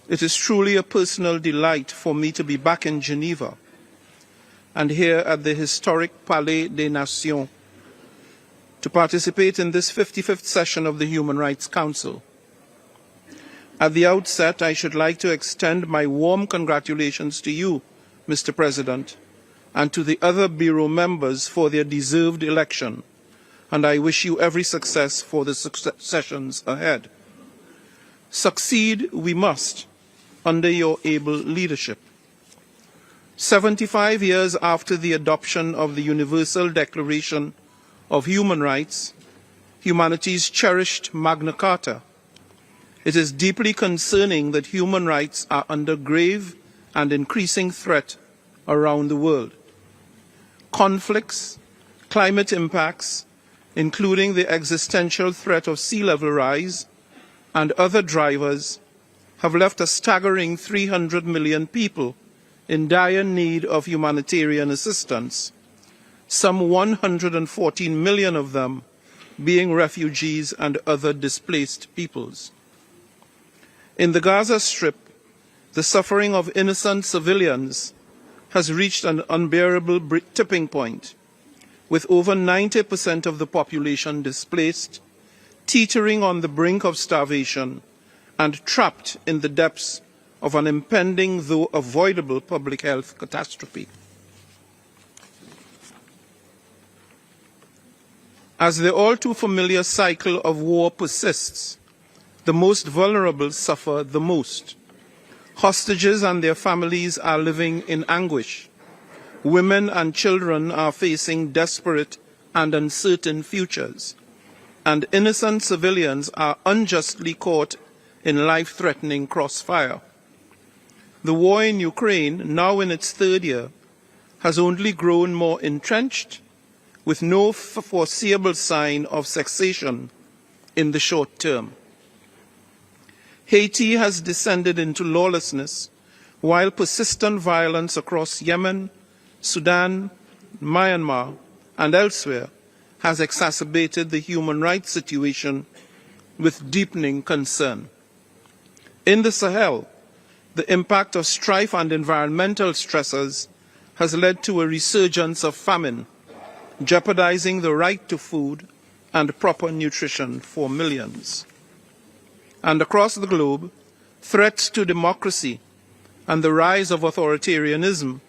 It is truly a personal delight for me to be back in Geneva and here at the historic Palais des Nations to participate in this 55th session of the Human Rights Council. At the outset, I should like to extend my warm congratulations to you, Mr. President, and to the other Bureau members for their deserved election, and I wish you every success for the sessions ahead. Succeed we must under your able leadership. 75 years after the adoption of the Universal Declaration of Human Rights, humanity's cherished Magna Carta, it is deeply concerning that human rights are under grave and increasing threat around the world. Conflicts, climate impacts, including the existential threat of sea level rise, and other drivers have left a staggering 300 million people in dire need of humanitarian assistance, some 114 million of them being refugees and other displaced peoples. In the Gaza Strip, the suffering of innocent civilians has reached an unbearable tipping point, with over 90% of the population displaced, teetering on the brink of starvation, and trapped in the depths of an impending, though avoidable, public health catastrophe. As the all too familiar cycle of war persists, the most vulnerable suffer the most. Hostages and their families are living in anguish. Women and children are facing desperate and uncertain futures, and innocent civilians are unjustly caught in life-threatening crossfire. The war in Ukraine, now in its third year, has only grown more entrenched, with no foreseeable sign of cessation in the short term. Haiti has descended into lawlessness, while persistent violence across Yemen, Sudan, Myanmar, and elsewhere has exacerbated the human rights situation with deepening concern. In the Sahel, the impact of strife and environmental stressors has led to a resurgence of famine, jeopardizing the right to food and proper nutrition for millions. And across the globe, threats to democracy and the rise of authoritarianism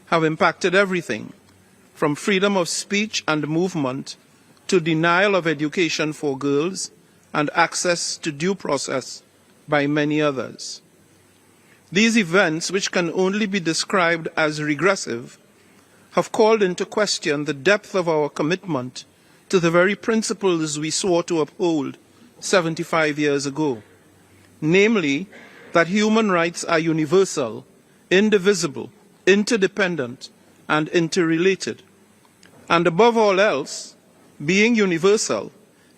have impacted everything, from freedom of speech and movement to denial of education for girls and access to due process by many others. These events, which can only be described as regressive, have called into question the depth of our commitment to the very principles we swore to uphold 75 years ago, namely that human rights are universal, indivisible, interdependent, and interrelated. And above all else, being universal,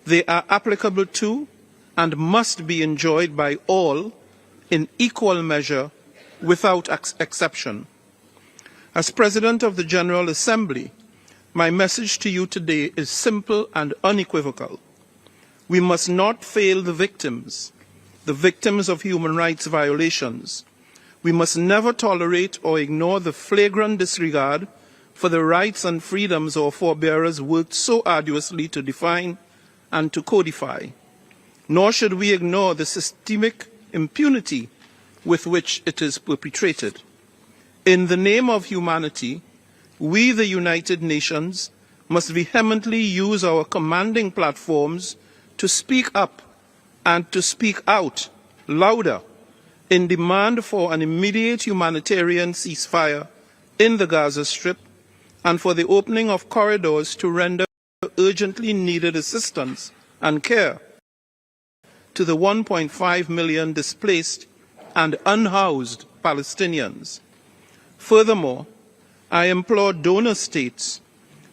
they are applicable to and must be enjoyed by all in equal measure without exception. As President of the General Assembly, my message to you today is simple and unequivocal. We must not fail the victims of human rights violations. We must never tolerate or ignore the flagrant disregard for the rights and freedoms our forebearers worked so arduously to define and to codify. Nor should we ignore the systemic impunity with which it is perpetrated. In the name of humanity, we, the United Nations, must vehemently use our commanding platforms to speak up and to speak out louder in demand for an immediate humanitarian ceasefire in the Gaza Strip and for the opening of corridors to render urgently needed assistance and care to the 1.5 million displaced and unhoused Palestinians. Furthermore, I implore donor states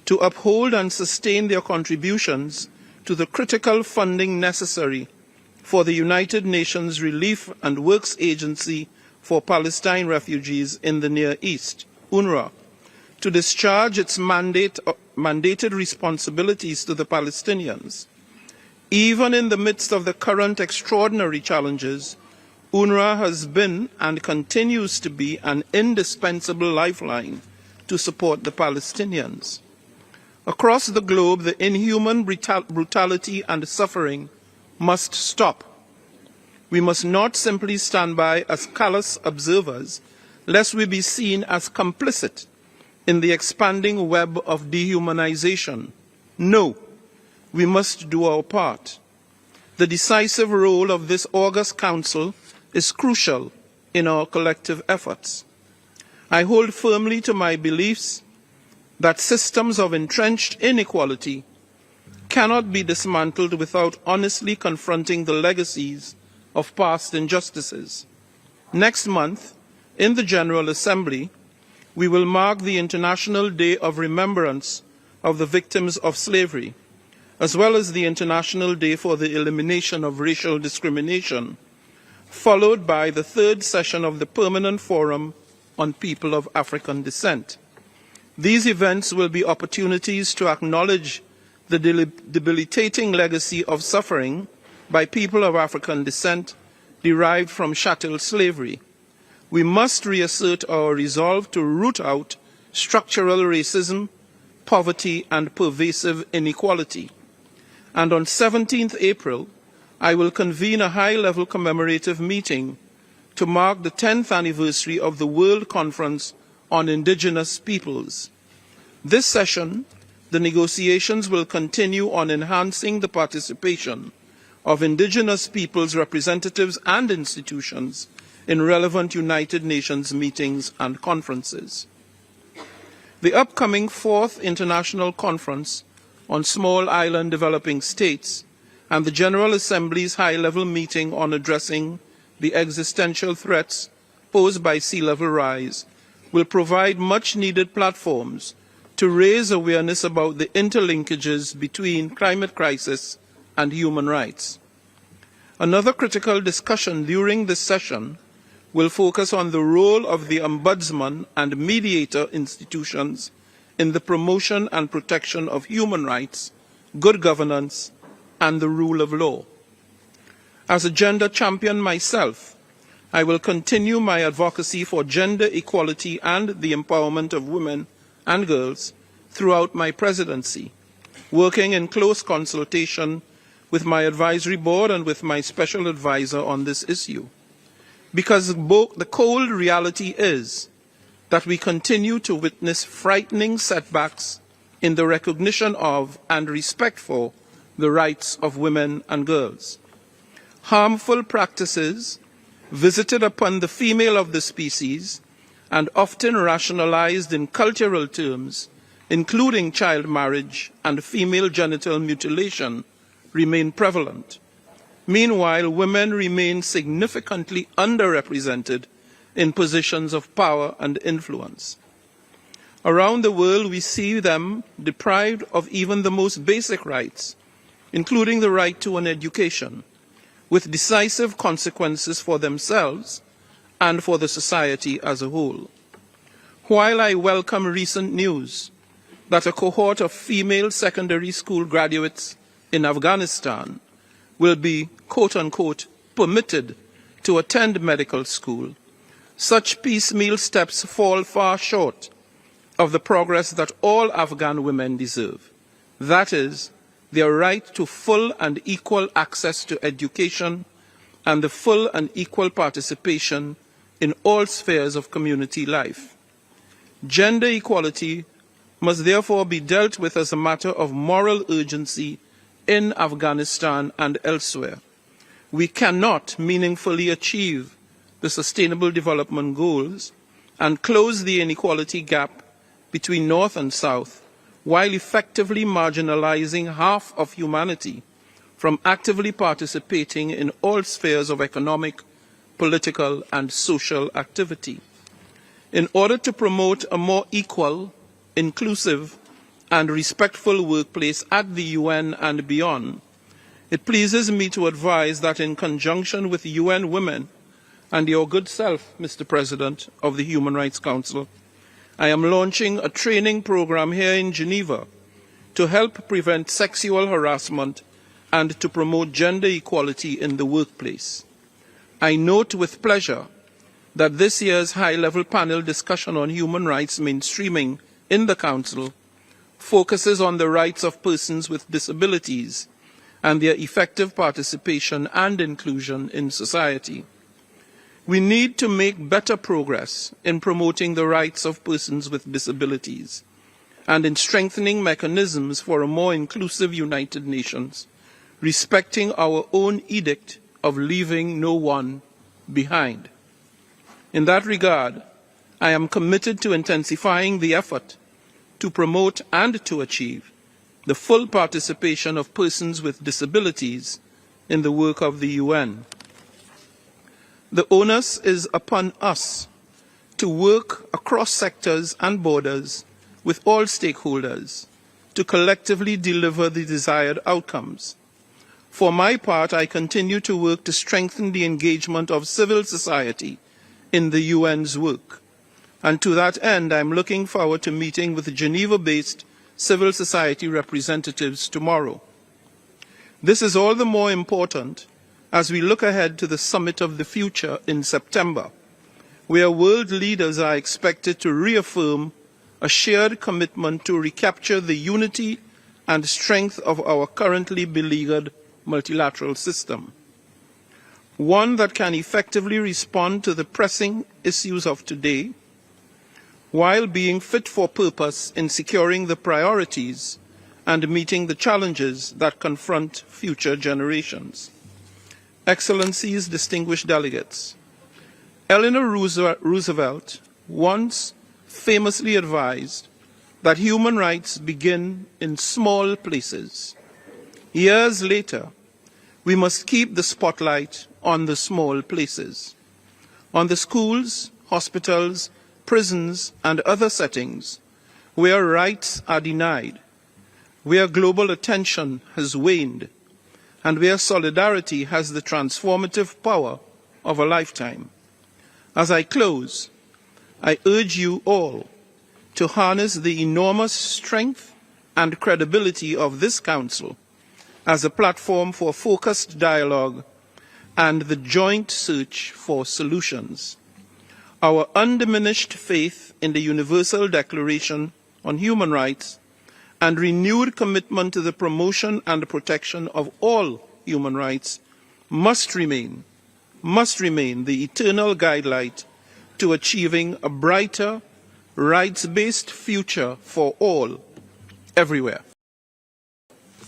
to uphold and sustain their contributions to the critical funding necessary for the United Nations Relief and Works Agency for Palestine Refugees in the Near East, UNRWA, to discharge its mandated responsibilities to the Palestinians. Even in the midst of the current extraordinary challenges, UNRWA has been and continues to be an indispensable lifeline to support the Palestinians. Across the globe, the inhuman brutality and suffering must stop. We must not simply stand by as callous observers, lest we be seen as complicit in the expanding web of dehumanization. No, we must do our part. The decisive role of this August Council is crucial in our collective efforts. I hold firmly to my beliefs that systems of entrenched inequality cannot be dismantled without honestly confronting the legacies of past injustices. Next month, in the General Assembly, we will mark the International Day of Remembrance of the Victims of Slavery, as well as the International Day for the Elimination of Racial Discrimination, followed by the third session of the Permanent Forum on People of African Descent. These events will be opportunities to acknowledge the debilitating legacy of suffering by people of African descent derived from chattel slavery. We must reassert our resolve to root out structural racism, poverty, and pervasive inequality. And on 17th April, I will convene a high-level commemorative meeting to mark the 10th anniversary of the World Conference on Indigenous Peoples. This session, the negotiations will continue on enhancing the participation of indigenous peoples' representatives and institutions in relevant United Nations meetings and conferences. The upcoming 4th International Conference on Small Island Developing States and the General Assembly's high-level meeting on addressing the existential threats posed by sea level rise will provide much-needed platforms to raise awareness about the interlinkages between climate crisis and human rights. Another critical discussion during this session will focus on the role of the Ombudsman and mediator institutions in the promotion and protection of human rights, good governance, and the rule of law. As a gender champion myself, I will continue my advocacy for gender equality and the empowerment of women and girls throughout my presidency, working in close consultation with my advisory board and with my special advisor on this issue. Because the cold reality is that we continue to witness frightening setbacks in the recognition of and respect for the rights of women and girls. Harmful practices visited upon the female of the species and often rationalized in cultural terms, including child marriage and female genital mutilation, remain prevalent. Meanwhile, women remain significantly underrepresented in positions of power and influence. Around the world, we see them deprived of even the most basic rights, including the right to an education, with decisive consequences for themselves and for the society as a whole. While I welcome recent news that a cohort of female secondary school graduates in Afghanistan will be, quote-unquote, permitted to attend medical school, such piecemeal steps fall far short of the progress that all Afghan women deserve. That is, their right to full and equal access to education and the full and equal participation in all spheres of community life. Gender equality must therefore be dealt with as a matter of moral urgency in Afghanistan and elsewhere. We cannot meaningfully achieve the Sustainable Development Goals and close the inequality gap between North and South while effectively marginalizing half of humanity from actively participating in all spheres of economic, political, and social activity. In order to promote a more equal, inclusive, and respectful workplace at the UN and beyond, it pleases me to advise that in conjunction with UN Women and your good self, Mr. President of the Human Rights Council, I am launching a training program here in Geneva to help prevent sexual harassment and to promote gender equality in the workplace. I note with pleasure that this year's high-level panel discussion on human rights mainstreaming in the Council focuses on the rights of persons with disabilities and their effective participation and inclusion in society. We need to make better progress in promoting the rights of persons with disabilities and in strengthening mechanisms for a more inclusive United Nations, respecting our own edict of leaving no one behind. In that regard, I am committed to intensifying the effort to promote and to achieve the full participation of persons with disabilities in the work of the UN. The onus is upon us to work across sectors and borders with all stakeholders to collectively deliver the desired outcomes. For my part, I continue to work to strengthen the engagement of civil society in the UN's work. And to that end, I am looking forward to meeting with Geneva-based civil society representatives tomorrow. This is all the more important as we look ahead to the Summit of the Future in September, where world leaders are expected to reaffirm a shared commitment to recapture the unity and strength of our currently beleaguered multilateral system, one that can effectively respond to the pressing issues of today, while being fit for purpose in securing the priorities and meeting the challenges that confront future generations. Excellencies, distinguished delegates, Eleanor Roosevelt once famously advised that human rights begin in small places. Years later, we must keep the spotlight on the small places, on the schools, hospitals, prisons, and other settings where rights are denied, where global attention has waned, and where solidarity has the transformative power of a lifetime. As I close, I urge you all to harness the enormous strength and credibility of this Council as a platform for focused dialogue and the joint search for solutions. Our undiminished faith in the Universal Declaration on Human Rights and renewed commitment to the promotion and protection of all human rights must remain the eternal guidelight to achieving a brighter, rights-based future for all, everywhere.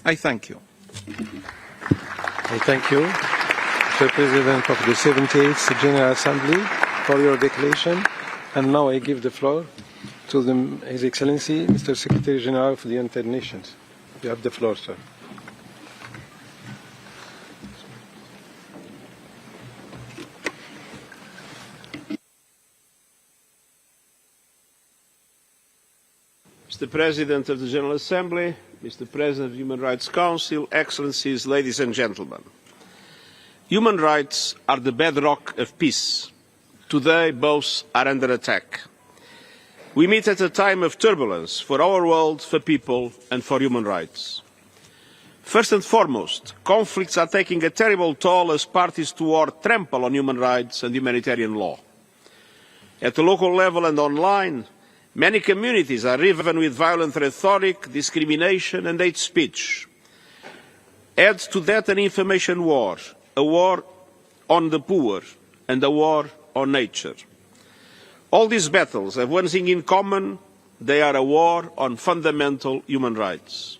I thank you. I thank you, Mr. President of the 78th General Assembly, for your declaration. And now I give the floor to His Excellency, Mr. Secretary General of the United Nations. You have the floor, sir. Mr. President of the General Assembly, Mr. President of the Human Rights Council, Excellencies, ladies and gentlemen. Human rights are the bedrock of peace. Today, both are under attack. We meet at a time of turbulence for our world, for people, and for human rights. First and foremost, conflicts are taking a terrible toll as parties to war trample on human rights and humanitarian law. At the local level and online, many communities are riven with violent rhetoric, discrimination and hate speech. Add to that an information war, a war on the poor and a war on nature. All these battles have one thing in common: they are a war on fundamental human rights.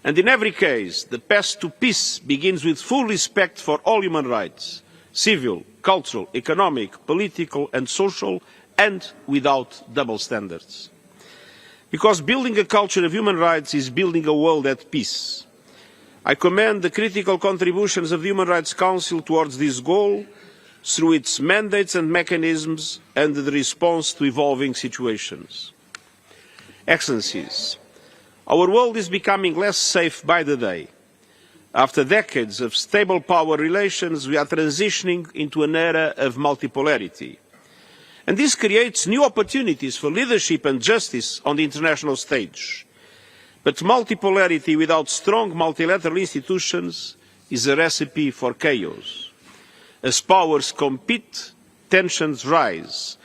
And in every case, the path to peace begins with full respect for all human rights, civil, cultural, economic, political and social, and without double standards. Because building a culture of human rights is building a world at peace. I commend the critical contributions of the Human Rights Council towards this goal through its mandates and mechanisms and the response to evolving situations. Excellencies, our world is becoming less safe by the day. After decades of stable power relations, we are transitioning into an era of multipolarity. And this creates new opportunities for leadership and justice on the international stage. But multipolarity without strong multilateral institutions is a recipe for chaos. As powers compete, tensions rise.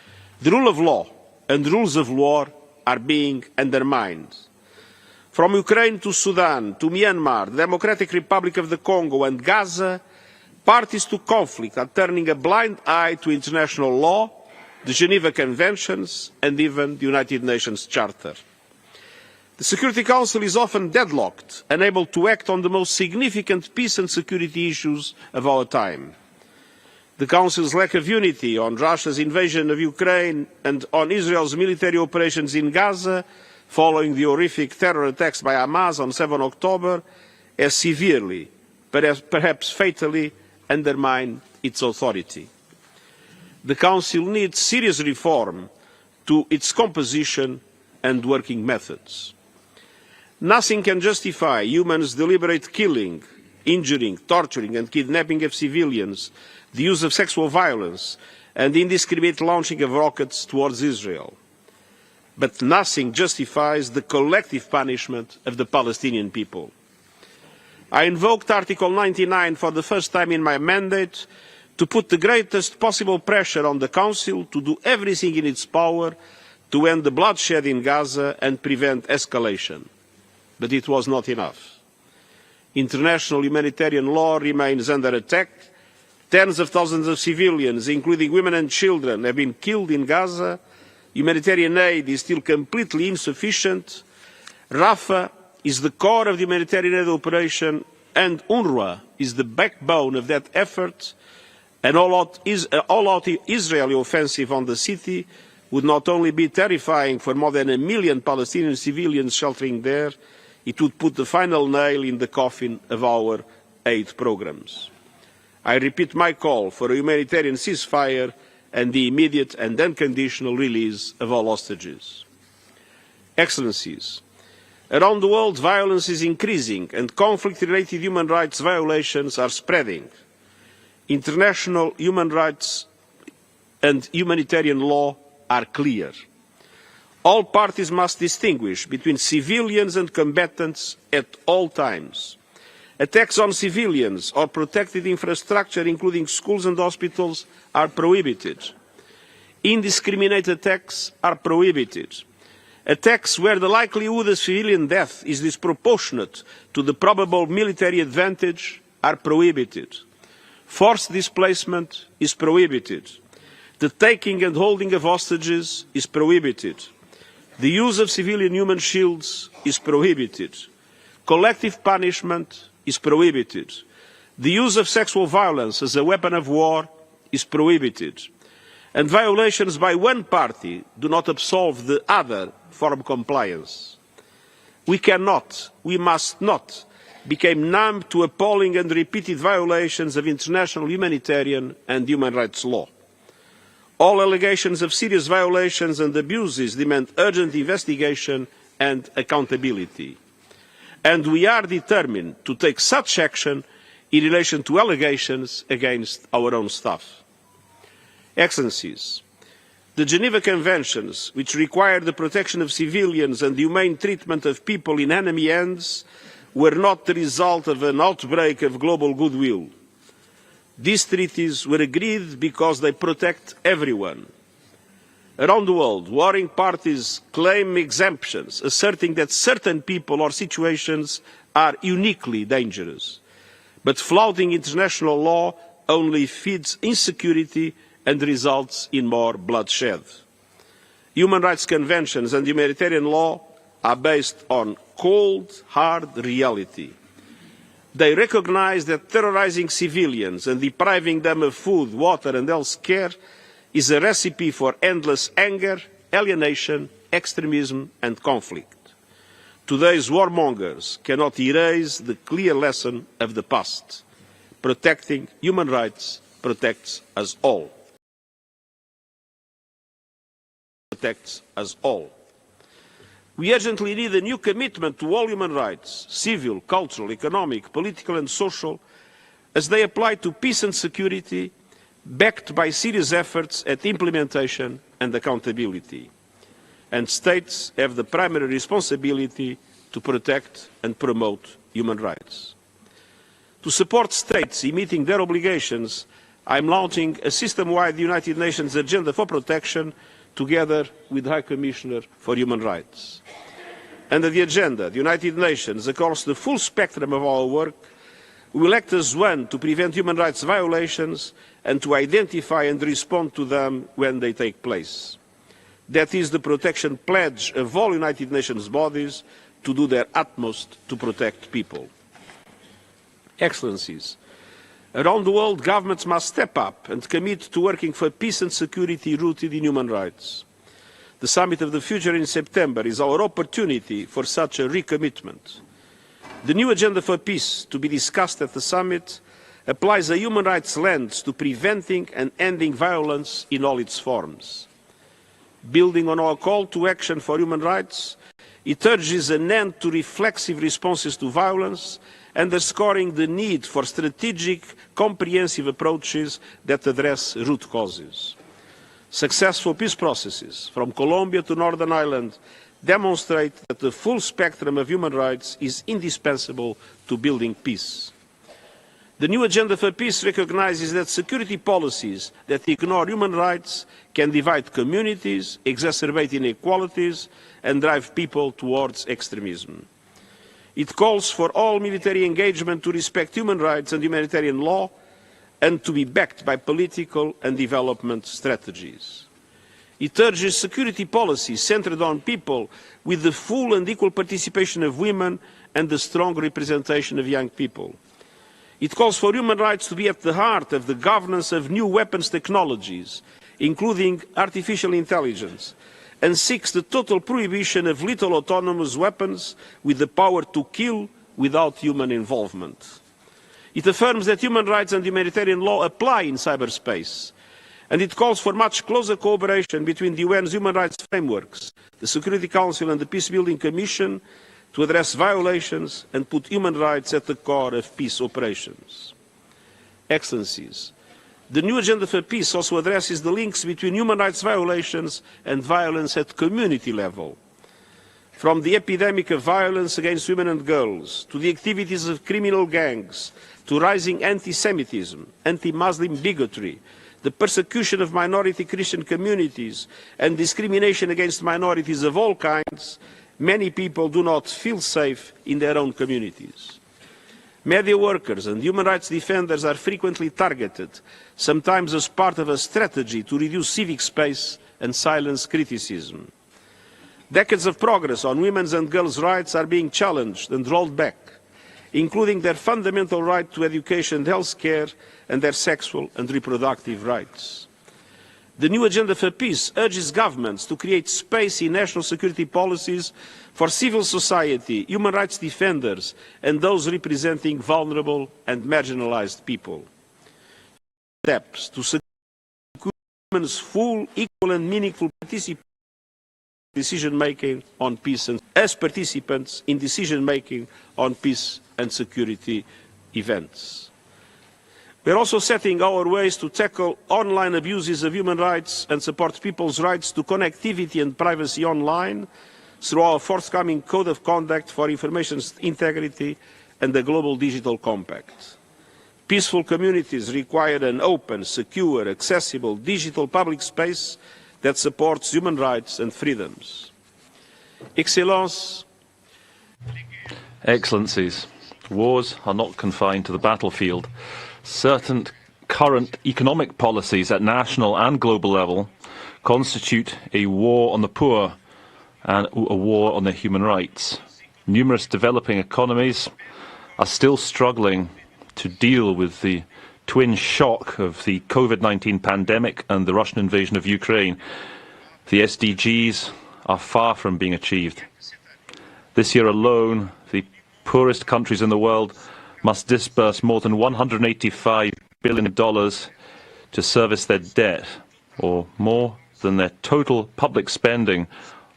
The rule of law and rules of war are being undermined. From Ukraine to Sudan, to Myanmar, the Democratic Republic of the Congo and Gaza, parties to conflict are turning a blind eye to international law, the Geneva Conventions and even the United Nations Charter. The Security Council is often deadlocked, unable to act on the most significant peace and security issues of our time. The Council's lack of unity on Russia's invasion of Ukraine and on Israel's military operations in Gaza following the horrific terror attacks by Hamas on 7 October has severely, perhaps fatally, undermined its authority. The Council needs serious reform to its composition and working methods. Nothing can justify humans' deliberate killing, injuring, torturing and kidnapping of civilians, the use of sexual violence and indiscriminate launching of rockets towards Israel. But nothing justifies the collective punishment of the Palestinian people. I invoked Article 99 for the first time in my mandate to put the greatest possible pressure on the Council to do everything in its power to end the bloodshed in Gaza and prevent escalation. But it was not enough. International humanitarian law remains under attack. Tens of thousands of civilians, including women and children, have been killed in Gaza. Humanitarian aid is still completely insufficient. Rafah is the core of the humanitarian aid operation, and UNRWA is the backbone of that effort. An all-out Israeli offensive on the city would not only be terrifying for more than 1 million Palestinian civilians sheltering there, it would put the final nail in the coffin of our aid programmes. I repeat my call for a humanitarian ceasefire and the immediate and unconditional release of all hostages. Excellencies, around the world violence is increasing and conflict-related human rights violations are spreading. International human rights and humanitarian law are clear. All parties must distinguish between civilians and combatants at all times. Attacks on civilians or protected infrastructure, including schools and hospitals, are prohibited. Indiscriminate attacks are prohibited. Attacks where the likelihood of civilian death is disproportionate to the probable military advantage are prohibited. Forced displacement is prohibited. The taking and holding of hostages is prohibited. The use of civilian human shields is prohibited. Collective punishment is prohibited. The use of sexual violence as a weapon of war is prohibited. And violations by one party do not absolve the other from compliance. We cannot, we must not, become numb to appalling and repeated violations of international humanitarian and human rights law. All allegations of serious violations and abuses demand urgent investigation and accountability. And we are determined to take such action in relation to allegations against our own staff. Excellencies, the Geneva Conventions, which require the protection of civilians and the humane treatment of people in enemy hands, were not the result of an outbreak of global goodwill. These treaties were agreed because they protect everyone. Around the world, warring parties claim exemptions, asserting that certain people or situations are uniquely dangerous. But flouting international law only feeds insecurity and results in more bloodshed. Human rights conventions and humanitarian law are based on cold, hard reality. They recognise that terrorising civilians and depriving them of food, water and health care is a recipe for endless anger, alienation, extremism and conflict. Today's warmongers cannot erase the clear lesson of the past. Protecting human rights protects us all. Protects us all. We urgently need a new commitment to all human rights, civil, cultural, economic, political and social, as they apply to peace and security, backed by serious efforts at implementation and accountability. And states have the primary responsibility to protect and promote human rights. To support states in meeting their obligations, I am launching a system-wide United Nations agenda for protection together with the High Commissioner for Human Rights. Under the agenda, the United Nations, across the full spectrum of our work, will act as one to prevent human rights violations and to identify and respond to them when they take place. That is the protection pledge of all United Nations bodies to do their utmost to protect people. Excellencies, around the world, governments must step up and commit to working for peace and security rooted in human rights. The Summit of the Future in September is our opportunity for such a recommitment. The new agenda for peace to be discussed at the summit applies a human rights lens to preventing and ending violence in all its forms. Building on our call to action for human rights, it urges an end to reflexive responses to violence, underscoring the need for strategic, comprehensive approaches that address root causes. Successful peace processes, from Colombia to Northern Ireland, demonstrate that the full spectrum of human rights is indispensable to building peace. The new agenda for peace recognises that security policies that ignore human rights can divide communities, exacerbate inequalities, and drive people towards extremism. It calls for all military engagement to respect human rights and humanitarian law and to be backed by political and development strategies. It urges security policies centred on people with the full and equal participation of women and the strong representation of young people. It calls for human rights to be at the heart of the governance of new weapons technologies, including artificial intelligence, and seeks the total prohibition of lethal autonomous weapons with the power to kill without human involvement. It affirms that human rights and humanitarian law apply in cyberspace, and it calls for much closer cooperation between the UN's human rights frameworks, the Security Council and the Peacebuilding Commission to address violations and put human rights at the core of peace operations. Excellencies, the new agenda for peace also addresses the links between human rights violations and violence at community level. From the epidemic of violence against women and girls, to the activities of criminal gangs, to rising anti-Semitism, anti-Muslim bigotry, the persecution of minority Christian communities and discrimination against minorities of all kinds, many people do not feel safe in their own communities. Media workers and human rights defenders are frequently targeted, sometimes as part of a strategy to reduce civic space and silence criticism. Decades of progress on women's and girls' rights are being challenged and rolled back, including their fundamental right to education and health care and their sexual and reproductive rights. The new agenda for peace urges governments to create space in national security policies for civil society, human rights defenders, and those representing vulnerable and marginalized people. Steps to secure women's full, equal and meaningful participation in decision-making on peace and as participants in decision-making on peace and security events. We are also setting our ways to tackle online abuses of human rights and support people's rights to connectivity and privacy online through our forthcoming Code of Conduct for Information Integrity and the Global Digital Compact. Peaceful communities require an open, secure, accessible digital public space that supports human rights and freedoms. Excellencies, wars are not confined to the battlefield. Certain current economic policies at national and global level constitute a war on the poor and a war on their human rights. Numerous developing economies are still struggling to deal with the twin shock of the COVID-19 pandemic and the Russian invasion of Ukraine. The SDGs are far from being achieved. This year alone, the poorest countries in the world must disburse more than $185 billion to service their debt, or more than their total public spending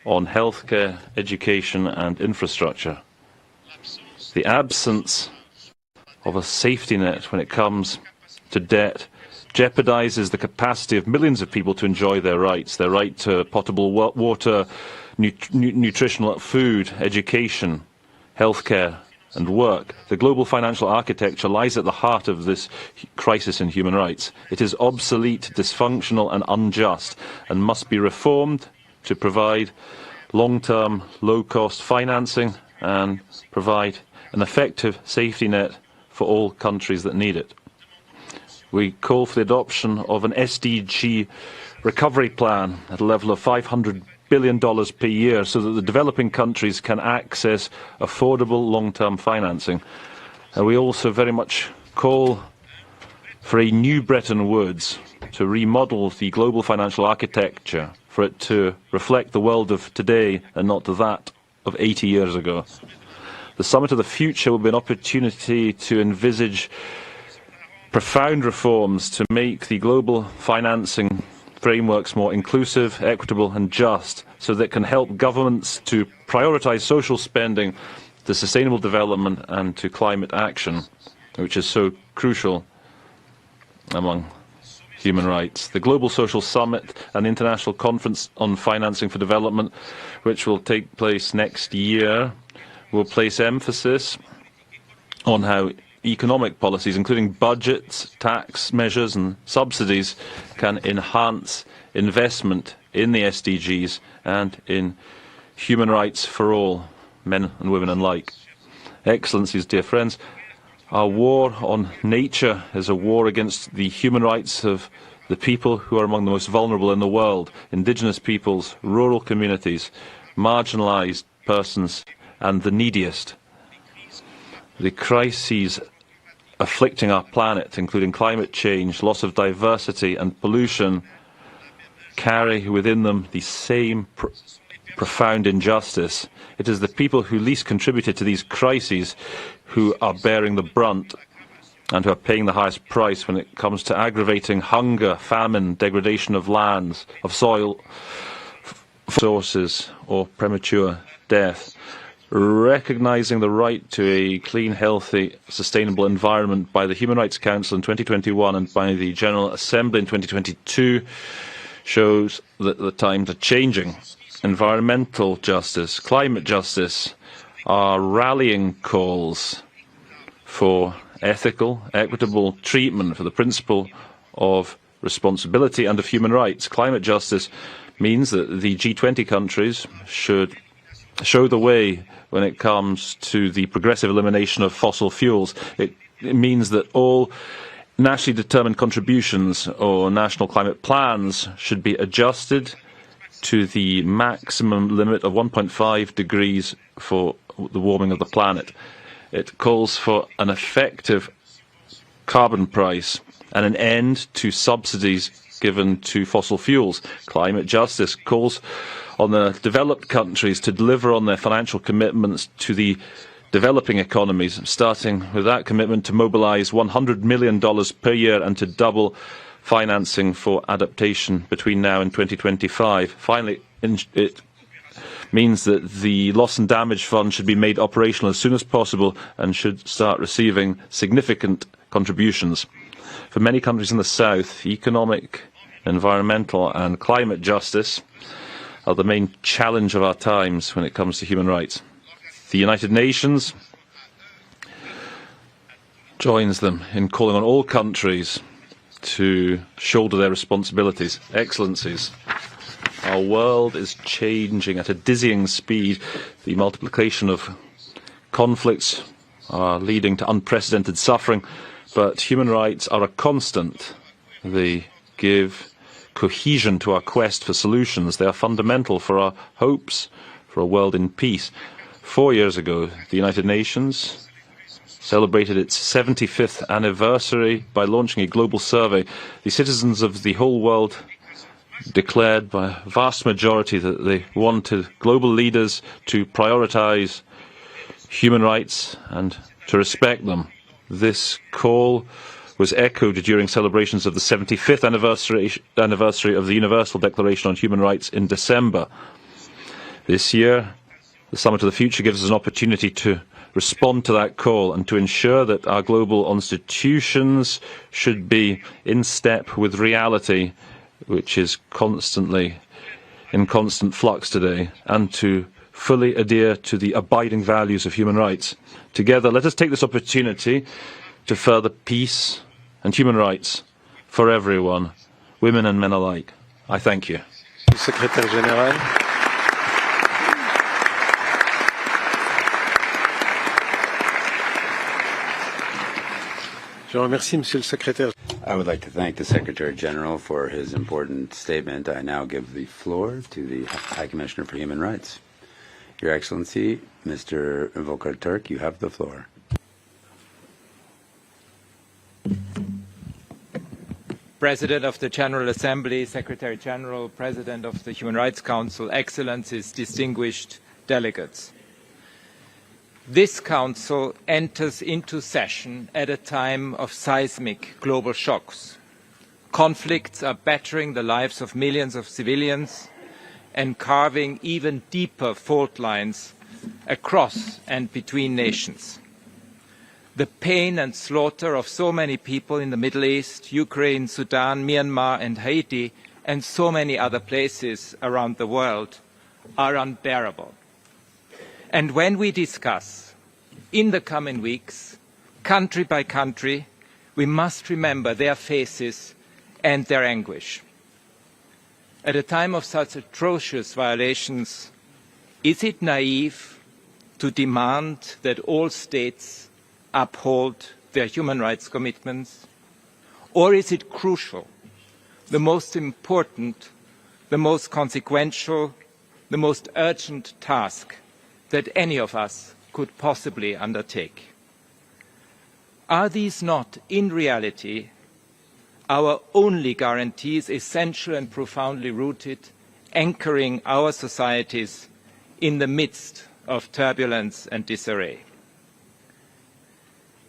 on healthcare, education and infrastructure. The absence of a safety net when it comes to debt jeopardizes the capacity of millions of people to enjoy their rights, their right to potable water, nutritional food, education, healthcare and work. The global financial architecture lies at the heart of this crisis in human rights. It is obsolete, dysfunctional and unjust, and must be reformed to provide long-term, low-cost financing and provide an effective safety net for all countries that need it. We call for the adoption of an SDG recovery plan at a level of $500 billion per year so that the developing countries can access affordable long-term financing. We also very much call for a new Bretton Woods to remodel the global financial architecture for it to reflect the world of today and not that of 80 years ago. The Summit of the Future will be an opportunity to envisage profound reforms to make the global financing frameworks more inclusive, equitable and just, so that it can help governments to prioritise social spending, to sustainable development and to climate action, which is so crucial among human rights. The Global Social Summit and the International Conference on Financing for Development, which will take place next year, will place emphasis on how economic policies, including budgets, tax measures and subsidies, can enhance investment in the SDGs and in human rights for all, men and women alike. Excellencies, dear friends, our war on nature is a war against the human rights of the people who are among the most vulnerable in the world, indigenous peoples, rural communities, marginalised persons and the neediest. The crises afflicting our planet, including climate change, loss of diversity and pollution, carry within them the same profound injustice. It is the people who least contributed to these crises who are bearing the brunt and who are paying the highest price when it comes to aggravating hunger, famine, degradation of lands, of soil, sources or premature death. Recognising the right to a clean, healthy, sustainable environment by the Human Rights Council in 2021 and by the General Assembly in 2022 shows that the times are changing. Environmental justice, climate justice are rallying calls for ethical, equitable treatment for the principle of responsibility and of human rights. Climate justice means that the G20 countries should show the way when it comes to the progressive elimination of fossil fuels. It means that all nationally determined contributions or national climate plans should be adjusted to the maximum limit of 1.5 degrees for the warming of the planet. It calls for an effective carbon price and an end to subsidies given to fossil fuels. Climate justice calls on the developed countries to deliver on their financial commitments to the developing economies, starting with that commitment to mobilise $100 million per year and to double financing for adaptation between now and 2025. Finally, it means that the loss and damage fund should be made operational as soon as possible and should start receiving significant contributions. For many countries in the South, economic, environmental and climate justice are the main challenge of our times when it comes to human rights. The United Nations joins them in calling on all countries to shoulder their responsibilities. Excellencies, our world is changing at a dizzying speed. The multiplication of conflicts are leading to unprecedented suffering, but human rights are a constant. They give cohesion to our quest for solutions. They are fundamental for our hopes for a world in peace. 4 years ago, the United Nations celebrated its 75th anniversary by launching a global survey. The citizens of the whole world declared by a vast majority that they wanted global leaders to prioritise human rights and to respect them. This call was echoed during celebrations of the 75th anniversary of the Universal Declaration on Human Rights in December. This year, the Summit of the Future gives us an opportunity to respond to that call and to ensure that our global institutions should be in step with reality, which is constantly in constant flux today, and to fully adhere to the abiding values of human rights. Together, let us take this opportunity to further peace and human rights for everyone, women and men alike. I thank you. Secretary General. Je remercie Monsieur le Secrétaire. I would like to thank the Secretary General for his important statement. I now give the floor to the High Commissioner for Human Rights. Your Excellency, Mr. Volker Turk, you have the floor. President of the General Assembly, Secretary General, President of the Human Rights Council, Excellencies, distinguished delegates. This Council enters into session at a time of seismic global shocks. Conflicts are battering the lives of millions of civilians and carving even deeper fault lines across and between nations. The pain and slaughter of so many people in the Middle East, Ukraine, Sudan, Myanmar and Haiti, and so many other places around the world are unbearable. And when we discuss in the coming weeks, country by country, we must remember their faces and their anguish. At a time of such atrocious violations, is it naive to demand that all states uphold their human rights commitments? Or is it crucial, the most important, the most consequential, the most urgent task that any of us could possibly undertake? Are these not, in reality, our only guarantees, essential and profoundly rooted, anchoring our societies in the midst of turbulence and disarray?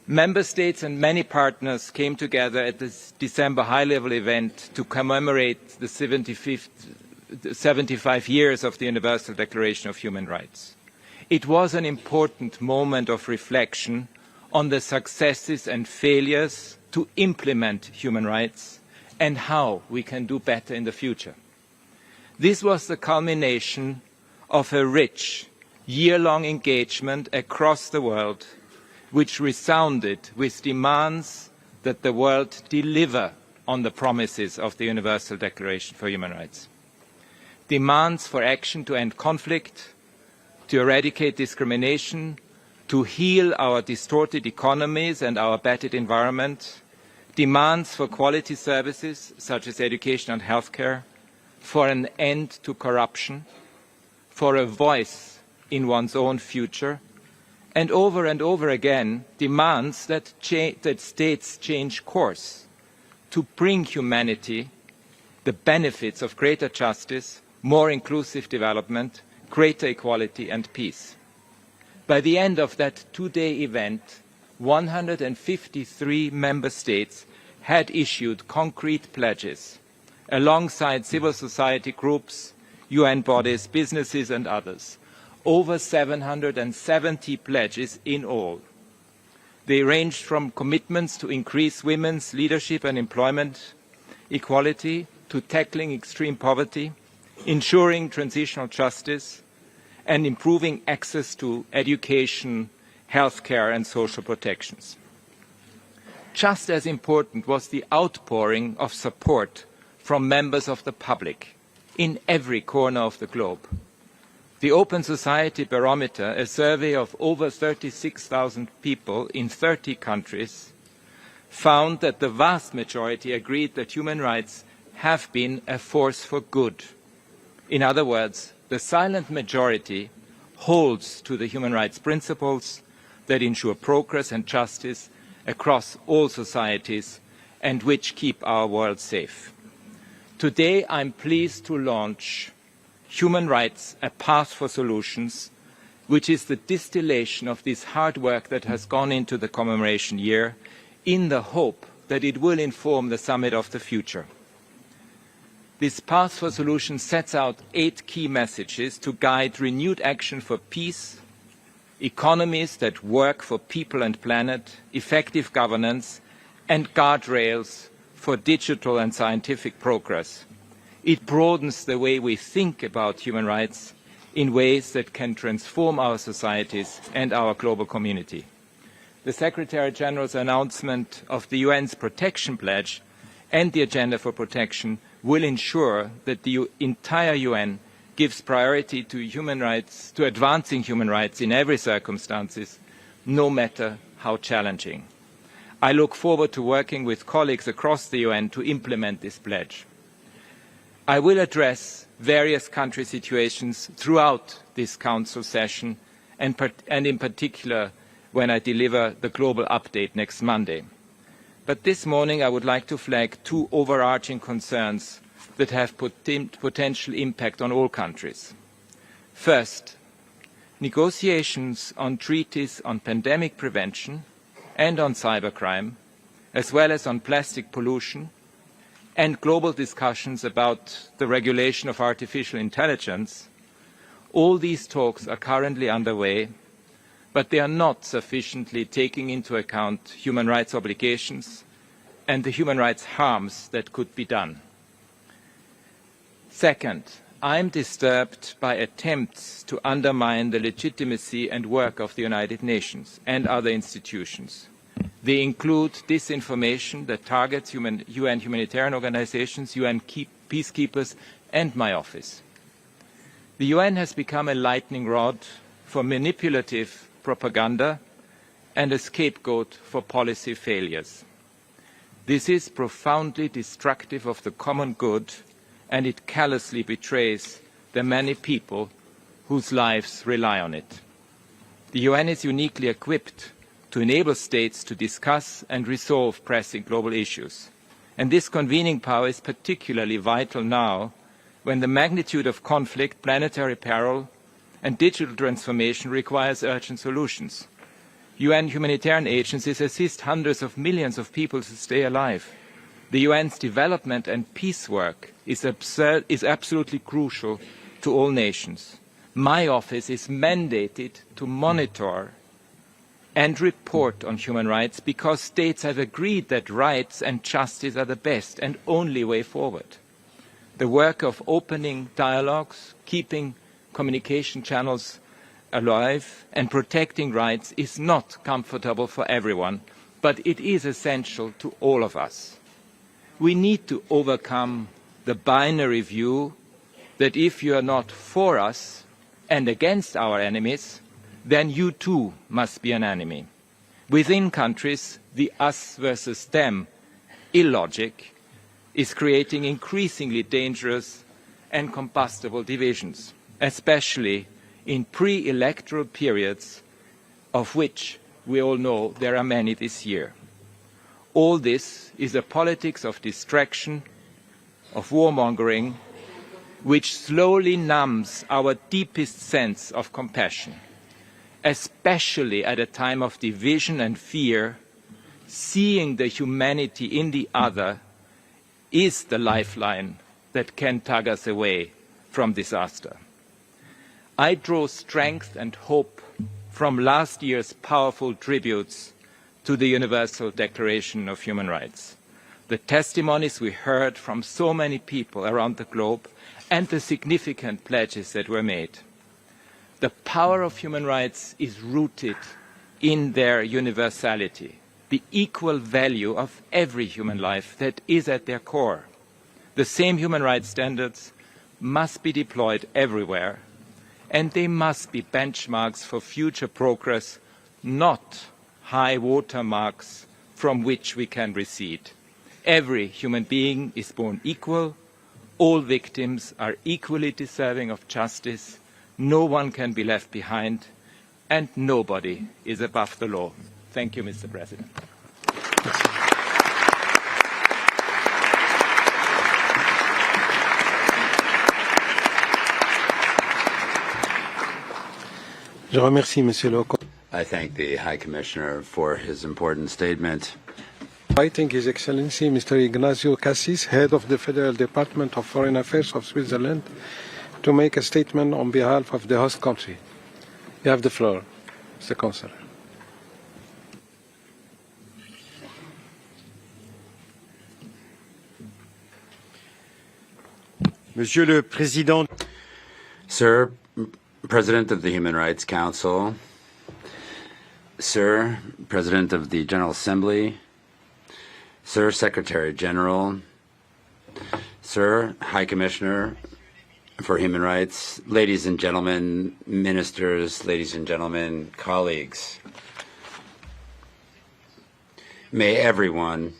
Member States and many partners came together at this December high-level event to commemorate the 75 years of the Universal Declaration of Human Rights. It was an important moment of reflection on the successes and failures to implement human rights and how we can do better in the future. This was the culmination of a rich, year-long engagement across the world, which resounded with demands that the world deliver on the promises of the Universal Declaration for Human Rights. Demands for action to end conflict, to eradicate discrimination, to heal our distorted economies and our battered environment, demands for quality services such as education and healthcare, for an end to corruption, for a voice in one's own future, and over again demands that states change course to bring humanity the benefits of greater justice, more inclusive development, greater equality and peace. By the end of that two-day event, 153 member states had issued concrete pledges alongside civil society groups, UN bodies, businesses and others. Over 770 pledges in all. They ranged from commitments to increase women's leadership and employment equality, to tackling extreme poverty, ensuring transitional justice, and improving access to education, healthcare and social protections. Just as important was the outpouring of support from members of the public in every corner of the globe. The Open Society Barometer, a survey of over 36,000 people in 30 countries, found that the vast majority agreed that human rights have been a force for good. In other words, the silent majority holds to the human rights principles that ensure progress and justice across all societies and which keep our world safe. Today, I'm pleased to launch Human Rights, a Path for Solutions, which is the distillation of this hard work that has gone into the commemoration year in the hope that it will inform the summit of the future. This Path for Solutions sets out 8 key messages to guide renewed action for peace, economies that work for people and planet, effective governance, and guardrails for digital and scientific progress. It broadens the way we think about human rights, in ways that can transform our societies and our global community. The Secretary General's announcement of the UN's protection pledge and the agenda for protection will ensure that the entire UN gives priority to human rights, to advancing human rights in every circumstances, no matter how challenging. I look forward to working with colleagues across the UN to implement this pledge. I will address various country situations throughout this Council session and in particular when I deliver the global update next Monday. But this morning I would like to flag two overarching concerns that have potential impact on all countries. First, negotiations on treaties on pandemic prevention and on cybercrime, as well as on plastic pollution, and global discussions about the regulation of artificial intelligence, all these talks are currently underway, but they are not sufficiently taking into account human rights obligations and the human rights harms that could be done. Second, I am disturbed by attempts to undermine the legitimacy and work of the United Nations and other institutions. They include disinformation that targets UN humanitarian organizations, UN peacekeepers, and my office. The UN has become a lightning rod for manipulative propaganda and a scapegoat for policy failures. This is profoundly destructive of the common good, and it callously betrays the many people whose lives rely on it. The UN is uniquely equipped to enable states to discuss and resolve pressing global issues. And this convening power is particularly vital now when the magnitude of conflict, planetary peril, and digital transformation requires urgent solutions. UN humanitarian agencies assist hundreds of millions of people to stay alive. The UN's development and peace work is absolutely crucial to all nations. My office is mandated to monitor and report on human rights because states have agreed that rights and justice are the best and only way forward. The work of opening dialogues, keeping communication channels alive, and protecting rights is not comfortable for everyone, but it is essential to all of us. We need to overcome the binary view that if you are not for us and against our enemies, then you too must be an enemy. Within countries, the us versus them illogic is creating increasingly dangerous and combustible divisions, especially in pre-electoral periods, of which we all know there are many this year. All this is a politics of distraction, of warmongering, which slowly numbs our deepest sense of compassion. Especially at a time of division and fear, seeing the humanity in the other is the lifeline that can tug us away from disaster. I draw strength and hope from last year's powerful tributes to the Universal Declaration of Human Rights, the testimonies we heard from so many people around the globe, and the significant pledges that were made. The power of human rights is rooted in their universality, the equal value of every human life that is at their core. The same human rights standards must be deployed everywhere, and they must be benchmarks for future progress, not high watermarks from which we can recede. Every human being is born equal. All victims are equally deserving of justice. No one can be left behind, and nobody is above the law. Thank you, Mr. President. Je remercie Monsieur le I thank the High Commissioner for his important statement. Inviting His Excellency Mr. Ignacio Cassis, Head of the Federal Department of Foreign Affairs of Switzerland, to make a statement on behalf of the host country. You have the floor, Mr. Councillor. Monsieur le Président. Sir, President of the Human Rights Council, Sir, President of the General Assembly, Sir, Secretary General, Sir, High Commissioner for Human Rights, ladies and gentlemen, ministers, ladies and gentlemen, colleagues. May everyone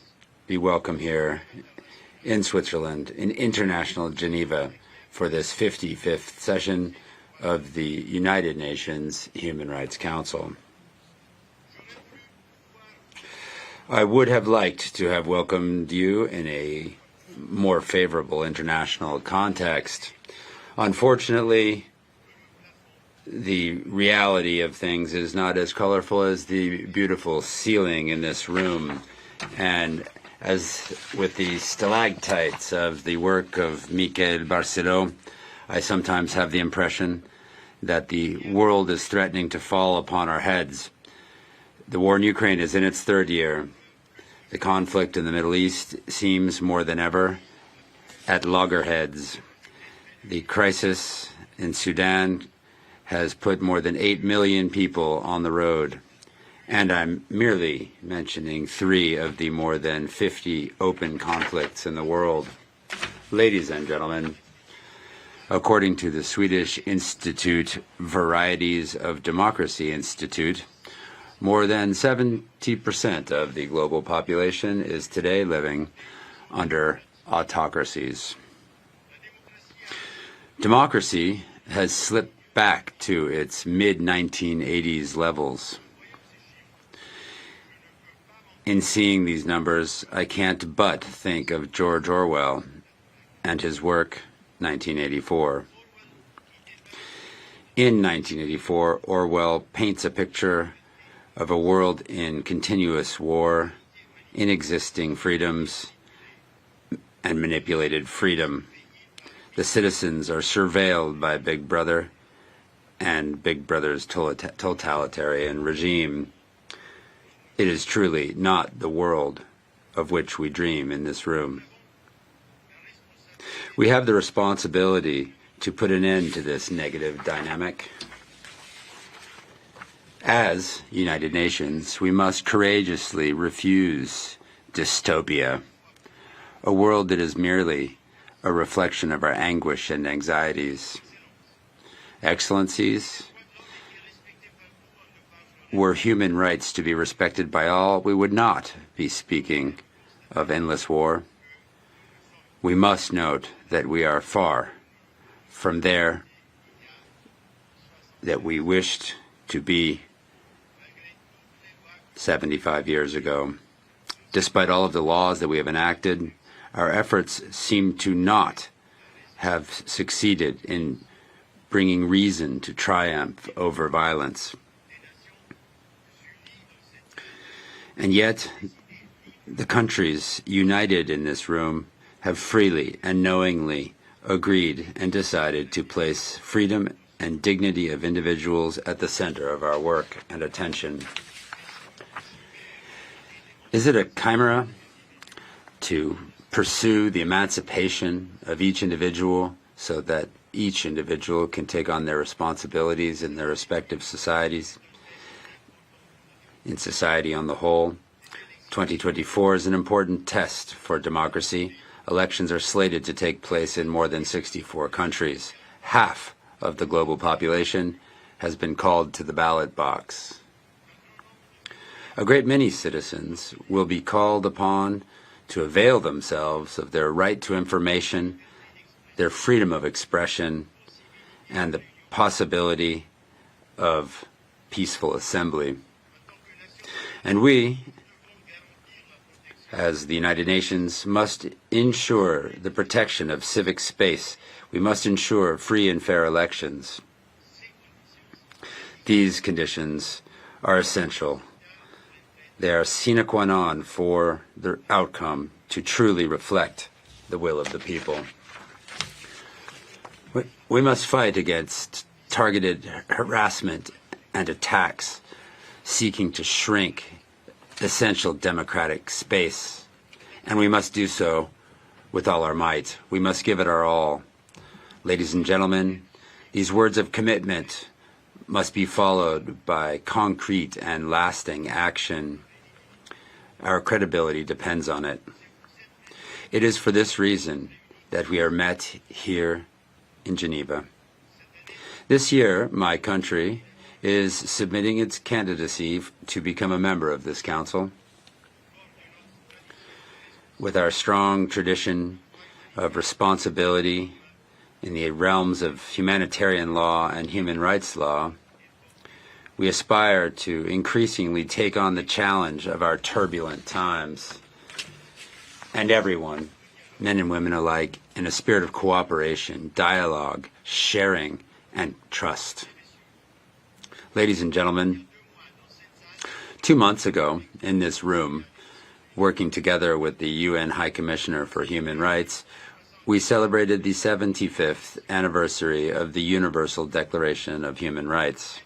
be welcome here in Switzerland, in international Geneva, for this 55th session of the United Nations Human Rights Council. I would have liked to have welcomed you in a more favorable international context. Unfortunately, the reality of things is not as colorful as the beautiful ceiling in this room. And as with the stalactites of the work of Michel Barceló, I sometimes have the impression that the world is threatening to fall upon our heads. The war in Ukraine is in its third year. The conflict in the Middle East seems more than ever at loggerheads. The crisis in Sudan has put more than 8 million people on the road. And I'm merely mentioning 3 of the more than 50 open conflicts in the world. Ladies and gentlemen, according to the Swedish Institute Varieties of Democracy Institute, more than 70% of the global population is today living under autocracies. Democracy has slipped back to its mid-1980s levels. In seeing these numbers, I can't but think of George Orwell and his work, 1984. In 1984, Orwell paints a picture of a world in continuous war, inexisting freedoms, and manipulated freedom. The citizens are surveilled by Big Brother and Big Brother's totalitarian regime. It is truly not the world of which we dream in this room. We have the responsibility to put an end to this negative dynamic. As United Nations, we must courageously refuse dystopia, a world that is merely a reflection of our anguish and anxieties. Excellencies, were human rights to be respected by all, we would not be speaking of endless war. We must note that we are far from there that we wished to be 75 years ago. Despite all of the laws that we have enacted, our efforts seem to not have succeeded in bringing reason to triumph over violence. And yet, the countries united in this room have freely and knowingly agreed and decided to place freedom and dignity of individuals at the center of our work and attention. Is it a chimera to pursue the emancipation of each individual so that each individual can take on their responsibilities in their respective societies, in society on the whole? 2024 is an important test for democracy. Elections are slated to take place in more than 64 countries. Half of the global population has been called to the ballot box. A great many citizens will be called upon to avail themselves of their right to information, their freedom of expression, and the possibility of peaceful assembly. And we, as the United Nations, must ensure the protection of civic space. We must ensure free and fair elections. These conditions are essential. They are sine qua non for the outcome to truly reflect the will of the people. We must fight against targeted harassment and attacks seeking to shrink essential democratic space, and we must do so with all our might. We must give it our all. Ladies and gentlemen, These words of commitment must be followed by concrete and lasting action. Our credibility depends on it. It is for this reason that we are met here in Geneva. This year, my country is submitting its candidacy to become a member of this Council. With our strong tradition of responsibility in the realms of humanitarian law and human rights law, we aspire to increasingly take on the challenge of our turbulent times. And everyone, men and women alike, in a spirit of cooperation, dialogue, sharing, and trust. Ladies and gentlemen, 2 months ago in this room, working together with the UN High Commissioner for Human Rights, we celebrated the 75th anniversary of the Universal Declaration of Human Rights.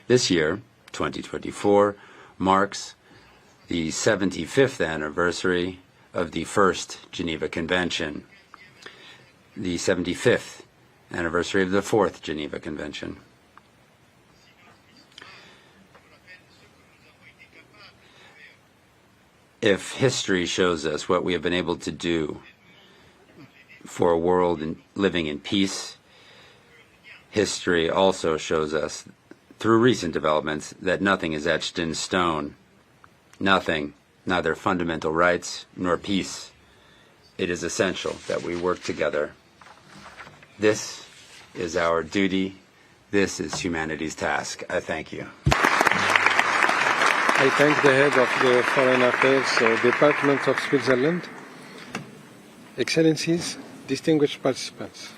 This year, 2024, marks the 75th anniversary of the First Geneva Convention, the 75th anniversary of the Fourth Geneva Convention. If history shows us what we have been able to do for a world living in peace, history also shows us, through recent developments, that nothing is etched in stone. Nothing, neither fundamental rights nor peace. It is essential that we work together. This is our duty. This is humanity's task. I thank you. I thank the head of the Foreign Affairs Department of Switzerland. Excellencies, distinguished participants.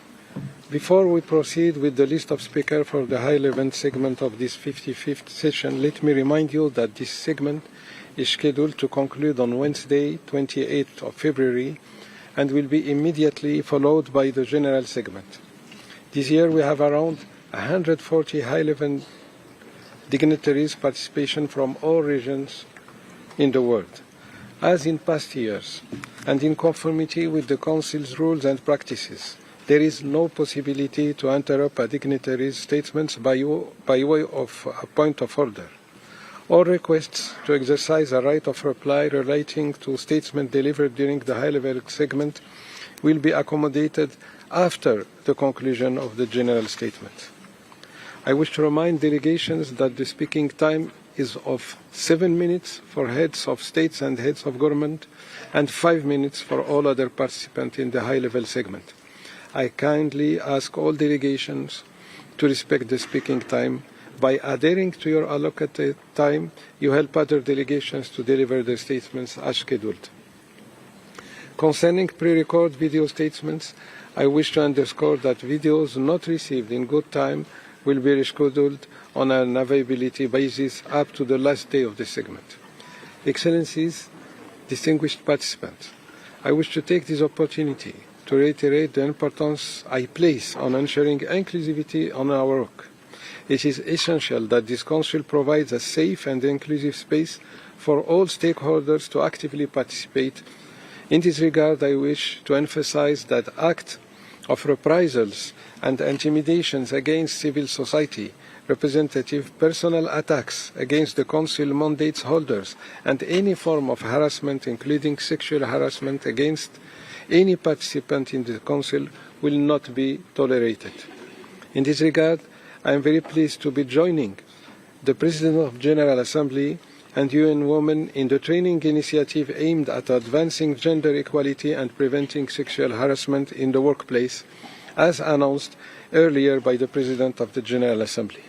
Before we proceed with the list of speakers for the high-level segment of this 55th session, let me remind you that this segment is scheduled to conclude on Wednesday, 28th of February, and will be immediately followed by the general segment. This year we have around 140 high-level dignitaries' participation from all regions in the world. As in past years, and in conformity with the Council's rules and practices, there is no possibility to interrupt a dignitary's statements by way of a point of order. All requests to exercise a right of reply relating to statements delivered during the high-level segment will be accommodated after the conclusion of the general statement. I wish to remind delegations that the speaking time is of 7 minutes for heads of states and heads of government and 5 minutes for all other participants in the high-level segment. I kindly ask all delegations to respect the speaking time. By adhering to your allocated time, you help other delegations to deliver their statements as scheduled. Concerning pre-recorded video statements, I wish to underscore that videos not received in good time will be rescheduled on an availability basis up to the last day of the segment. Excellencies, distinguished participants, I wish to take this opportunity to reiterate the importance I place on ensuring inclusivity on our work. It is essential that this Council provides a safe and inclusive space for all stakeholders to actively participate. In this regard, I wish to emphasize that acts of reprisals and intimidations against civil society representative personal attacks against the Council mandates holders and any form of harassment, including sexual harassment against any participant in the Council, will not be tolerated. In this regard, I am very pleased to be joining the President of the General Assembly and UN Women in the training initiative aimed at advancing gender equality and preventing sexual harassment in the workplace, as announced earlier by the President of the General Assembly.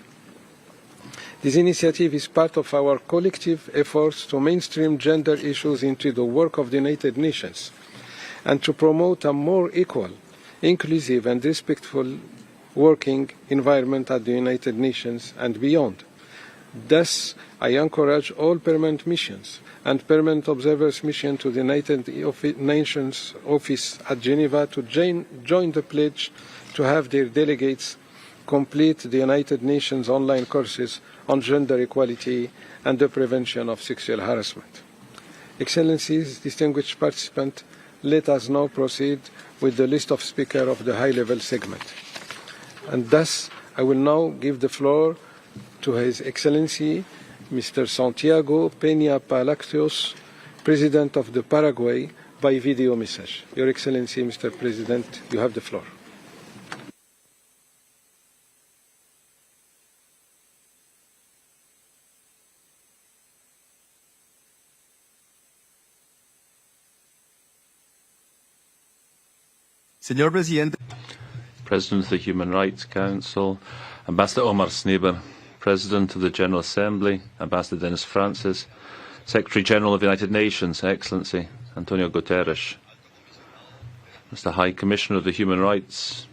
This initiative is part of our collective efforts to mainstream gender issues into the work of the United Nations and to promote a more equal, inclusive and respectful working environment at the United Nations and beyond. Thus, I encourage all permanent missions and permanent observers' missions to the United Nations office at Geneva to join the pledge to have their delegates complete the United Nations online courses on gender equality and the prevention of sexual harassment. Excellencies, distinguished participants, let us now proceed with the list of speakers of the high-level segment. And thus, I will now give the floor to His Excellency, Mr. Santiago Peña Palacios, President of the Paraguay, by video message. Your Excellency, Mr. President, you have the floor. Señor Presidente. President of the Human Rights Council, Ambassador Omar Zniber, President of the General Assembly, Ambassador Dennis Francis, Secretary General of the United Nations, Excellency Antonio Guterres, Mr. High Commissioner of the Human Rights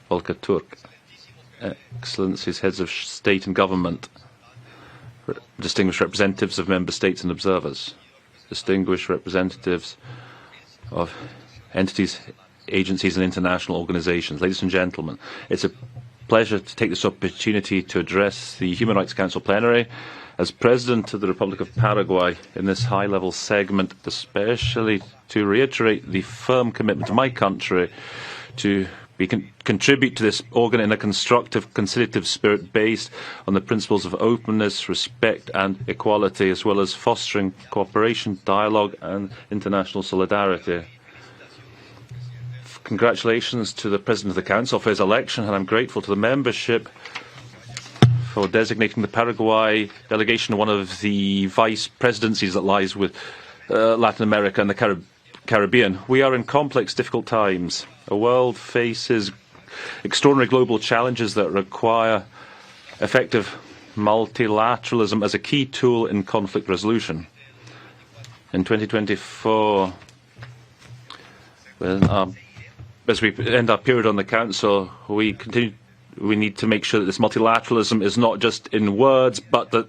Volker Turk, Excellencies, Heads of State and Government, distinguished representatives of Member States and observers, distinguished representatives of entities, agencies and international organisations. Ladies and gentlemen, it's a pleasure to take this opportunity to address the Human Rights Council plenary as President of the Republic of Paraguay in this high-level segment, especially to reiterate the firm commitment of my country to contribute to this organ in a constructive, conciliative spirit based on the principles of openness, respect and equality, as well as fostering cooperation, dialogue and international solidarity. Congratulations to the President of the Council for his election, and I'm grateful to the membership for designating the Paraguay delegation one of the vice presidencies that lies with Latin America and the Caribbean. We are in complex, difficult times. The world faces extraordinary global challenges that require effective multilateralism as a key tool in conflict resolution. In 2024, as we end our period on the Council, we need to make sure that this multilateralism is not just in words, but that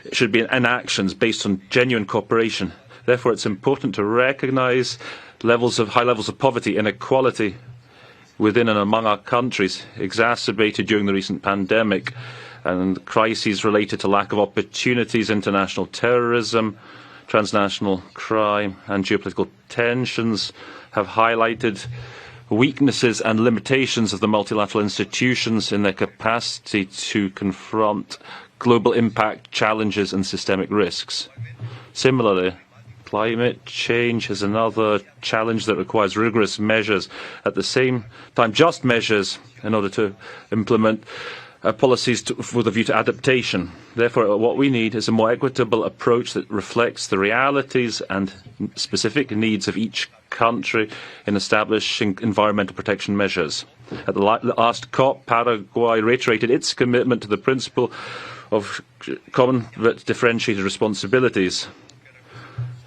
it should be in actions based on genuine cooperation. Therefore, it's important to recognise high levels of poverty, inequality within and among our countries, exacerbated during the recent pandemic, and crises related to lack of opportunities, international terrorism, transnational crime, and geopolitical tensions have highlighted weaknesses and limitations of the multilateral institutions in their capacity to confront global impact challenges and systemic risks. Similarly, climate change is another challenge that requires rigorous measures. At the same time, just measures in order to implement policies with a view to adaptation. Therefore, what we need is a more equitable approach that reflects the realities and specific needs of each country in establishing environmental protection measures. At the last COP, Paraguay reiterated its commitment to the principle of common but differentiated responsibilities,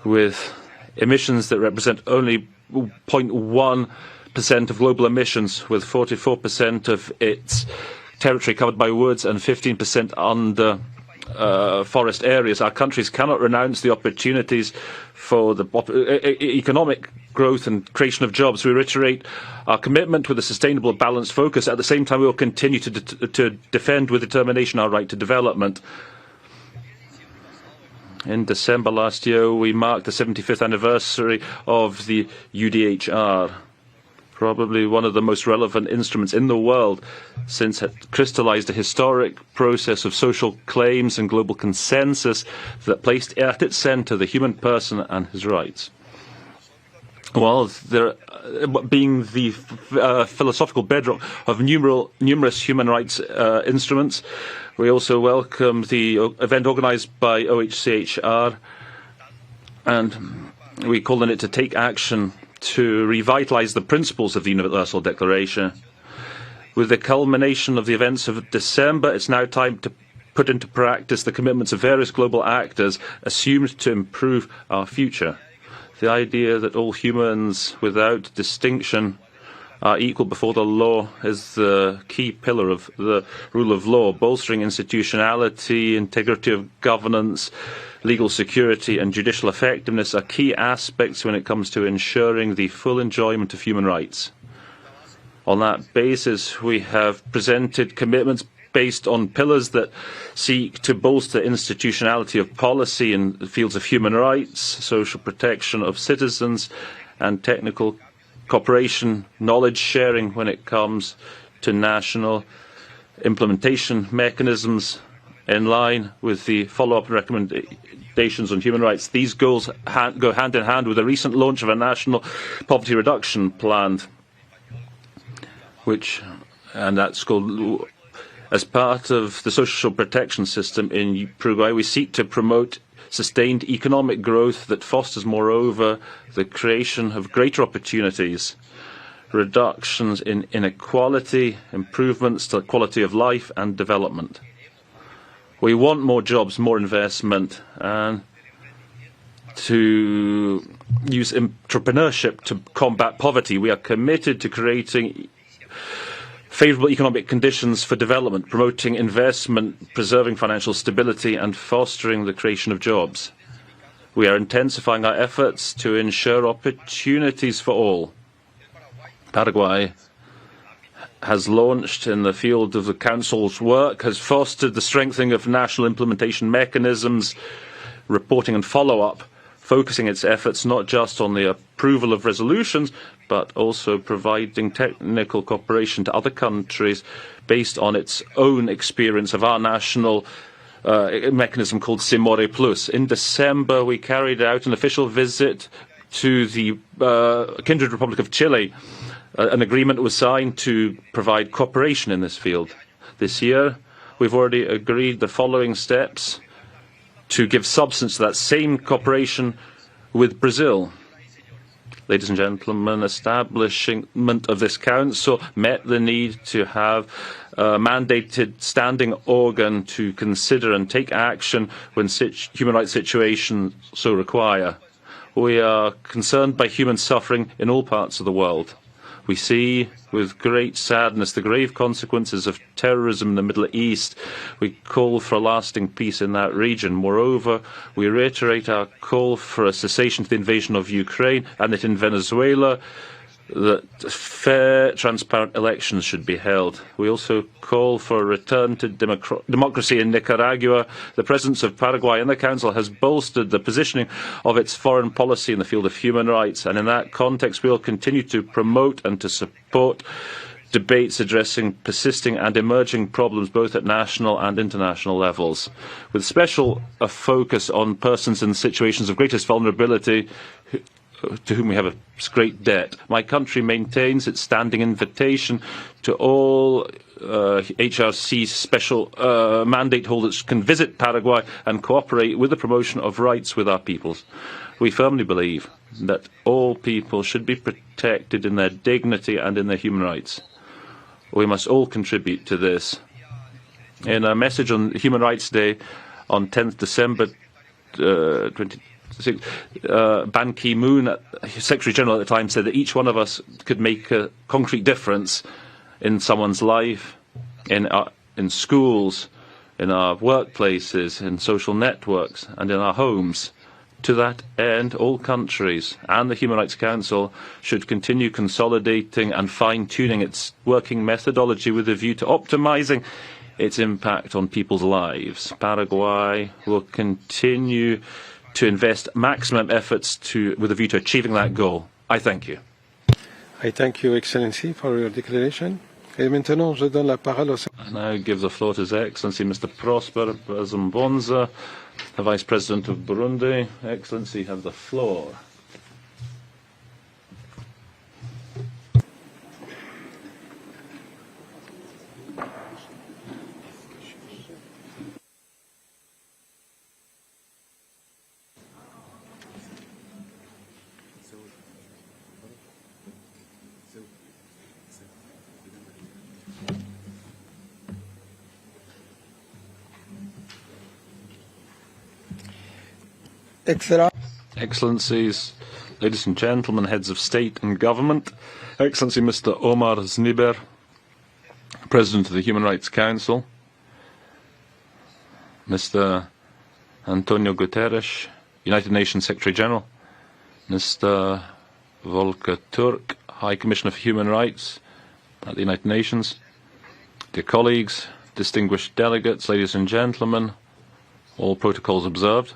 with emissions that represent only 0.1% of global emissions, with 44% of its territory covered by woods and 15% under forest areas. Our countries cannot renounce the opportunities for the economic growth and creation of jobs. We reiterate our commitment with a sustainable, balanced focus. At the same time, we will continue to defend with determination our right to development. In December last year, we marked the 75th anniversary of the UDHR, probably one of the most relevant instruments in the world, since it crystallized a historic process of social claims and global consensus that placed at its center the human person and his rights. While there being the philosophical bedrock of numerous human rights instruments, we also welcome the event organized by OHCHR, and we call on it to take action to revitalize the principles of the Universal Declaration. With the culmination of the events of December, it's now time to put into practice the commitments of various global actors assumed to improve our future. The idea that all humans, without distinction, are equal before the law is the key pillar of the rule of law, bolstering institutionality, integrity of governance, legal security and judicial effectiveness are key aspects when it comes to ensuring the full enjoyment of human rights. On that basis, we have presented commitments based on pillars that seek to bolster institutionality of policy in the fields of human rights, social protection of citizens, and technical cooperation, knowledge sharing when it comes to national implementation mechanisms in line with the follow-up recommendations on human rights. These goals go hand in hand with the recent launch of a national poverty reduction plan, and that's called, as part of the social protection system in Paraguay, we seek to promote sustained economic growth that fosters, moreover, the creation of greater opportunities, reductions in inequality, improvements to the quality of life and development. We want more jobs, more investment, and to use entrepreneurship to combat poverty. We are committed to creating favourable economic conditions for development, promoting investment, preserving financial stability and fostering the creation of jobs. We are intensifying our efforts to ensure opportunities for all. Paraguay has launched in the field of the Council's work, has fostered the strengthening of national implementation mechanisms, reporting and follow-up, focusing its efforts not just on the approval of resolutions, but also providing technical cooperation to other countries based on its own experience of our national mechanism called Simore Plus. In December, we carried out an official visit to the Kindred Republic of Chile. An agreement was signed to provide cooperation in this field. This year, we've already agreed the following steps to give substance to that same cooperation with Brazil. Ladies and gentlemen, establishment of this council met the need to have a mandated standing organ to consider and take action when human rights situations so require. We are concerned by human suffering in all parts of the world. We see with great sadness the grave consequences of terrorism in the Middle East. We call for a lasting peace in that region. Moreover, we reiterate our call for a cessation to the invasion of Ukraine, and that in Venezuela that fair, transparent elections should be held. We also call for a return to democracy in Nicaragua. The presence of Paraguay in the Council has bolstered the positioning of its foreign policy in the field of human rights, and in that context we will continue to promote and to support debates addressing persisting and emerging problems both at national and international levels, with special focus on persons in situations of greatest vulnerability to whom we have a great debt. My country maintains its standing invitation to all HRC special mandate holders can visit Paraguay and cooperate with the promotion of rights with our peoples. We firmly believe that all people should be protected in their dignity and in their human rights. We must all contribute to this. In a message on Human Rights Day on 10th December 2020, Ban Ki-moon, Secretary General at the time, said that each one of us could make a concrete difference in someone's life, in schools, in our workplaces, in social networks, and in our homes. To that end, all countries and the Human Rights Council should continue consolidating and fine-tuning its working methodology with a view to optimising its impact on people's lives. Paraguay will continue to invest maximum efforts with a view to achieving that goal. I thank you. I thank you, Excellency, for your declaration. Et maintenant, je donne la parole au... I now give the floor to His Excellency Mr. Prosper Bazambonza, the Vice President of Burundi. Excellency, you have the floor. Excellencies, ladies and gentlemen, heads of state and government, Excellency Mr. Omar Zniber, President of the Human Rights Council, Mr. Antonio Guterres, United Nations Secretary General, Mr. Volker Turk, High Commissioner for Human Rights at the United Nations, dear colleagues, distinguished delegates, ladies and gentlemen, all protocols observed.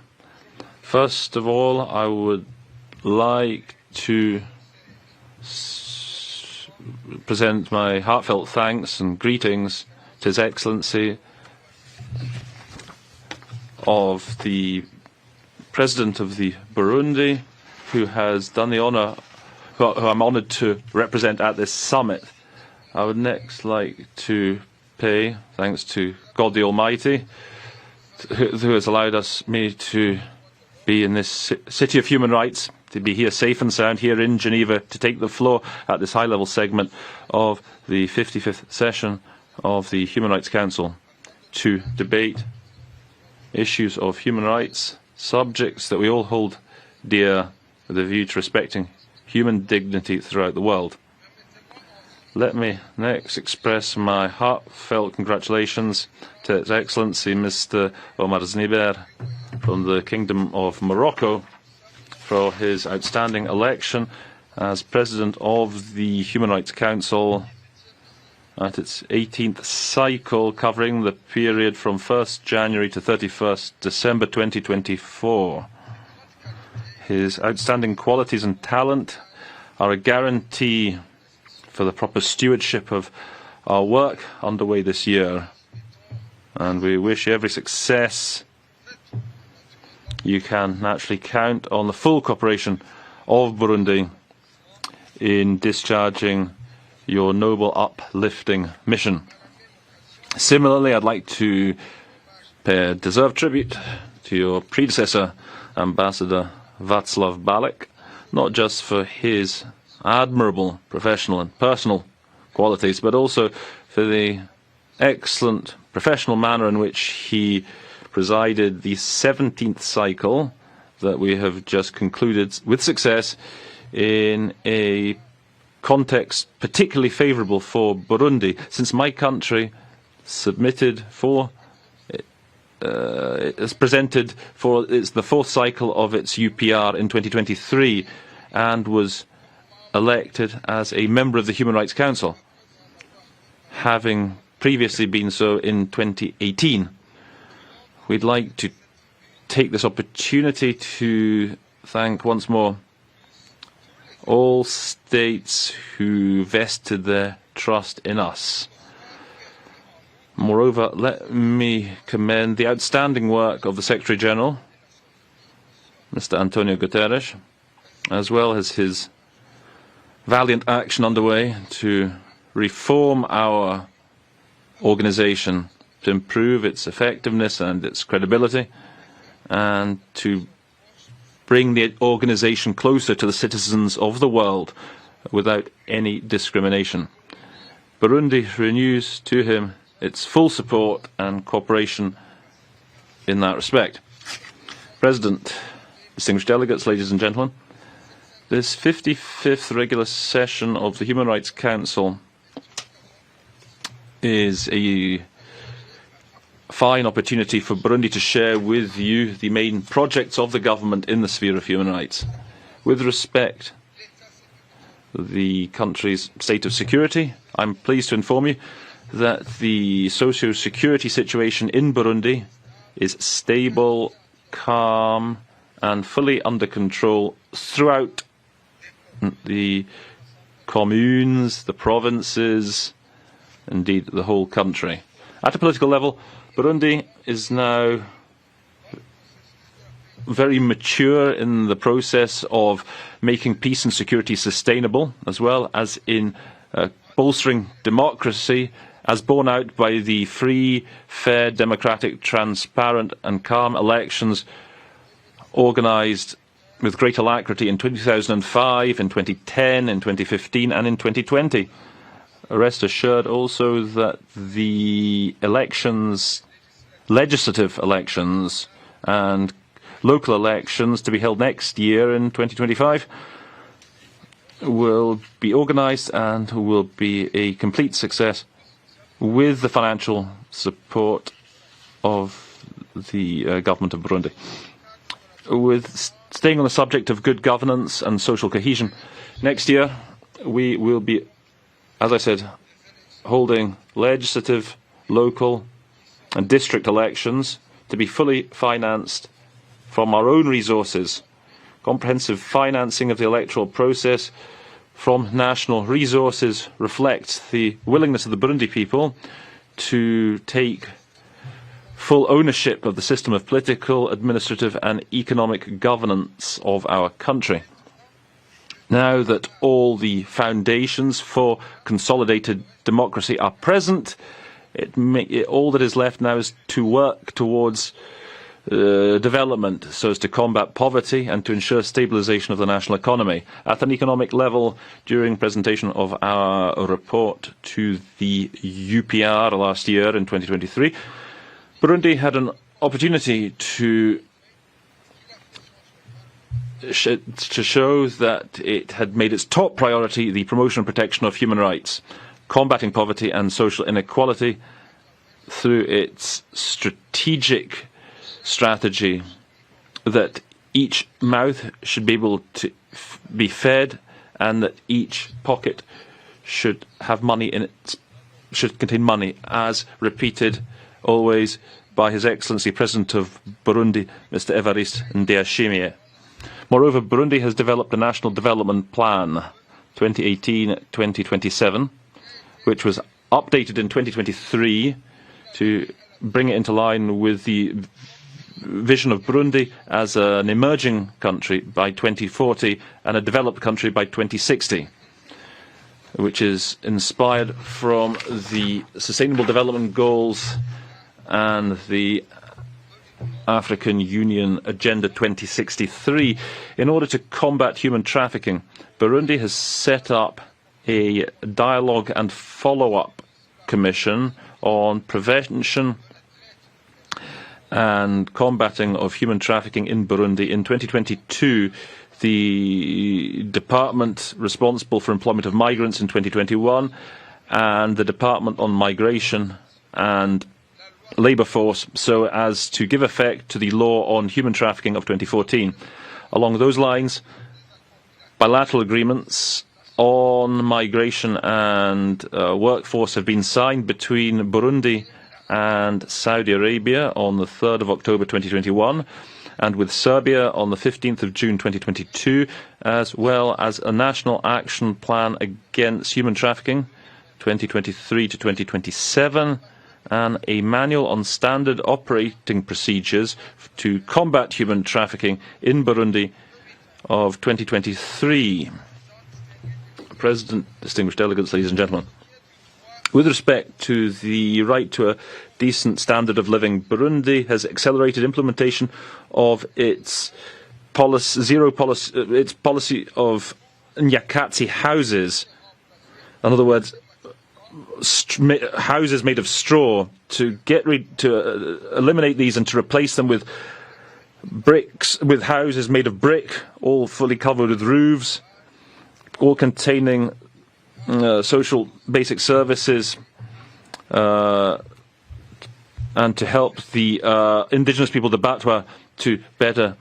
First of all, I would like to present my heartfelt thanks and greetings to His Excellency of the President of the Burundi, who has done the honour, who I'm honoured to represent at this summit. I would next like to pay thanks to God the Almighty, who has allowed me to be in this city of human rights, to be here safe and sound, here in Geneva, to take the floor at this high-level segment of the 55th session of the Human Rights Council, to debate issues of human rights, subjects that we all hold dear with a view to respecting human dignity throughout the world. Let me next express my heartfelt congratulations to His Excellency Mr. Omar Zniber from the Kingdom of Morocco for his outstanding election as President of the Human Rights Council at its 18th cycle, covering the period from 1st January to 31st December 2024. His outstanding qualities and talent are a guarantee for the proper stewardship of our work underway this year, and we wish you every success. You can naturally count on the full cooperation of Burundi in discharging your noble uplifting mission. Similarly, I'd like to pay a deserved tribute to your predecessor, Ambassador Václav Balek, not just for his admirable professional and personal qualities, but also for the excellent professional manner in which he presided the 17th cycle that we have just concluded with success in a context particularly favourable for Burundi, since my country submitted for it's presented for the fourth cycle of its UPR in 2023 and was elected as a member of the Human Rights Council, having previously been so in 2018. We'd like to take this opportunity to thank once more all states who vested their trust in us. Moreover, let me commend the outstanding work of the Secretary General, Mr. Antonio Guterres, as well as his valiant action underway to reform our organisation, to improve its effectiveness and its credibility, and to bring the organisation closer to the citizens of the world without any discrimination. Burundi renews to him its full support and cooperation in that respect. President, distinguished delegates, ladies and gentlemen, this 55th regular session of the Human Rights Council is a fine opportunity for Burundi to share with you the main projects of the government in the sphere of human rights. With respect to the country's state of security, I'm pleased to inform you that the socio-security situation in Burundi is stable, calm, and fully under control throughout the communes, the provinces, indeed the whole country. At a political level, Burundi is now very mature in the process of making peace and security sustainable, as well as in bolstering democracy, as borne out by the free, fair, democratic, transparent and calm elections organised with great alacrity in 2005, in 2010, in 2015 and in 2020. Rest assured also that the elections, legislative elections and local elections to be held next year in 2025 will be organised and will be a complete success with the financial support of the government of Burundi. With staying on the subject of good governance and social cohesion, next year we will be, as I said, holding legislative, local and district elections to be fully financed from our own resources. Comprehensive financing of the electoral process from national resources reflects the willingness of the Burundi people to take full ownership of the system of political, administrative and economic governance of our country. Now that all the foundations for consolidated democracy are present, all that is left now is to work towards development so as to combat poverty and to ensure stabilisation of the national economy. At an economic level, during presentation of our report to the UPR last year in 2023, Burundi had an opportunity to show that it had made its top priority the promotion and protection of human rights, combating poverty and social inequality through its strategic strategy that each mouth should be able to be fed and that each pocket should have money in it, should contain money, as repeated always by His Excellency President of Burundi, Mr. Evariste Ndayishimiye. Moreover, Burundi has developed a National Development Plan 2018-2027, which was updated in 2023 to bring it into line with the vision of Burundi as an emerging country by 2040 and a developed country by 2060, which is inspired from the Sustainable Development Goals and the African Union Agenda 2063. In order to combat human trafficking, Burundi has set up a dialogue and follow-up commission on prevention and combating of human trafficking in Burundi. In 2022, the department responsible for employment of migrants in 2021 and the Department on Migration and Labour Force, so as to give effect to the law on human trafficking of 2014. Along those lines, bilateral agreements on migration and workforce have been signed between Burundi and Saudi Arabia on the 3rd of October 2021, and with Serbia on the 15th of June 2022, as well as a national action plan against human trafficking 2023 to 2027, and a manual on standard operating procedures to combat human trafficking in Burundi of 2023. President, distinguished delegates, ladies and gentlemen, with respect to the right to a decent standard of living, Burundi has accelerated implementation of its policy of nyakatsi houses. In other words, houses made of straw, to eliminate these and to replace them with bricks, with houses made of brick, all fully covered with roofs, all containing social basic services, and to help the indigenous people, the Batwa, to better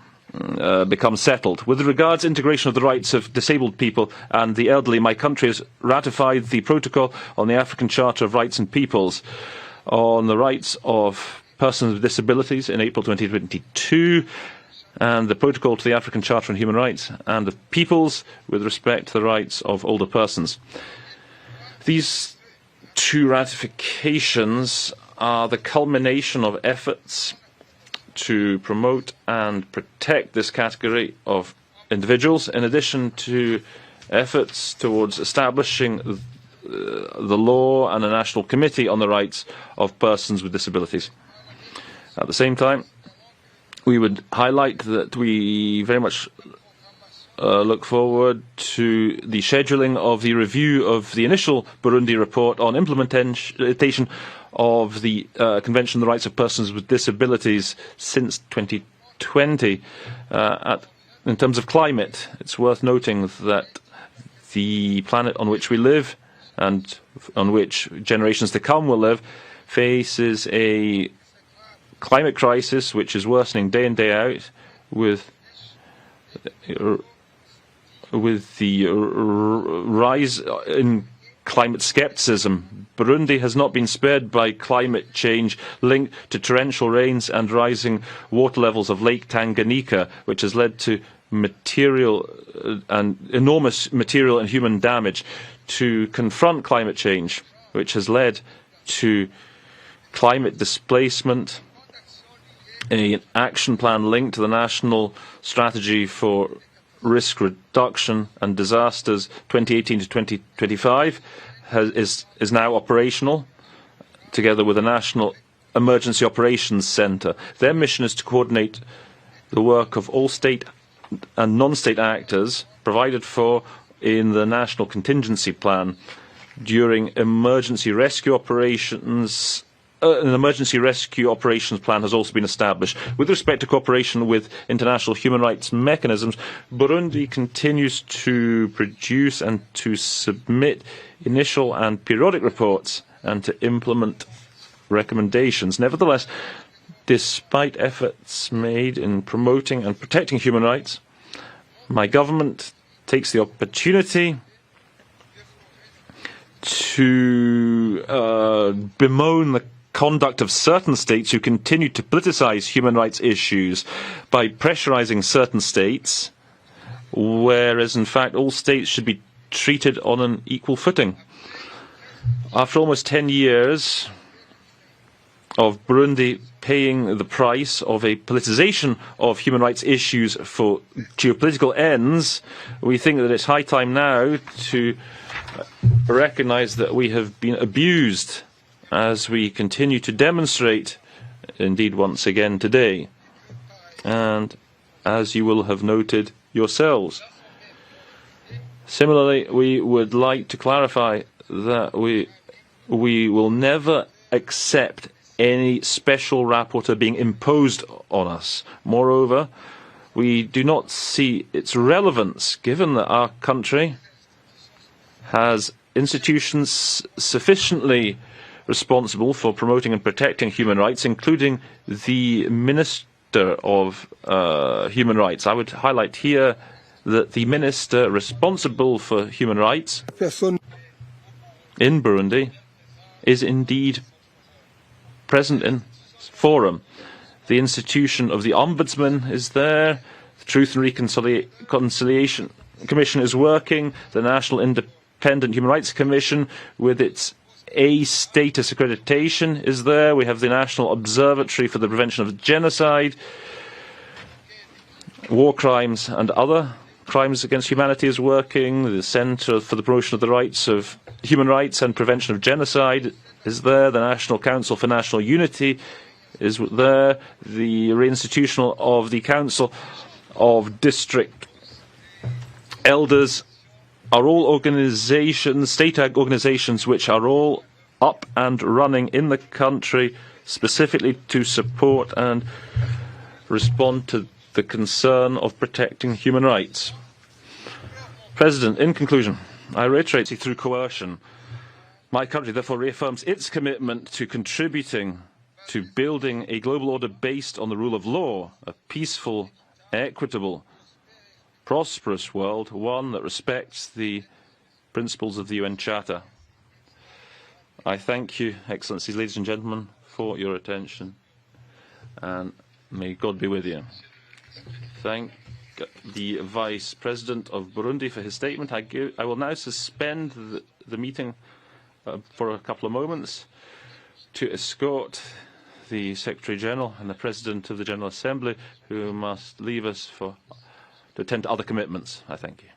become settled. With regards to integration of the rights of disabled people and the elderly, my country has ratified the Protocol on the African Charter of Rights and Peoples on the rights of persons with disabilities in April 2022, and the Protocol to the African Charter on Human Rights and the Peoples with respect to the rights of older persons. These two ratifications are the culmination of efforts to promote and protect this category of individuals, in addition to efforts towards establishing the law and a national committee on the rights of persons with disabilities. At the same time, we would highlight that we very much look forward to the scheduling of the review of the initial Burundi report on implementation of the Convention on the Rights of Persons with Disabilities since 2020. In terms of climate, it's worth noting that the planet on which we live and on which generations to come will live faces a climate crisis which is worsening day in, day out, with the rise in climate skepticism. Burundi has not been spared by climate change linked to torrential rains and rising water levels of Lake Tanganyika, which has led to enormous material and human damage to confront climate change, which has led to climate displacement, an action plan linked to the National Strategy for Risk Reduction and Disasters 2018 to 2025 is now operational, together with the National Emergency Operations Centre. Their mission is to coordinate the work of all state and non-state actors provided for in the National Contingency Plan during emergency rescue operations. An emergency rescue operations plan has also been established. With respect to cooperation with international human rights mechanisms, Burundi continues to produce and to submit initial and periodic reports and to implement recommendations. Nevertheless, despite efforts made in promoting and protecting human rights, my government takes the opportunity to bemoan the conduct of certain states who continue to politicize human rights issues by pressurizing certain states, whereas in fact all states should be treated on an equal footing. After almost 10 years of Burundi paying the price of a politicization of human rights issues for geopolitical ends, we think that it's high time now to recognize that we have been abused, as we continue to demonstrate, indeed once again today, and as you will have noted yourselves. Similarly, we would like to clarify that we will never accept any special rapporteur being imposed on us. Moreover, we do not see its relevance, given that our country has institutions sufficiently responsible for promoting and protecting human rights, including the Minister of Human Rights. I would highlight here that the Minister responsible for human rights in Burundi is indeed present in forum. The institution of the Ombudsman is there, the Truth and Reconciliation Commission is working, the National Independent Human Rights Commission with its A status accreditation is there. We have the National Observatory for the Prevention of Genocide, War Crimes and Other Crimes Against Humanity is working. The Centre for the Promotion of the Rights of Human Rights and Prevention of Genocide is there. The National Council for National Unity is there. The reinstitutional of the Council of District Elders are all organizations, state organizations, which are all up and running in the country specifically to support and respond to the concern of protecting human rights. President, in conclusion, I reiterate through coercion, my country therefore reaffirms its commitment to contributing to building a global order based on the rule of law, a peaceful, equitable, prosperous world, one that respects the principles of the UN Charter. I thank you, Excellencies, ladies and gentlemen, for your attention, and may God be with you. Thank the Vice President of Burundi for his statement. I will now suspend the meeting for a couple of moments to escort the Secretary General and the President of the General Assembly, who must leave us to attend to other commitments. I thank you.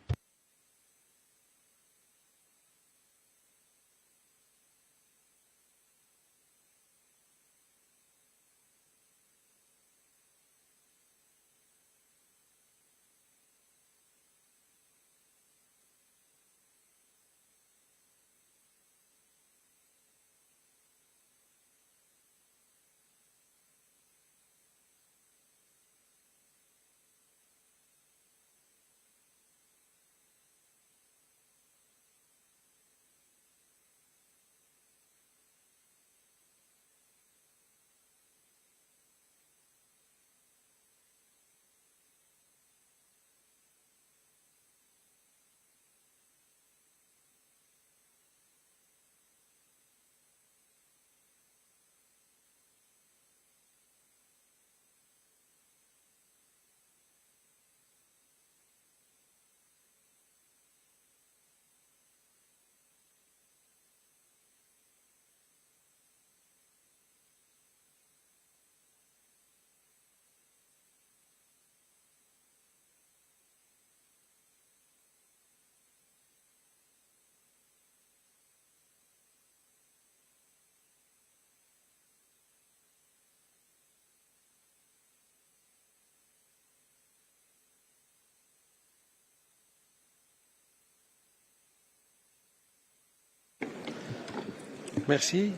Merci.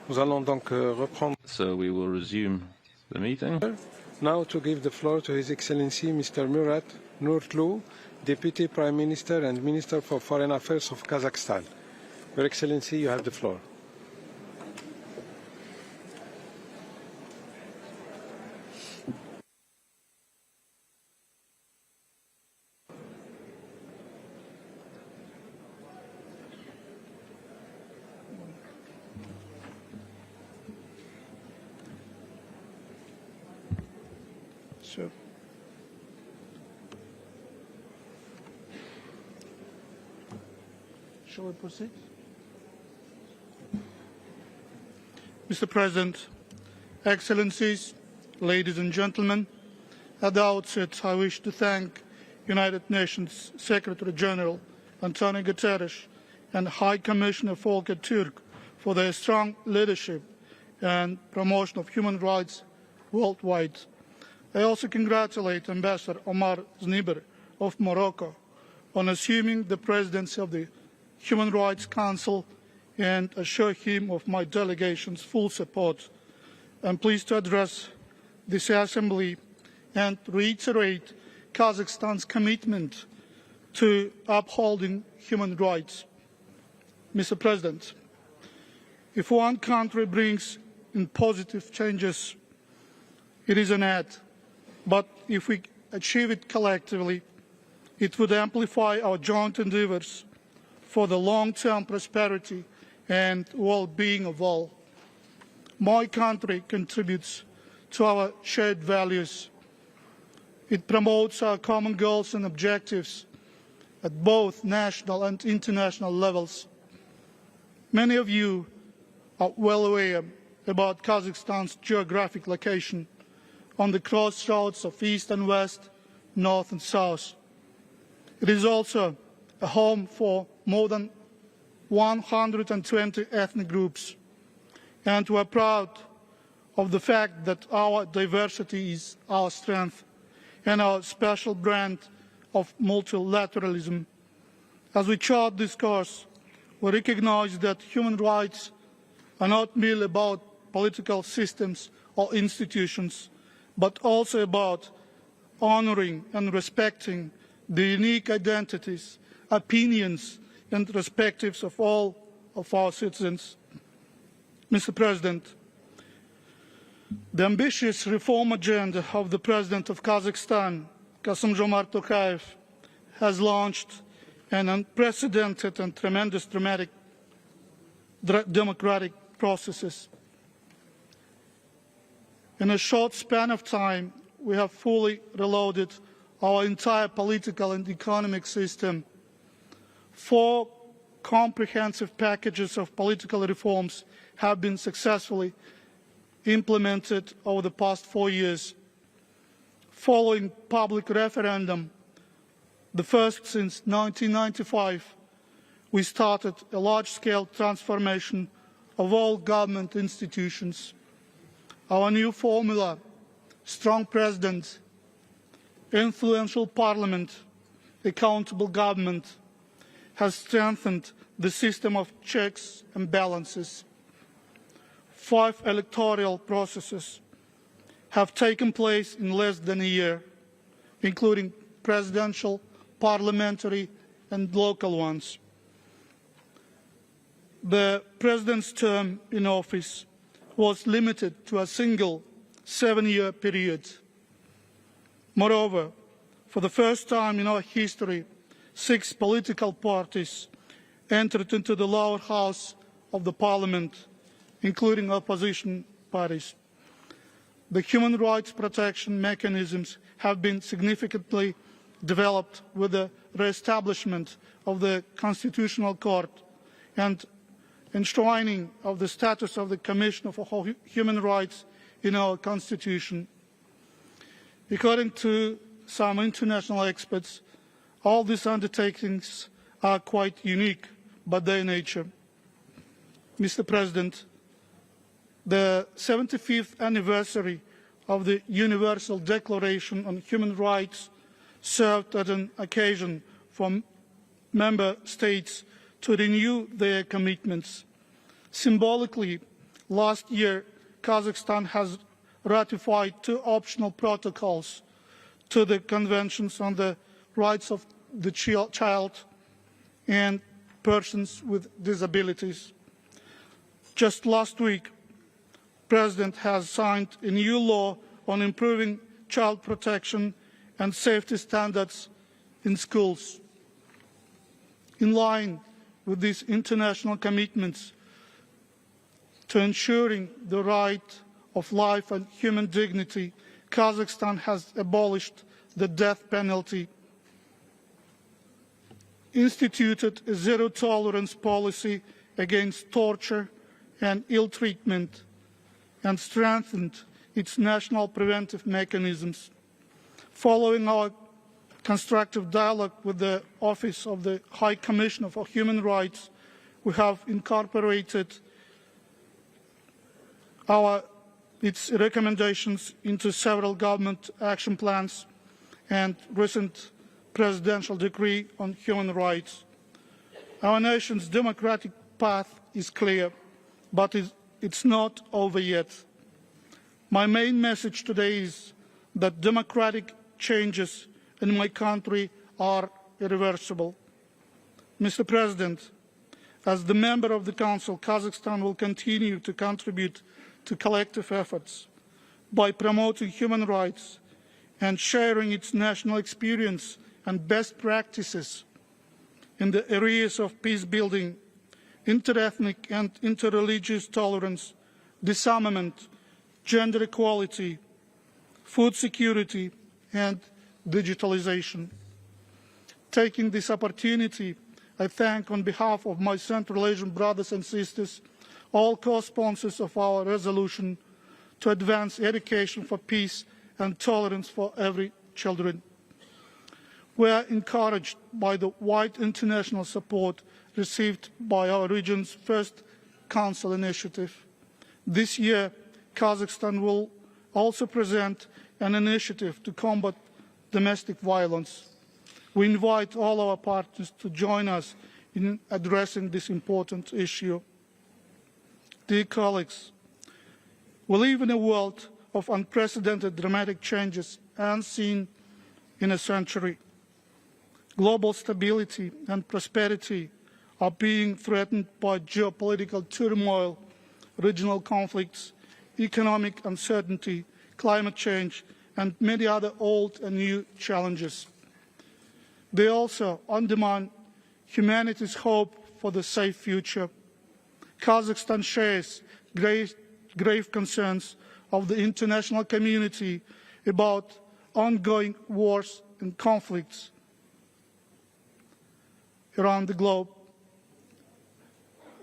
Nous allons donc reprendre. So we will resume the meeting. Now to give the floor to His Excellency Mr. Murat Nurtlu, Deputy Prime Minister and Minister for Foreign Affairs of Kazakhstan. Your Excellency, you have the floor. Sure. Shall we proceed? Mr. President, Excellencies, ladies and gentlemen, at the outset I wish to thank United Nations Secretary General Antonio Guterres and High Commissioner Volker Turk for their strong leadership and promotion of human rights worldwide. I also congratulate Ambassador Omar Zniber of Morocco on assuming the presidency of the Human Rights Council and assure him of my delegation's full support. I'm pleased to address this Assembly and reiterate Kazakhstan's commitment to upholding human rights. Mr. President, if one country brings in positive changes, it is an add. But if we achieve it collectively, it would amplify our joint endeavors for the long-term prosperity and well-being of all. My country contributes to our shared values. It promotes our common goals and objectives at both national and international levels. Many of you are well aware about Kazakhstan's geographic location on the crossroads of East and West, North and South. It is also a home for more than 120 ethnic groups, and we are proud of the fact that our diversity is our strength and our special brand of multilateralism. As we chart this course, we recognize that human rights are not merely about political systems or institutions, but also about honoring and respecting the unique identities, opinions and perspectives of all of our citizens. Mr. President, the ambitious reform agenda of the President of Kazakhstan, Kassym-Jomart Tokayev, has launched an unprecedented and tremendous democratic processes. In a short span of time, we have fully reloaded our entire political and economic system. 4 comprehensive packages of political reforms have been successfully implemented over the past 4 years. Following public referendum, the first since 1995, we started a large-scale transformation of all government institutions. Our new formula, strong president, influential parliament, accountable government, has strengthened the system of checks and balances. 5 electoral processes have taken place in less than a year, including presidential, parliamentary and local ones. The president's term in office was limited to a single 7-year period. Moreover, for the first time in our history, 6 political parties entered into the lower house of the parliament, including opposition parties. The human rights protection mechanisms have been significantly developed with the re-establishment of the Constitutional Court and enshrining of the status of the Commissioner for Human Rights in our Constitution. According to some international experts, all these undertakings are quite unique by their nature. Mr. President, the 75th anniversary of the Universal Declaration on Human Rights served as an occasion for member states to renew their commitments. Symbolically, last year, Kazakhstan has ratified 2 optional protocols to the Conventions on the Rights of the Child and Persons with Disabilities. Just last week, the President has signed a new law on improving child protection and safety standards in schools. In line with these international commitments to ensuring the right of life and human dignity, Kazakhstan has abolished the death penalty, instituted a zero-tolerance policy against torture and ill treatment, and strengthened its national preventive mechanisms. Following our constructive dialogue with the Office of the High Commissioner for Human Rights, we have incorporated its recommendations into several government action plans and recent presidential decree on human rights. Our nation's democratic path is clear, but it's not over yet. My main message today is that democratic changes in my country are irreversible. Mr. President, as the member of the Council, Kazakhstan will continue to contribute to collective efforts by promoting human rights and sharing its national experience and best practices in the areas of peace building, interethnic and interreligious tolerance, disarmament, gender equality, food security, and digitalization. Taking this opportunity, I thank on behalf of my Central Asian brothers and sisters all co-sponsors of our resolution to advance education for peace and tolerance for every child. We are encouraged by the wide international support received by our region's first Council initiative. This year, Kazakhstan will also present an initiative to combat domestic violence. We invite all our partners to join us in addressing this important issue. Dear colleagues, we live in a world of unprecedented dramatic changes unseen in a century. Global stability and prosperity are being threatened by geopolitical turmoil, regional conflicts, economic uncertainty, climate change, and many other old and new challenges. They also undermine humanity's hope for the safe future. Kazakhstan shares grave concerns of the international community about ongoing wars and conflicts around the globe,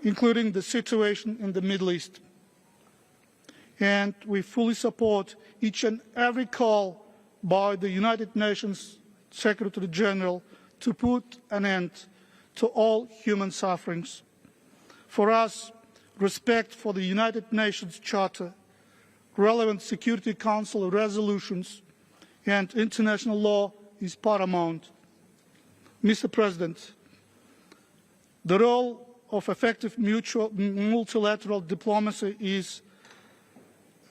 including the situation in the Middle East. And we fully support each and every call by the United Nations Secretary General to put an end to all human sufferings. For us, respect for the United Nations Charter, relevant Security Council resolutions, and international law is paramount. Mr. President, the role of effective multilateral diplomacy is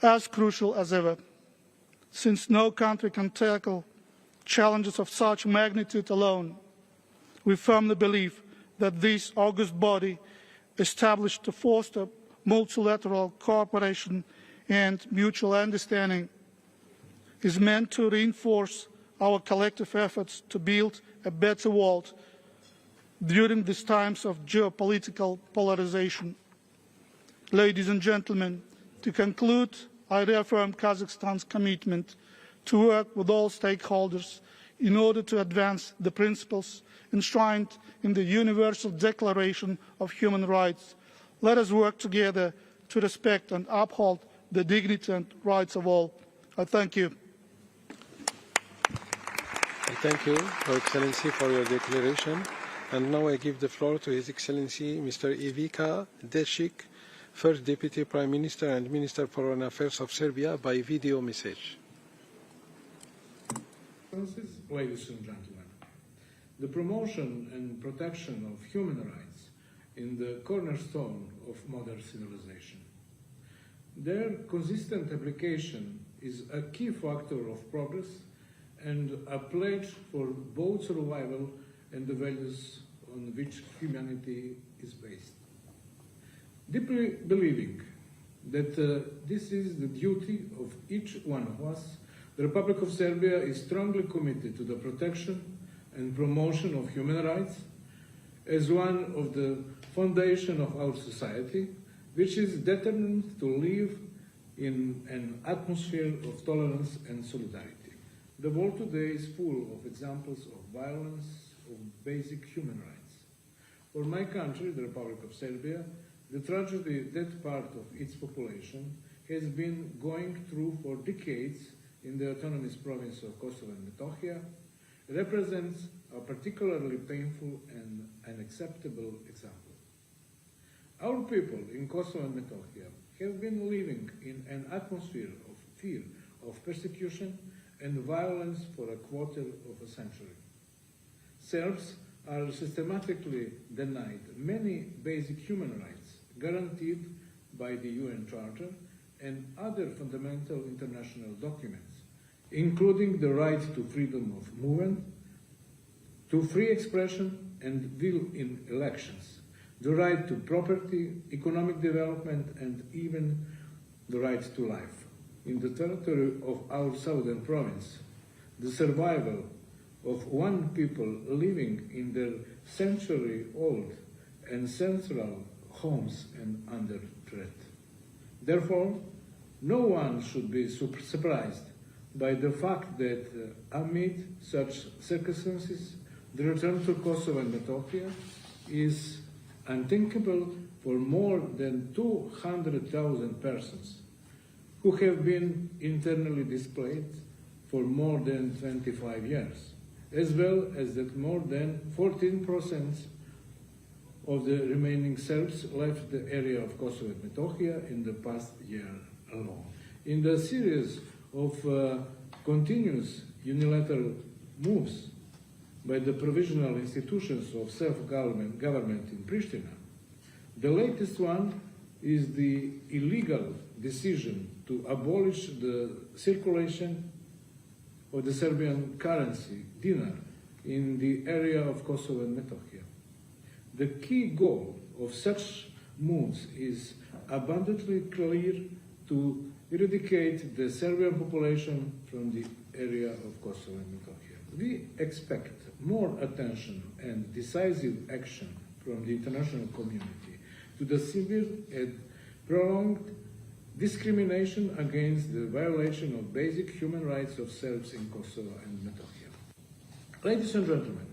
as crucial as ever, since no country can tackle challenges of such magnitude alone. We firmly believe that this august body, established to foster multilateral cooperation and mutual understanding, is meant to reinforce our collective efforts to build a better world during these times of geopolitical polarization. Ladies and gentlemen, to conclude, I reaffirm Kazakhstan's commitment to work with all stakeholders in order to advance the principles enshrined in the Universal Declaration of Human Rights. Let us work together to respect and uphold the dignity and rights of all. I thank you. Thank you, Your Excellency, for your declaration. And now I give the floor to His Excellency Mr. Ivica Dešić, First Deputy Prime Minister and Minister for Foreign Affairs of Serbia, by video message. Ladies and gentlemen, the promotion and protection of human rights in the cornerstone of modern civilization. Their consistent application is a key factor of progress and a pledge for both survival and the values on which humanity is based. Deeply believing that this is the duty of each one of us, the Republic of Serbia is strongly committed to the protection and promotion of human rights as one of the foundations of our society, which is determined to live in an atmosphere of tolerance and solidarity. The world today is full of examples of violence of basic human rights. For my country, the Republic of Serbia, the tragedy that part of its population has been going through for decades in the autonomous province of Kosovo and Metohija represents a particularly painful and unacceptable example. Our people in Kosovo and Metohija have been living in an atmosphere of fear, of persecution and violence for a quarter of a century. Serbs are systematically denied many basic human rights guaranteed by the UN Charter and other fundamental international documents, including the right to freedom of movement, to free expression and will in elections, the right to property, economic development, and even the right to life. In the territory of our southern province, the survival of one people living in their century-old ancestral homes and under threat. Therefore, no one should be surprised by the fact that amid such circumstances, the return to Kosovo and Metohija is unthinkable for more than 200,000 persons who have been internally displaced for more than 25 years, as well as that more than 14% of the remaining Serbs left the area of Kosovo and Metohija in the past year alone. In the series of continuous unilateral moves by the provisional institutions of self-government in Pristina, the latest one is the illegal decision to abolish the circulation of the Serbian currency, dinar, in the area of Kosovo and Metohija. The key goal of such moves is abundantly clear: to eradicate the Serbian population from the area of Kosovo and Metohija. We expect more attention and decisive action from the international community to the severe and prolonged discrimination against the violation of basic human rights of Serbs in Kosovo and Metohija. Ladies and gentlemen,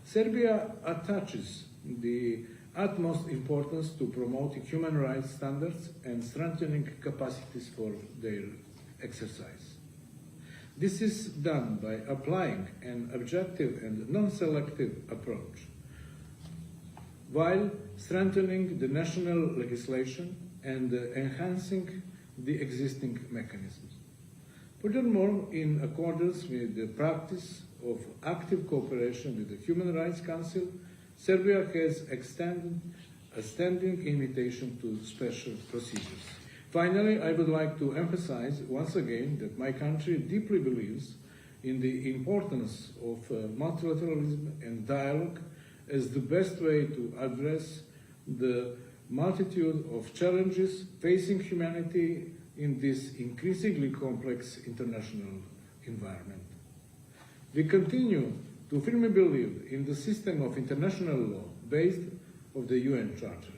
Serbia attaches the utmost importance to promoting human rights standards and strengthening capacities for their exercise. This is done by applying an objective and non-selective approach, while strengthening the national legislation and enhancing the existing mechanisms. Furthermore, in accordance with the practice of active cooperation with the Human Rights Council, Serbia has extended a standing invitation to special procedures. Finally, I would like to emphasize once again that my country deeply believes in the importance of multilateralism and dialogue as the best way to address the multitude of challenges facing humanity in this increasingly complex international environment. We continue to firmly believe in the system of international law based on the UN Charter.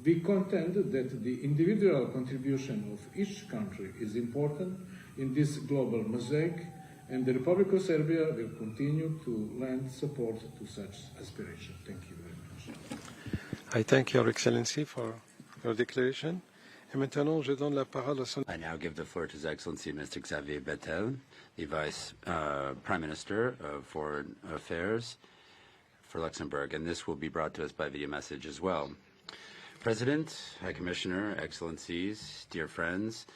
We contend that the individual contribution of each country is important in this global mosaic, and the Republic of Serbia will continue to lend support to such aspirations. Thank you very much. I thank Your Excellency for your declaration. Et maintenant, je donne la parole à son... I now give the floor to His Excellency Mr. Xavier Bettel, the Vice Prime Minister of Foreign Affairs for Luxembourg, and this will be brought to us by video message as well. President, High Commissioner, Excellencies, dear friends,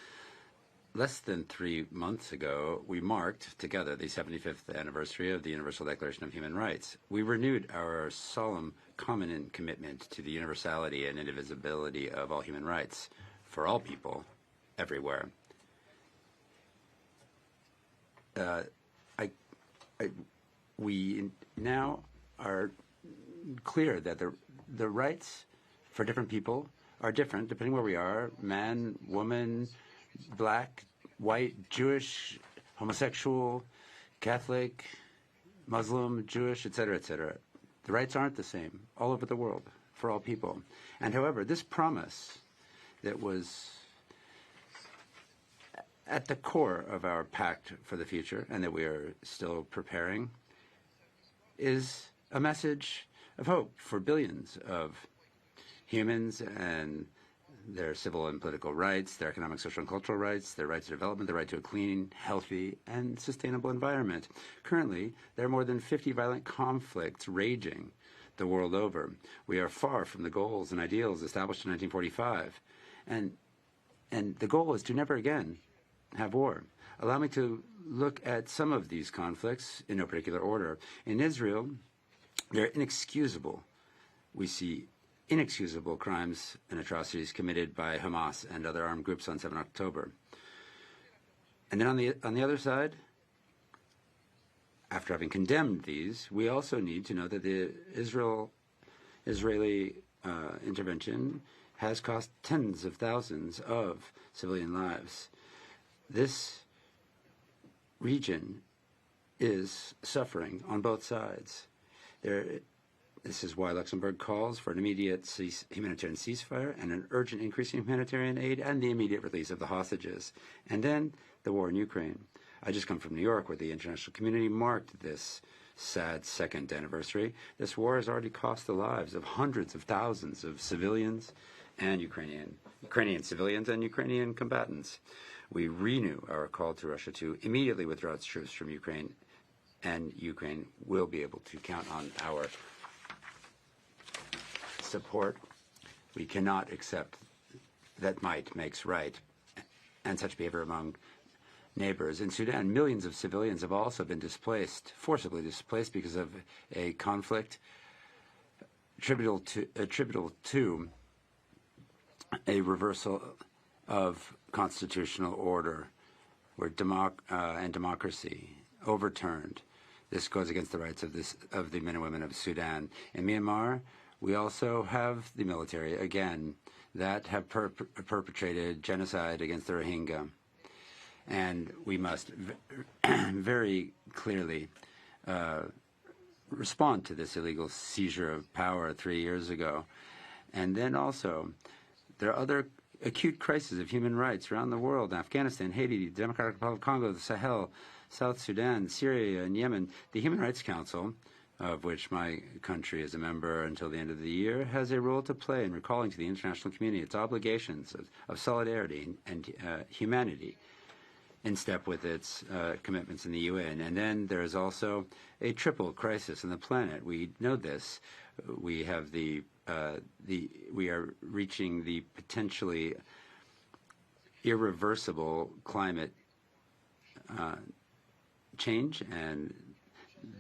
less than 3 months ago, we marked together the 75th anniversary of the Universal Declaration of Human Rights. We renewed our solemn covenant commitment to the universality and indivisibility of all human rights for all people everywhere. We now are clear that the rights for different people are different depending where we are: man, woman, black, white, Jewish, homosexual, Catholic, Muslim, Jewish, etc., etc. The rights aren't the same all over the world for all people. And however, this promise that was at the core of our pact for the future and that we are still preparing is a message of hope for billions of humans and their civil and political rights, their economic, social, and cultural rights, their right to development, the right to a clean, healthy, and sustainable environment. Currently, there are more than 50 violent conflicts raging the world over. We are far from the goals and ideals established in 1945. And the goal is to never again have war. Allow me to look at some of these conflicts in no particular order. In Israel, they're inexcusable. We see inexcusable crimes and atrocities committed by Hamas and other armed groups on 7 October. And then on the other side, after having condemned these, we also need to know that the Israeli intervention has cost tens of thousands of civilian lives. This region is suffering on both sides. This is why Luxembourg calls for an immediate humanitarian ceasefire and an urgent increase in humanitarian aid and the immediate release of the hostages. And then the war in Ukraine. I just come from New York, where the international community marked this sad second anniversary. This war has already cost the lives of hundreds of thousands of civilians and Ukrainian civilians and Ukrainian combatants. We renew our call to Russia to immediately withdraw its troops from Ukraine, and Ukraine will be able to count on our support. We cannot accept that might makes right and such behavior among neighbors. In Sudan, millions of civilians have also been forcibly displaced because of a conflict attributable to a reversal of constitutional order where democracy overturned. This goes against the rights of the men and women of Sudan. In Myanmar, we also have the military, again, that have perpetrated genocide against the Rohingya. And we must very clearly respond to this illegal seizure of power 3 years ago. And then also, there are other acute crises of human rights around the world: Afghanistan, Haiti, the Democratic Republic of Congo, the Sahel, South Sudan, Syria, and Yemen. The Human Rights Council, of which my country is a member until the end of the year, has a role to play in recalling to the international community its obligations of solidarity and humanity, in step with its commitments in the UN. And then there is also a triple crisis on the planet. We know this. We have we are reaching the potentially irreversible climate change, and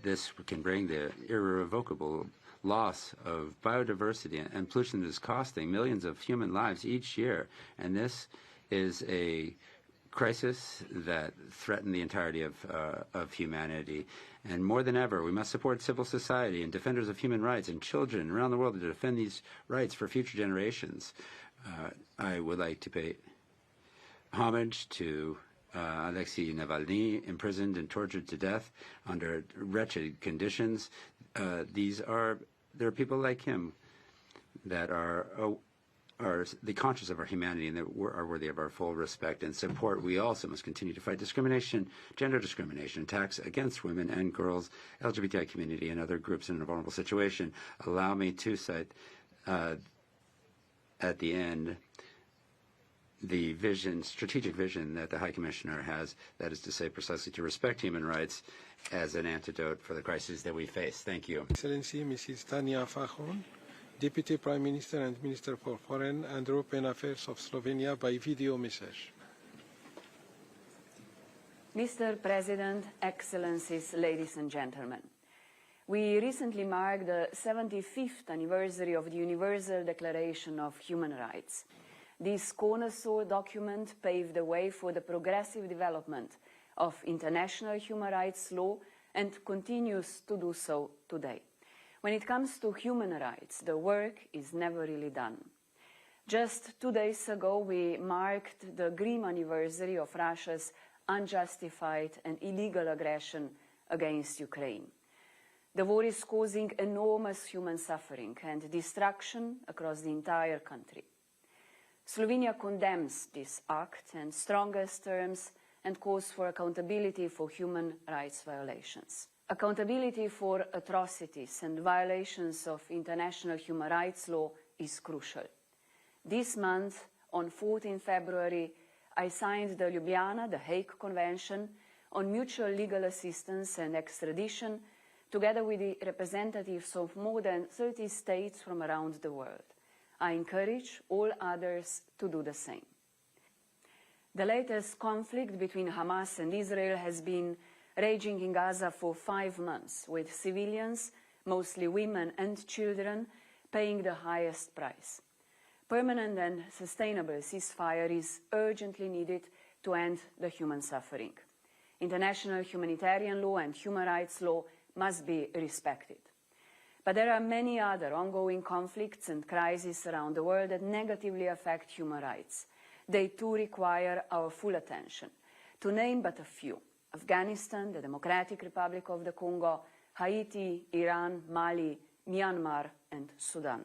this can bring the irrevocable loss of biodiversity and pollution that is costing millions of human lives each year. And this is a crisis that threaten the entirety of humanity. And more than ever, we must support civil society and defenders of human rights and children around the world to defend these rights for future generations. I would like to pay homage to Alexei Navalny, imprisoned and tortured to death under wretched conditions. There are people like him that are the conscious of our humanity and that are worthy of our full respect and support. We also must continue to fight discrimination, gender discrimination, attacks against women and girls, LGBTI community, and other groups in a vulnerable situation. Allow me to cite at the end the strategic vision that the High Commissioner has, that is to say, precisely to respect human rights as an antidote for the crises that we face. Thank you. Excellency Mrs. Tanja Fajon, Deputy Prime Minister and Minister for Foreign and European Affairs of Slovenia, by video message. Mr. President, Excellencies, ladies and gentlemen, we recently marked the 75th anniversary of the Universal Declaration of Human Rights. This cornerstone document paved the way for the progressive development of international human rights law and continues to do so today. When it comes to human rights, the work is never really done. Just 2 days ago, we marked the grim anniversary of Russia's unjustified and illegal aggression against Ukraine. The war is causing enormous human suffering and destruction across the entire country. Slovenia condemns this act in strongest terms and calls for accountability for human rights violations. Accountability for atrocities and violations of international human rights law is crucial. This month, on 14 February, I signed the Ljubljana, the Hague Convention on Mutual Legal Assistance and Extradition, together with the representatives of more than 30 states from around the world. I encourage all others to do the same. The latest conflict between Hamas and Israel has been raging in Gaza for 5 months, with civilians, mostly women and children, paying the highest price. Permanent and sustainable ceasefire is urgently needed to end the human suffering. International humanitarian law and human rights law must be respected. But there are many other ongoing conflicts and crises around the world that negatively affect human rights. They too require our full attention. To name but a few: Afghanistan, the Democratic Republic of the Congo, Haiti, Iran, Mali, Myanmar, and Sudan.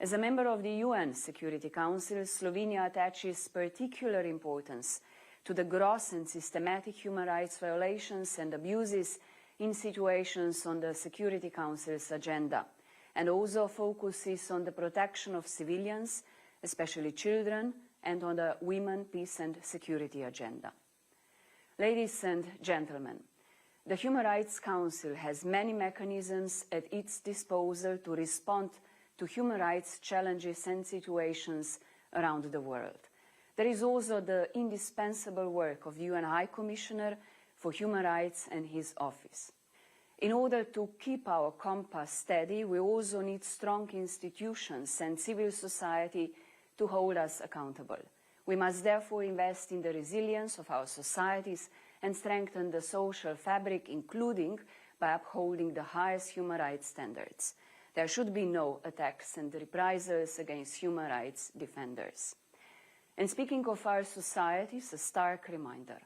As a member of the UN Security Council, Slovenia attaches particular importance to the gross and systematic human rights violations and abuses in situations on the Security Council's agenda, and also focuses on the protection of civilians, especially children, and on the Women, Peace and Security agenda. Ladies and gentlemen, the Human Rights Council has many mechanisms at its disposal to respond to human rights challenges and situations around the world. There is also the indispensable work of the UN High Commissioner for Human Rights and his office. In order to keep our compass steady, we also need strong institutions and civil society to hold us accountable. We must therefore invest in the resilience of our societies and strengthen the social fabric, including by upholding the highest human rights standards. There should be no attacks and reprisals against human rights defenders. And speaking of our societies, a stark reminder: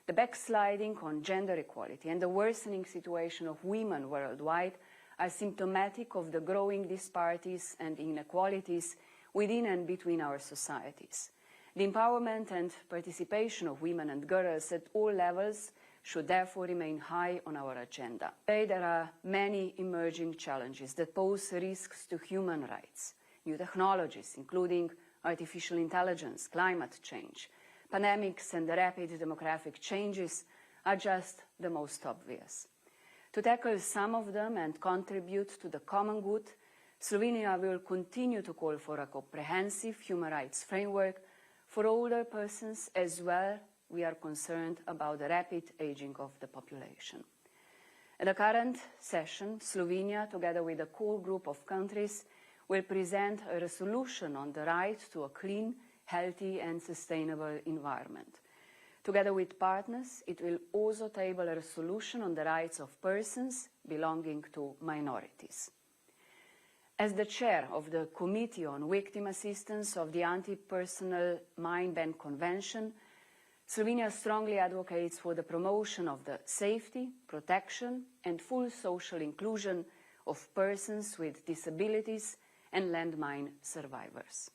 the backsliding on gender equality and the worsening situation of women worldwide are symptomatic of the growing disparities and inequalities within and between our societies. The empowerment and participation of women and girls at all levels should therefore remain high on our agenda. Today there are many emerging challenges that pose risks to human rights. New technologies, including artificial intelligence, climate change, pandemics and the rapid demographic changes are just the most obvious. To tackle some of them and contribute to the common good, Slovenia will continue to call for a comprehensive human rights framework for older persons as well. We are concerned about the rapid aging of the population. At the current session, Slovenia, together with a core group of countries, will present a resolution on the right to a clean, healthy and sustainable environment. Together with partners, it will also table a resolution on the rights of persons belonging to minorities. As the chair of the Committee on Victim Assistance of the Anti-Personal Mine Ban Convention, Slovenia strongly advocates for the promotion of the safety, protection and full social inclusion of persons with disabilities and landmine survivors.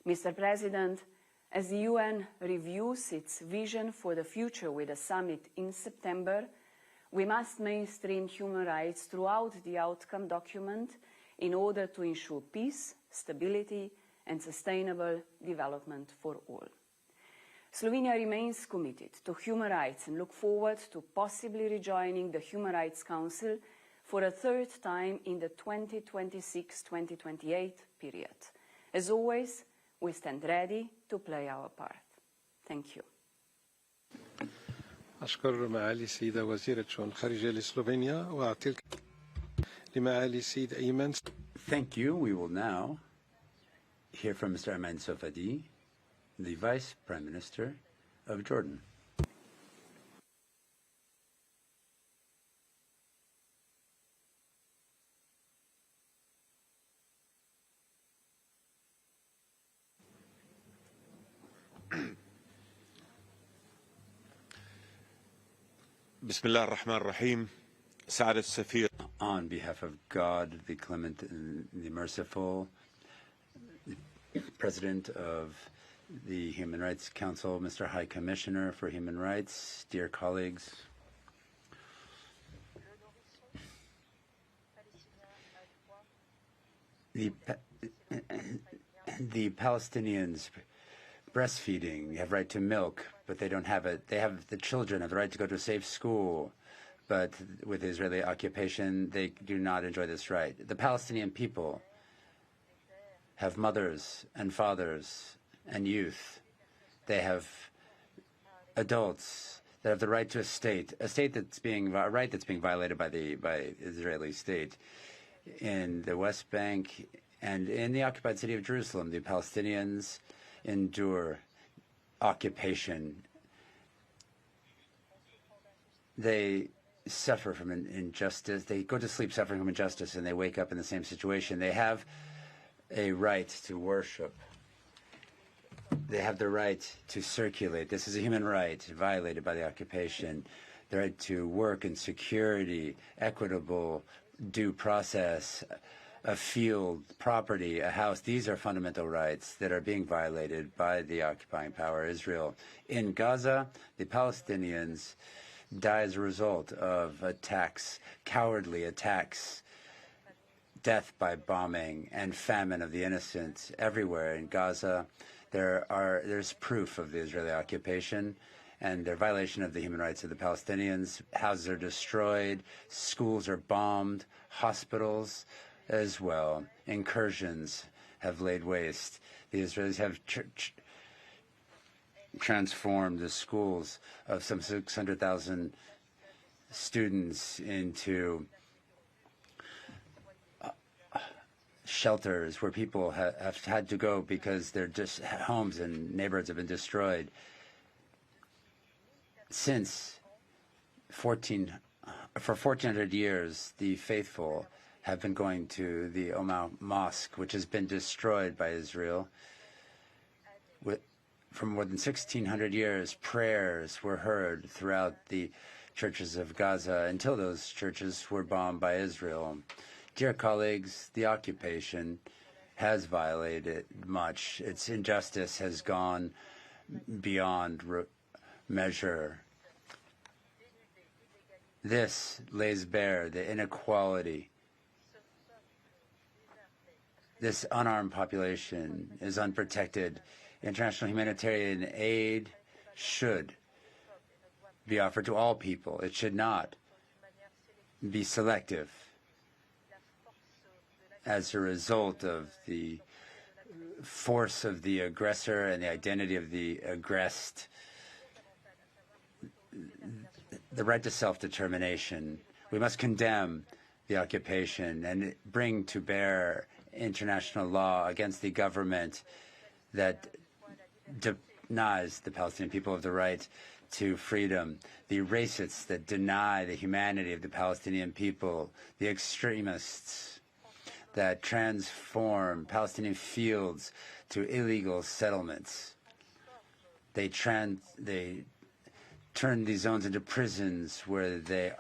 Mr. President, as the UN reviews its vision for the future with a summit in September, we must mainstream human rights throughout the outcome document in order to ensure peace, stability and sustainable development for all. Slovenia remains committed to human rights and look forward to possibly rejoining the Human Rights Council for a third time in the 2026-2028 period. As always, we stand ready to play our part. Thank you. أشكر معالي السيدة وزيرة الشؤون الخارجية لسلوفينيا وأعطي لمعالي السيد أيمن. Thank you. We will now hear from Mr. Ayman Sofadi, the Vice Prime Minister of Jordan. بسم الله الرحمن الرحيم. سعادة السفير. On behalf of God, the Clement and the Merciful, the President of the Human Rights Council, Mr. High Commissioner for Human Rights, dear colleagues, the Palestinians breastfeeding have right to milk, but they don't have it. They have the children have the right to go to a safe school, but with Israeli occupation, they do not enjoy this right. The Palestinian people have mothers and fathers and youth. They have adults that have the right to a state that's being a right that's being violated by the Israeli state in the West Bank and in the occupied city of Jerusalem. The Palestinians endure occupation. They suffer from injustice. They go to sleep suffering from injustice, and they wake up in the same situation. They have a right to worship. They have the right to circulate. This is a human right violated by the occupation. The right to work in security, equitable due process, a field, property, a house. These are fundamental rights that are being violated by the occupying power, Israel. In Gaza, the Palestinians die as a result of attacks, cowardly attacks, death by bombing, and famine of the innocent everywhere in Gaza. There's proof of the Israeli occupation and their violation of the human rights of the Palestinians. Houses are destroyed, schools are bombed, hospitals as well. Incursions have laid waste. The Israelis have transformed the schools of some 600,000 students into shelters where people have had to go because their just homes and neighborhoods have been destroyed. Since for 1,400 years, the faithful have been going to the Omar Mosque, which has been destroyed by Israel. For more than 1,600 years, prayers were heard throughout the churches of Gaza until those churches were bombed by Israel. Dear colleagues, the occupation has violated much. Its injustice has gone beyond measure. This lays bare the inequality. This unarmed population is unprotected. International humanitarian aid should be offered to all people. It should not be selective as a result of the force of the aggressor and the identity of the aggressed. The right to self-determination. We must condemn the occupation and bring to bear international law against the government that denies the Palestinian people of the right to freedom, the racists that deny the humanity of the Palestinian people, the extremists that transform Palestinian fields to illegal settlements. They turn these zones into prisons where they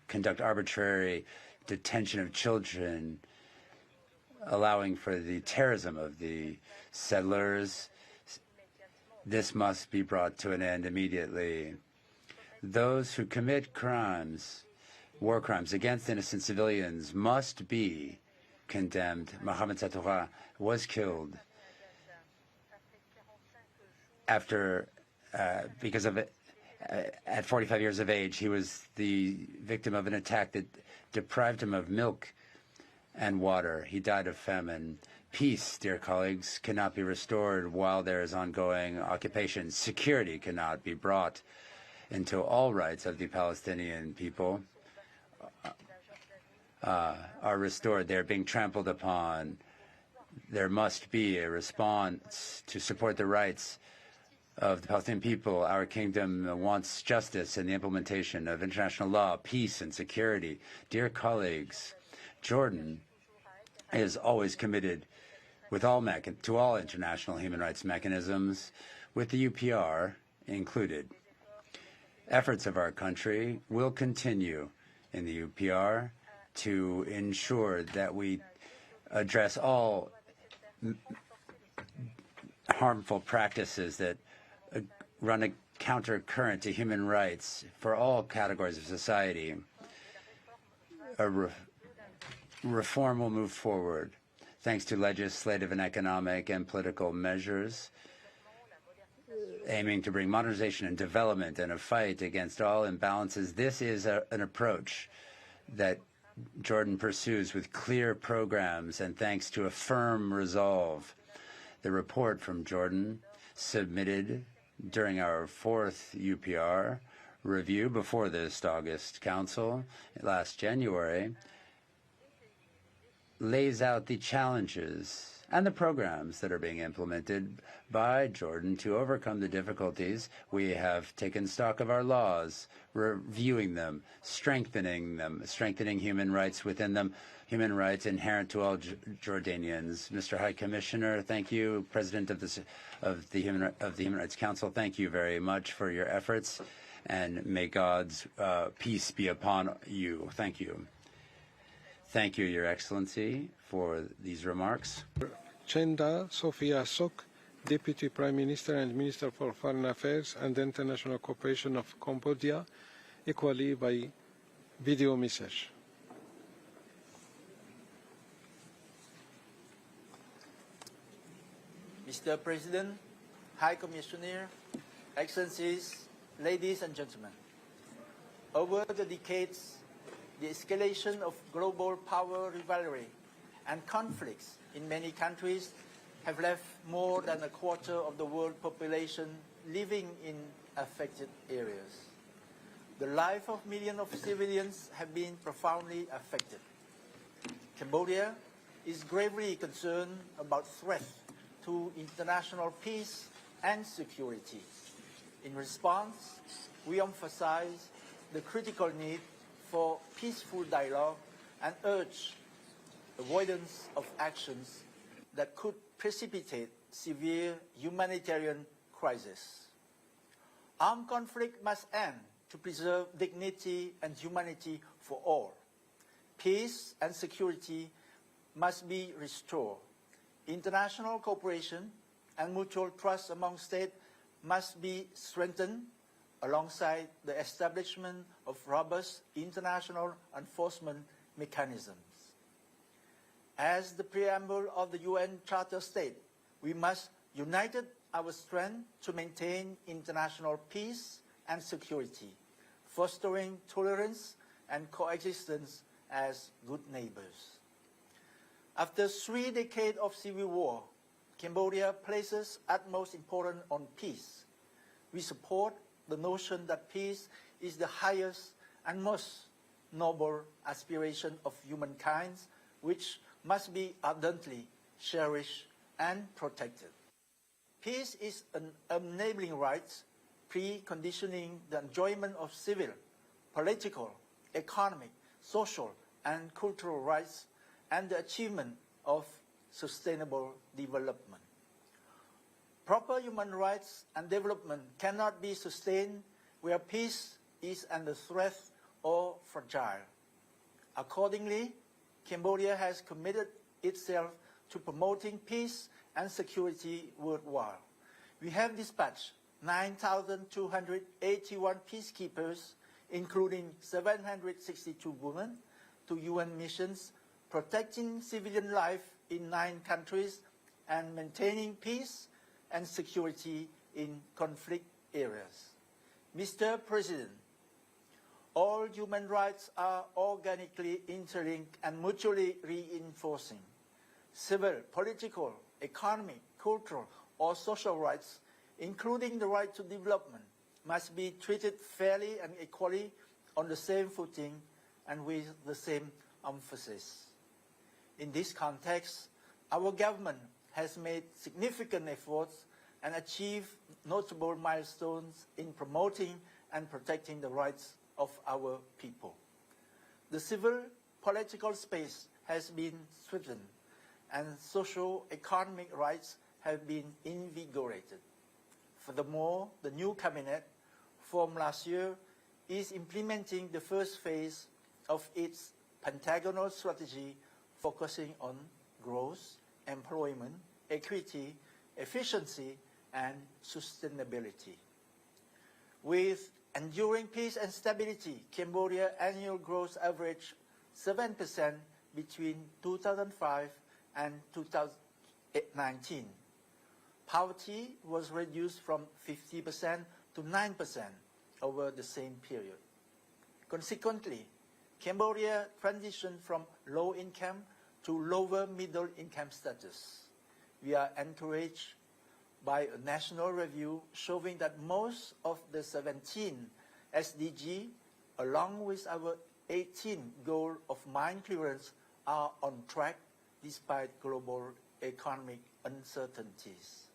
conduct arbitrary detention of children, allowing for the terrorism of the settlers. This must be brought to an end immediately. Those who commit crimes, war crimes against innocent civilians must be condemned. Mohammed Satorah was killed after, because of it, at 45 years of age. He was the victim of an attack that deprived him of milk and water. He died of famine. Peace, dear colleagues, cannot be restored while there is ongoing occupation. Security cannot be brought until all rights of the Palestinian people are restored. They're being trampled upon. There must be a response to support the rights of the Palestinian people. Our kingdom wants justice and the implementation of international law, peace and security. Dear colleagues, Jordan is always committed to all international human rights mechanisms, with the UPR included. Efforts of our country will continue in the UPR to ensure that we address all harmful practices that run a counter-current to human rights for all categories of society. Reform will move forward thanks to legislative and economic and political measures aiming to bring modernization and development and a fight against all imbalances. This is an approach that Jordan pursues with clear programs and thanks to a firm resolve. The report from Jordan, submitted during our fourth UPR review before this August Council last January, lays out the challenges and the programs that are being implemented by Jordan to overcome the difficulties. We have taken stock of our laws, reviewing them, strengthening human rights within them, human rights inherent to all Jordanians. Mr. High Commissioner, thank you. President of the Human Rights Council, thank you very much for your efforts, and may God's peace be upon you. Thank you. Thank you, Your Excellency, for these remarks. Chenda Sofia Sok, Deputy Prime Minister and Minister for Foreign Affairs and International Cooperation of Cambodia, equally by video message. Mr. President, High Commissioner, Excellencies, ladies and gentlemen, over the decades, the escalation of global power rivalry and conflicts in many countries have left more than a quarter of the world population living in affected areas. The life of millions of civilians have been profoundly affected. Cambodia is gravely concerned about threats to international peace and security. In response, we emphasize the critical need for peaceful dialogue and urge avoidance of actions that could precipitate severe humanitarian crisis. Armed conflict must end to preserve dignity and humanity for all. Peace and security must be restored. International cooperation and mutual trust among states must be strengthened alongside the establishment of robust international enforcement mechanisms. As the preamble of the UN Charter states, we must unite our strength to maintain international peace and security, fostering tolerance and coexistence as good neighbors. After 3 decades of civil war, Cambodia places utmost importance on peace. We support the notion that peace is the highest and most noble aspiration of humankind, which must be ardently cherished and protected. Peace is an enabling right, preconditioning the enjoyment of civil, political, economic, social, and cultural rights, and the achievement of sustainable development. Proper human rights and development cannot be sustained where peace is under threat or fragile. Accordingly, Cambodia has committed itself to promoting peace and security worldwide. We have dispatched 9,281 peacekeepers, including 762 women, to UN missions, protecting civilian life in 9 countries and maintaining peace and security in conflict areas. Mr. President, all human rights are organically interlinked and mutually reinforcing. Civil, political, economic, cultural, or social rights, including the right to development, must be treated fairly and equally on the same footing and with the same emphasis. In this context, our government has made significant efforts and achieved notable milestones in promoting and protecting the rights of our people. The civil political space has been strengthened and socio-economic rights have been invigorated. Furthermore, the new cabinet formed last year is implementing the first phase of its pentagonal strategy focusing on growth, employment, equity, efficiency, and sustainability. With enduring peace and stability, Cambodia's annual growth averaged 7% between 2005 and 2019. Poverty was reduced from 50% to 9% over the same period. Consequently, Cambodia transitioned from low income to lower middle income status. We are encouraged by a national review showing that most of the 17 SDG, along with our 18 goal of mine clearance, are on track despite global economic uncertainties.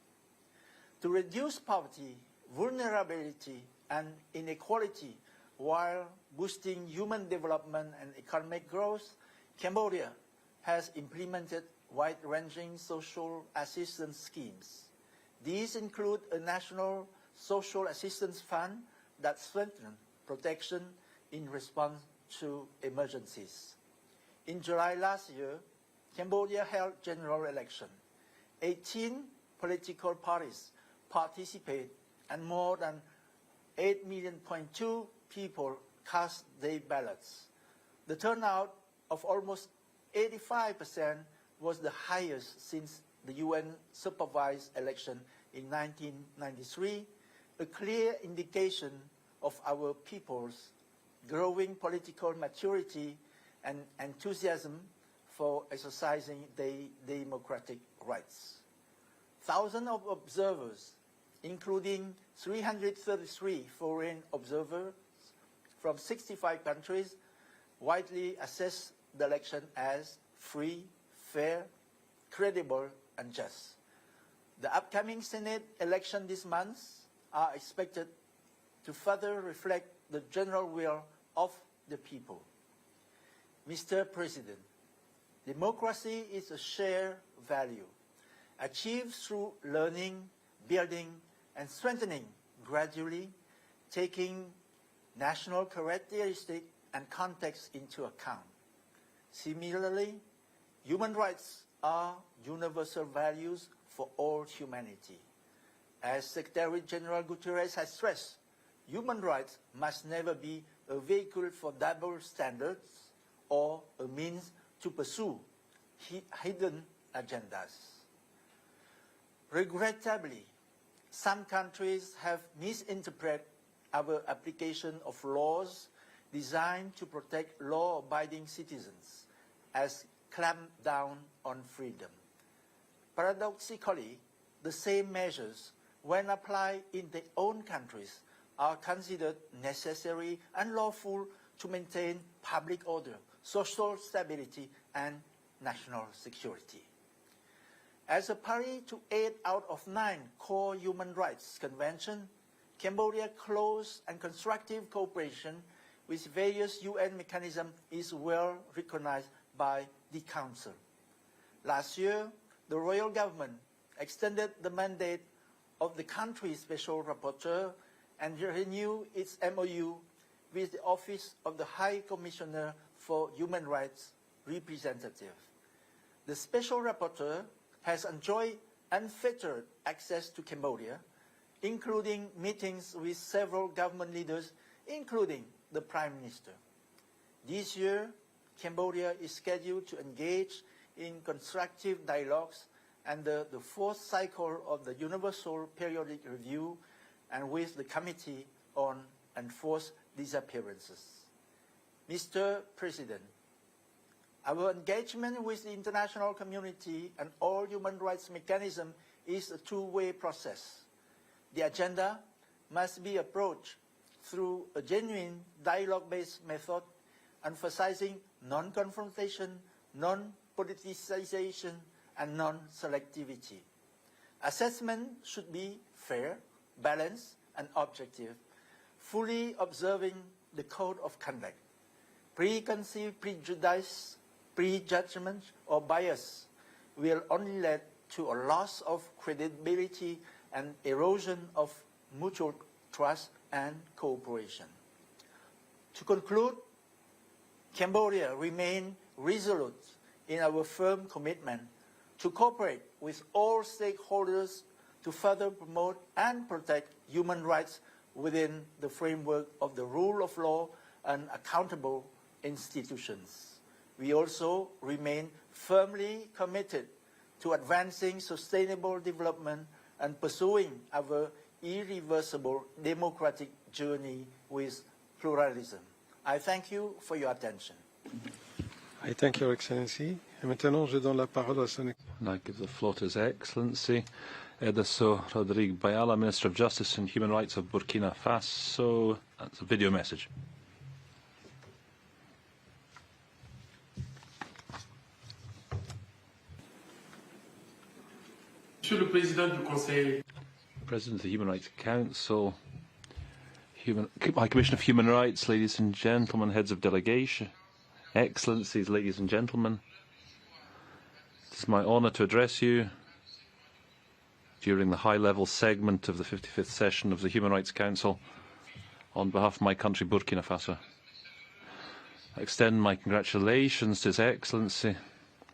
To reduce poverty, vulnerability, and inequality while boosting human development and economic growth, Cambodia has implemented wide-ranging social assistance schemes. These include a national social assistance fund that strengthens protection in response to emergencies. In July last year, Cambodia held general election. 18 political parties participated and more than 8.2 million people cast their ballots. The turnout of almost 85% was the highest since the UN-supervised election in 1993, a clear indication of our people's growing political maturity and enthusiasm for exercising their democratic rights. Thousands of observers, including 333 foreign observers from 65 countries, widely assessed the election as free, fair, credible, and just. The upcoming Senate election this month are expected to further reflect the general will of the people. Mr. President, democracy is a shared value, achieved through learning, building, and strengthening gradually, taking national characteristics and context into account. Similarly, human rights are universal values for all humanity. As Secretary General Guterres has stressed, human rights must never be a vehicle for double standards or a means to pursue hidden agendas. Regrettably, some countries have misinterpreted our application of laws designed to protect law-abiding citizens as clamp down on freedom. Paradoxically, the same measures, when applied in their own countries, are considered necessary and lawful to maintain public order, social stability, and national security. As a party to 8 out of 9 core human rights conventions, Cambodia's close and constructive cooperation with various UN mechanisms is well recognized by the Council. Last year, the royal government extended the mandate of the country's special rapporteur and renewed its MOU with the Office of the High Commissioner for Human Rights representative. The special rapporteur has enjoyed unfettered access to Cambodia, including meetings with several government leaders, including the Prime Minister. This year, Cambodia is scheduled to engage in constructive dialogues under the fourth cycle of the Universal Periodic Review and with the Committee on Enforced Disappearances. Mr. President, our engagement with the international community and all human rights mechanisms is a two-way process. The agenda must be approached through a genuine dialogue-based method, emphasizing non-confrontation, non-politicization, and non-selectivity. Assessment should be fair, balanced, and objective, fully observing the code of conduct. Preconceived prejudice, prejudgment, or bias will only lead to a loss of credibility and erosion of mutual trust and cooperation. To conclude, Cambodia remains resolute in our firm commitment to cooperate with all stakeholders to further promote and protect human rights within the framework of the rule of law and accountable institutions. We also remain firmly committed to advancing sustainable development and pursuing our irreversible democratic journey with pluralism. I thank you for your attention. I thank Your Excellency. Et maintenant, je donne la parole à son Excellency. And I give the floor to His Excellency, Edison Rodrigue Bayala, Minister of Justice and Human Rights of Burkina Faso. That's a video message. Monsieur le Président du Conseil, President of the Human Rights Council, High Commissioner of Human Rights, ladies and gentlemen, heads of delegation, Excellencies, ladies and gentlemen, it is my honour to address you during the high-level segment of the 55th session of the Human Rights Council on behalf of my country, Burkina Faso. I extend my congratulations to His Excellency,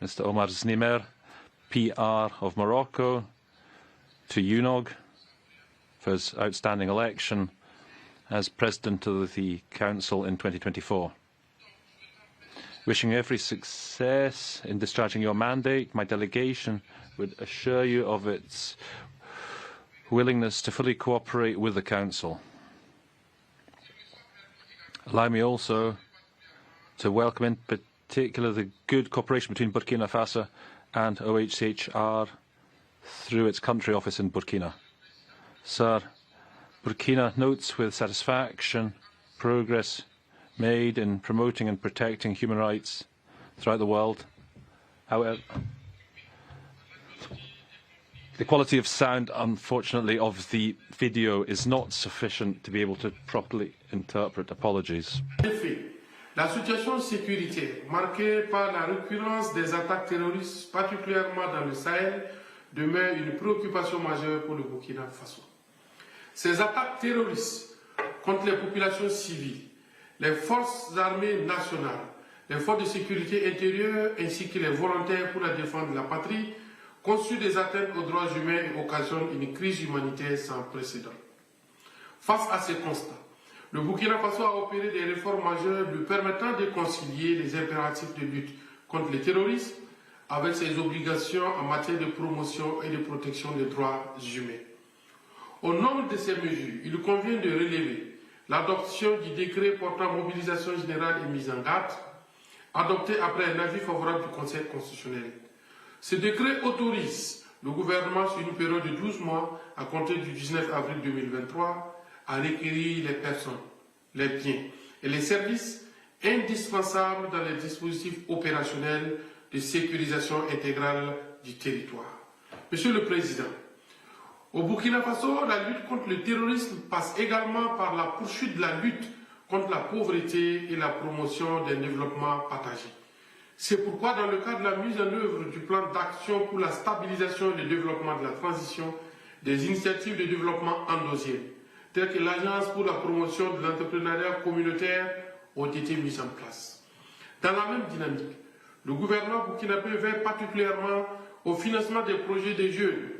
Mr. Omar Zniber, PR of Morocco, to UNOG for his outstanding election as President of the Council in 2024. Wishing you every success in discharging your mandate, my delegation would assure you of its willingness to fully cooperate with the Council. Allow me also to welcome in particular the good cooperation between Burkina Faso and OHCHR through its country office in Burkina. Sir, Burkina notes with satisfaction progress made in promoting and protecting human rights throughout the world. However, the quality of sound, unfortunately, of the video is not sufficient to be able to properly interpret. Apologies. en effet, la situation sécuritaire marquée par la récurrence des attaques terroristes, particulièrement dans le Sahel, demeure une préoccupation majeure pour le Burkina Faso. Ces attaques terroristes contre les populations civiles, les forces armées nationales, les forces de sécurité intérieure ainsi que les volontaires pour la défense de la patrie constituent des atteintes aux droits humains et occasionnent une crise humanitaire sans précédent. Face à ces constats, le Burkina Faso a opéré des réformes majeures lui permettant de concilier les impératifs de lutte contre le terrorisme avec ses obligations en matière de promotion et de protection des droits humains. Au nombre de ces mesures, il convient de relever l'adoption du décret portant mobilisation générale et mise en garde, adopté après un avis favorable du Conseil constitutionnel. Ce décret autorise le gouvernement sur une période de 12 mois à compter du 19 avril 2023 à requérir les personnes, les biens et les services indispensables dans les dispositifs opérationnels de sécurisation intégrale du territoire. Monsieur le Président, au Burkina Faso, la lutte contre le terrorisme passe également par la poursuite de la lutte contre la pauvreté et la promotion d'un développement partagé. C'est pourquoi, dans le cadre de la mise en œuvre du plan d'action pour la stabilisation et le développement de la transition, des initiatives de développement endogènes, telles que l'Agence pour la promotion de l'entrepreneuriat communautaire, ont été mises en place. Dans la même dynamique, le gouvernement burkinabé veille particulièrement au financement des projets des jeunes,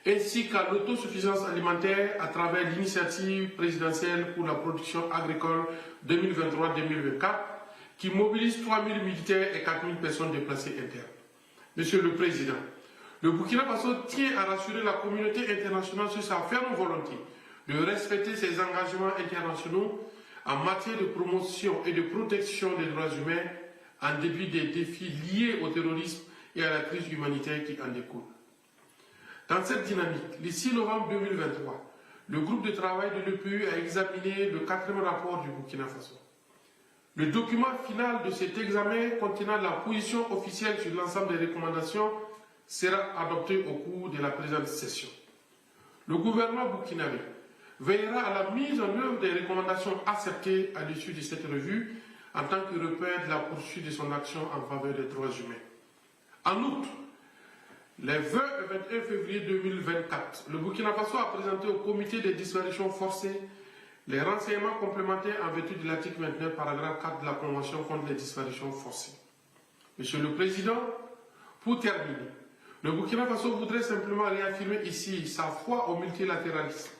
ainsi qu'à l'autosuffisance alimentaire à travers l'initiative présidentielle pour la production agricole 2023-2024, qui mobilise 3 000 militaires et 4 000 personnes déplacées internes. Monsieur le Président, le Burkina Faso tient à rassurer la communauté internationale sur sa ferme volonté de respecter ses engagements internationaux en matière de promotion et de protection des droits humains en dépit des défis liés au terrorisme et à la crise humanitaire qui en découle. Dans cette dynamique, le 6 novembre 2023, le groupe de travail de l'EPU a examiné le 4e rapport du Burkina Faso. Le document final de cet examen contenant la position officielle sur l'ensemble des recommandations sera adopté au cours de la présente session. Le gouvernement burkinabé veillera à la mise en œuvre des recommandations acceptées à l'issue de cette revue en tant que repère de la poursuite de son action en faveur des droits humains. En outre, les 20 et 21 février 2024, le Burkina Faso a présenté au comité des disparitions forcées les renseignements complémentaires en vertu de l'article 29, paragraphe 4 de la Convention contre les disparitions forcées. Monsieur le Président, pour terminer, le Burkina Faso voudrait simplement réaffirmer ici sa foi au multilatéralisme.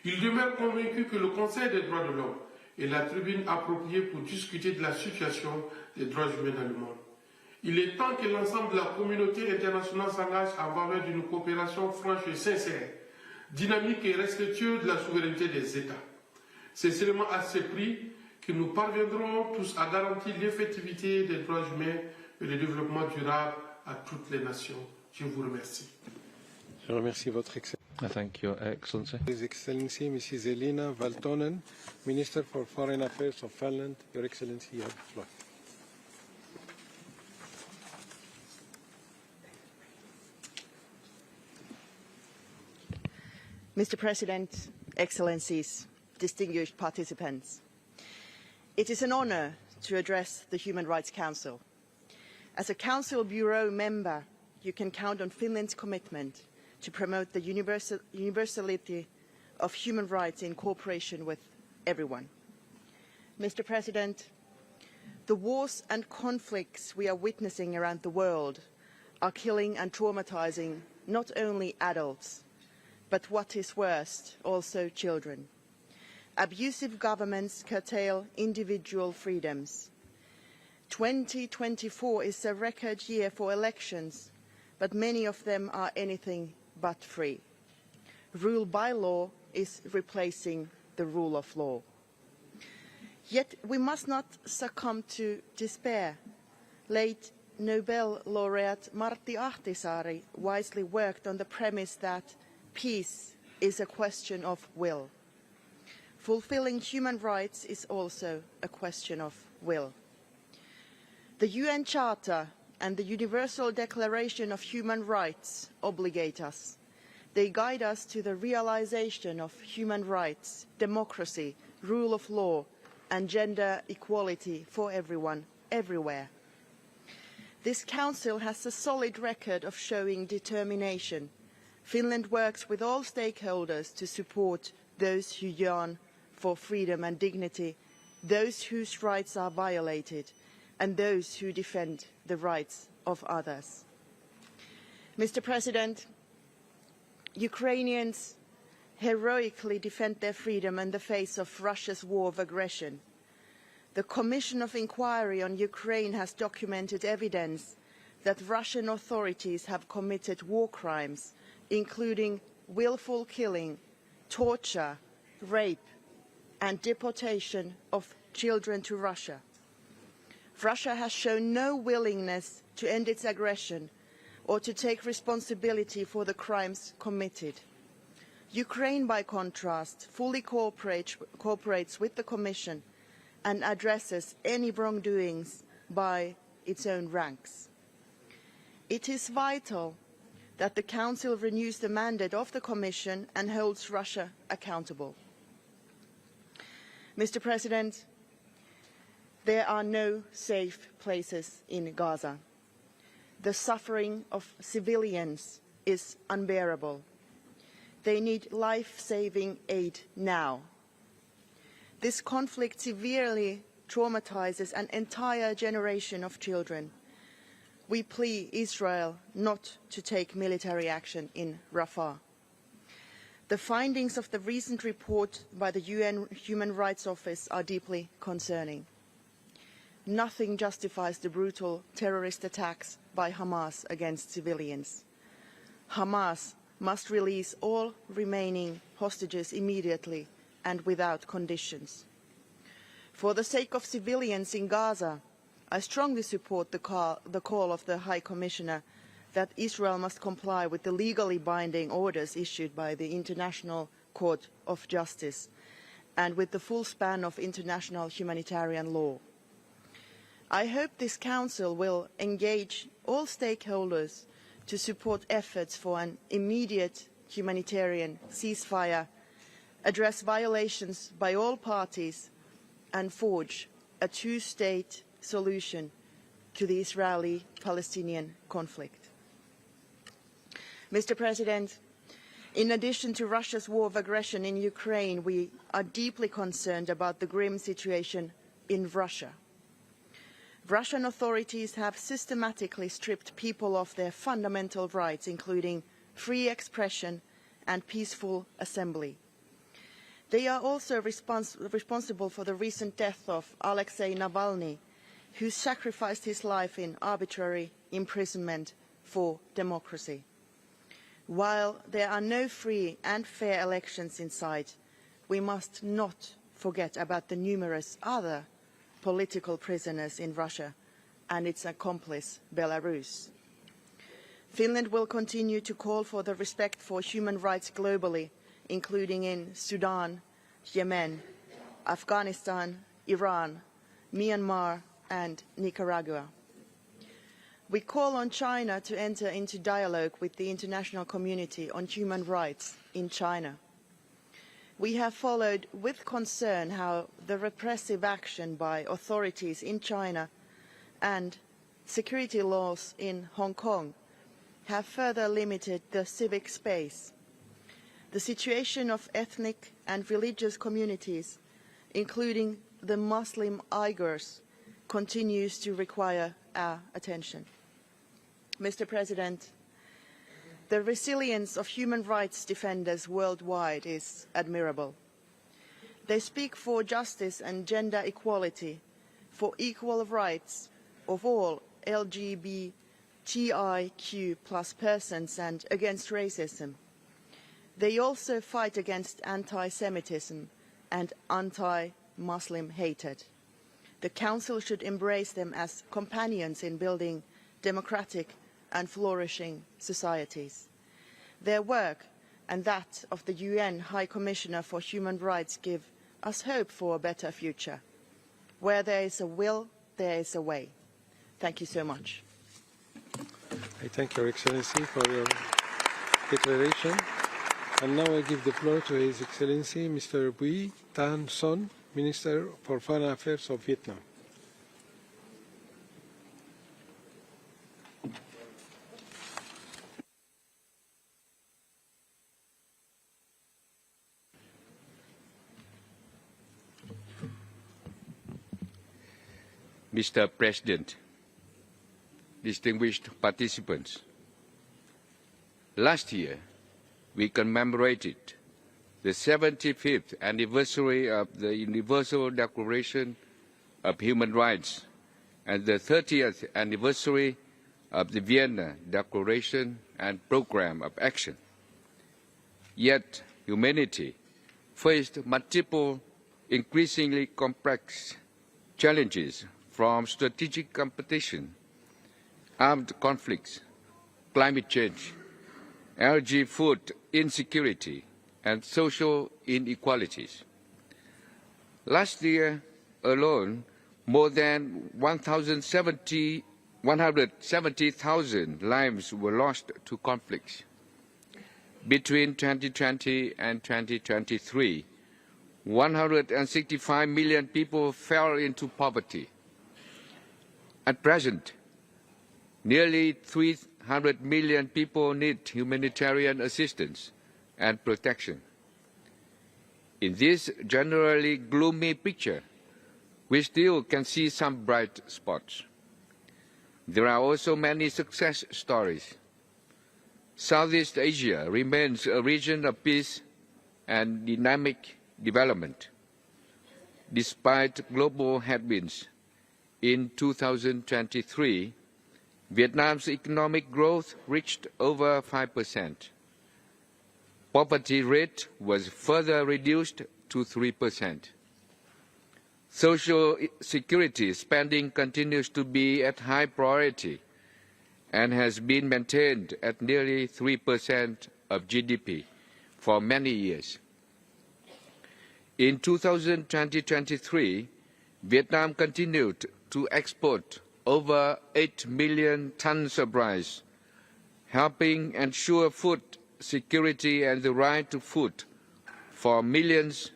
Il demeure convaincu que le Conseil des droits de l'homme est la tribune appropriée pour discuter de la situation des droits humains dans le monde. Il est temps que l'ensemble de la communauté internationale s'engage en faveur d'une coopération franche et sincère, dynamique et respectueuse de la souveraineté des États. C'est seulement à ce prix que nous parviendrons tous à garantir l'effectivité des droits humains et le développement durable à toutes les nations. Je vous remercie. Je remercie votre Excellence. I thank Your Excellency. His Excellency Mrs. Elina Valtonen, Minister for Foreign Affairs of Finland. Your Excellency, you have the floor. Mr. President, Excellencies, distinguished participants, it is an honor to address the Human Rights Council. As a Council Bureau member, you can count on Finland's commitment to promote the universality of human rights in cooperation with everyone. Mr. President, the wars and conflicts we are witnessing around the world are killing and traumatizing not only adults, but what is worst, also children. Abusive governments curtail individual freedoms. 2024 is a record year for elections, but many of them are anything but free. Rule by law is replacing the rule of law. Yet we must not succumb to despair. Late Nobel laureate Martti Ahtisaari wisely worked on the premise that peace is a question of will. Fulfilling human rights is also a question of will. The UN Charter and the Universal Declaration of Human Rights obligate us. They guide us to the realization of human rights, democracy, rule of law, and gender equality for everyone, everywhere. This Council has a solid record of showing determination. Finland works with all stakeholders to support those who yearn for freedom and dignity, those whose rights are violated, and those who defend the rights of others. Mr. President, Ukrainians heroically defend their freedom in the face of Russia's war of aggression. The Commission of Inquiry on Ukraine has documented evidence that Russian authorities have committed war crimes, including willful killing, torture, rape, and deportation of children to Russia. Russia has shown no willingness to end its aggression or to take responsibility for the crimes committed. Ukraine, by contrast, fully cooperates with the Commission and addresses any wrongdoings by its own ranks. It is vital that the Council renews the mandate of the Commission and holds Russia accountable. Mr. President, there are no safe places in Gaza. The suffering of civilians is unbearable. They need life-saving aid now. This conflict severely traumatizes an entire generation of children. We plead Israel not to take military action in Rafah. The findings of the recent report by the UN Human Rights Office are deeply concerning. Nothing justifies the brutal terrorist attacks by Hamas against civilians. Hamas must release all remaining hostages immediately and without conditions. For the sake of civilians in Gaza, I strongly support the call of the High Commissioner that Israel must comply with the legally binding orders issued by the International Court of Justice and with the full span of international humanitarian law. I hope this Council will engage all stakeholders to support efforts for an immediate humanitarian ceasefire, address violations by all parties, and forge a two-state solution to the Israeli-Palestinian conflict. Mr. President, in addition to Russia's war of aggression in Ukraine, we are deeply concerned about the grim situation in Russia. Russian authorities have systematically stripped people of their fundamental rights, including free expression and peaceful assembly. They are also responsible for the recent death of Alexei Navalny, who sacrificed his life in arbitrary imprisonment for democracy. While there are no free and fair elections in sight, we must not forget about the numerous other political prisoners in Russia and its accomplice, Belarus. Finland will continue to call for the respect for human rights globally, including in Sudan, Yemen, Afghanistan, Iran, Myanmar and Nicaragua. We call on China to enter into dialogue with the international community on human rights in China. We have followed with concern how the repressive action by authorities in China and security laws in Hong Kong have further limited the civic space. The situation of ethnic and religious communities, including the Muslim Uyghurs, continues to require our attention. Mr. President, the resilience of human rights defenders worldwide is admirable. They speak for justice and gender equality, for equal rights of all LGBTIQ+ persons and against racism. They also fight against anti-Semitism and anti-Muslim hatred. The Council should embrace them as companions in building democratic and flourishing societies. Their work and that of the UN High Commissioner for Human Rights give us hope for a better future. Where there is a will, there is a way. Thank you so much. I thank Your Excellency for your declaration. And now I give the floor to His Excellency Mr. Bui Tan Son, Minister for Foreign Affairs of Vietnam. Mr. President, distinguished participants, last year we commemorated the 75th anniversary of the Universal Declaration of Human Rights and the 30th anniversary of the Vienna Declaration and Programme of Action. Yet humanity faced multiple increasingly complex challenges from strategic competition, armed conflicts, climate change, energy food insecurity, and social inequalities. Last year alone, more than 170,000 lives were lost to conflicts. Between 2020 and 2023, 165 million people fell into poverty. At present, nearly 300 million people need humanitarian assistance and protection. In this generally gloomy picture, we still can see some bright spots. There are also many success stories. Southeast Asia remains a region of peace and dynamic development. Despite global headwinds, in 2023, Vietnam's economic growth reached over 5%. Poverty rate was further reduced to 3%. Social security spending continues to be at high priority and has been maintained at nearly 3% of GDP for many years. In 2023, Vietnam continued to export over 8 million tons of rice, helping ensure food security and the right to food for millions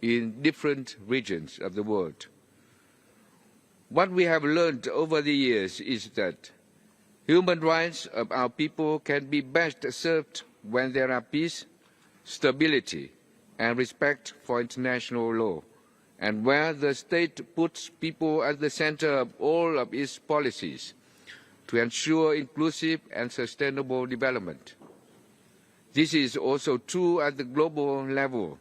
in different regions of the world. What we have learned over the years is that human rights of our people can be best served when there are peace, stability, and respect for international law, and where the state puts people at the center of all of its policies to ensure inclusive and sustainable development. This is also true at the global level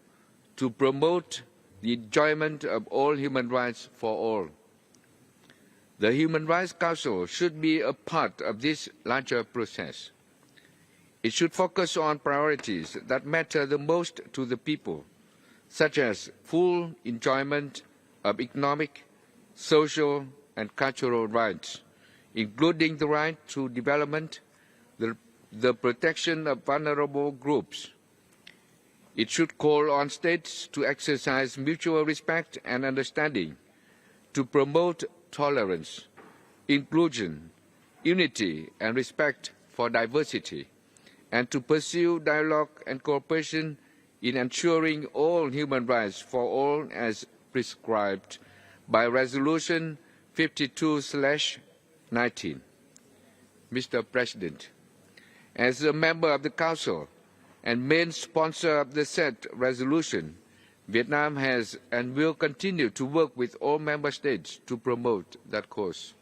to promote the enjoyment of all human rights for all. The Human Rights Council should be a part of this larger process. It should focus on priorities that matter the most to the people, such as full enjoyment of economic, social, and cultural rights, including the right to development, the protection of vulnerable groups. It should call on states to exercise mutual respect and understanding, to promote tolerance, inclusion, unity, and respect for diversity, and to pursue dialogue and cooperation in ensuring all human rights for all as prescribed by Resolution 52/19. Mr. President, as a member of the Council and main sponsor of the said resolution, Vietnam has and will continue to work with all member states to promote that cause.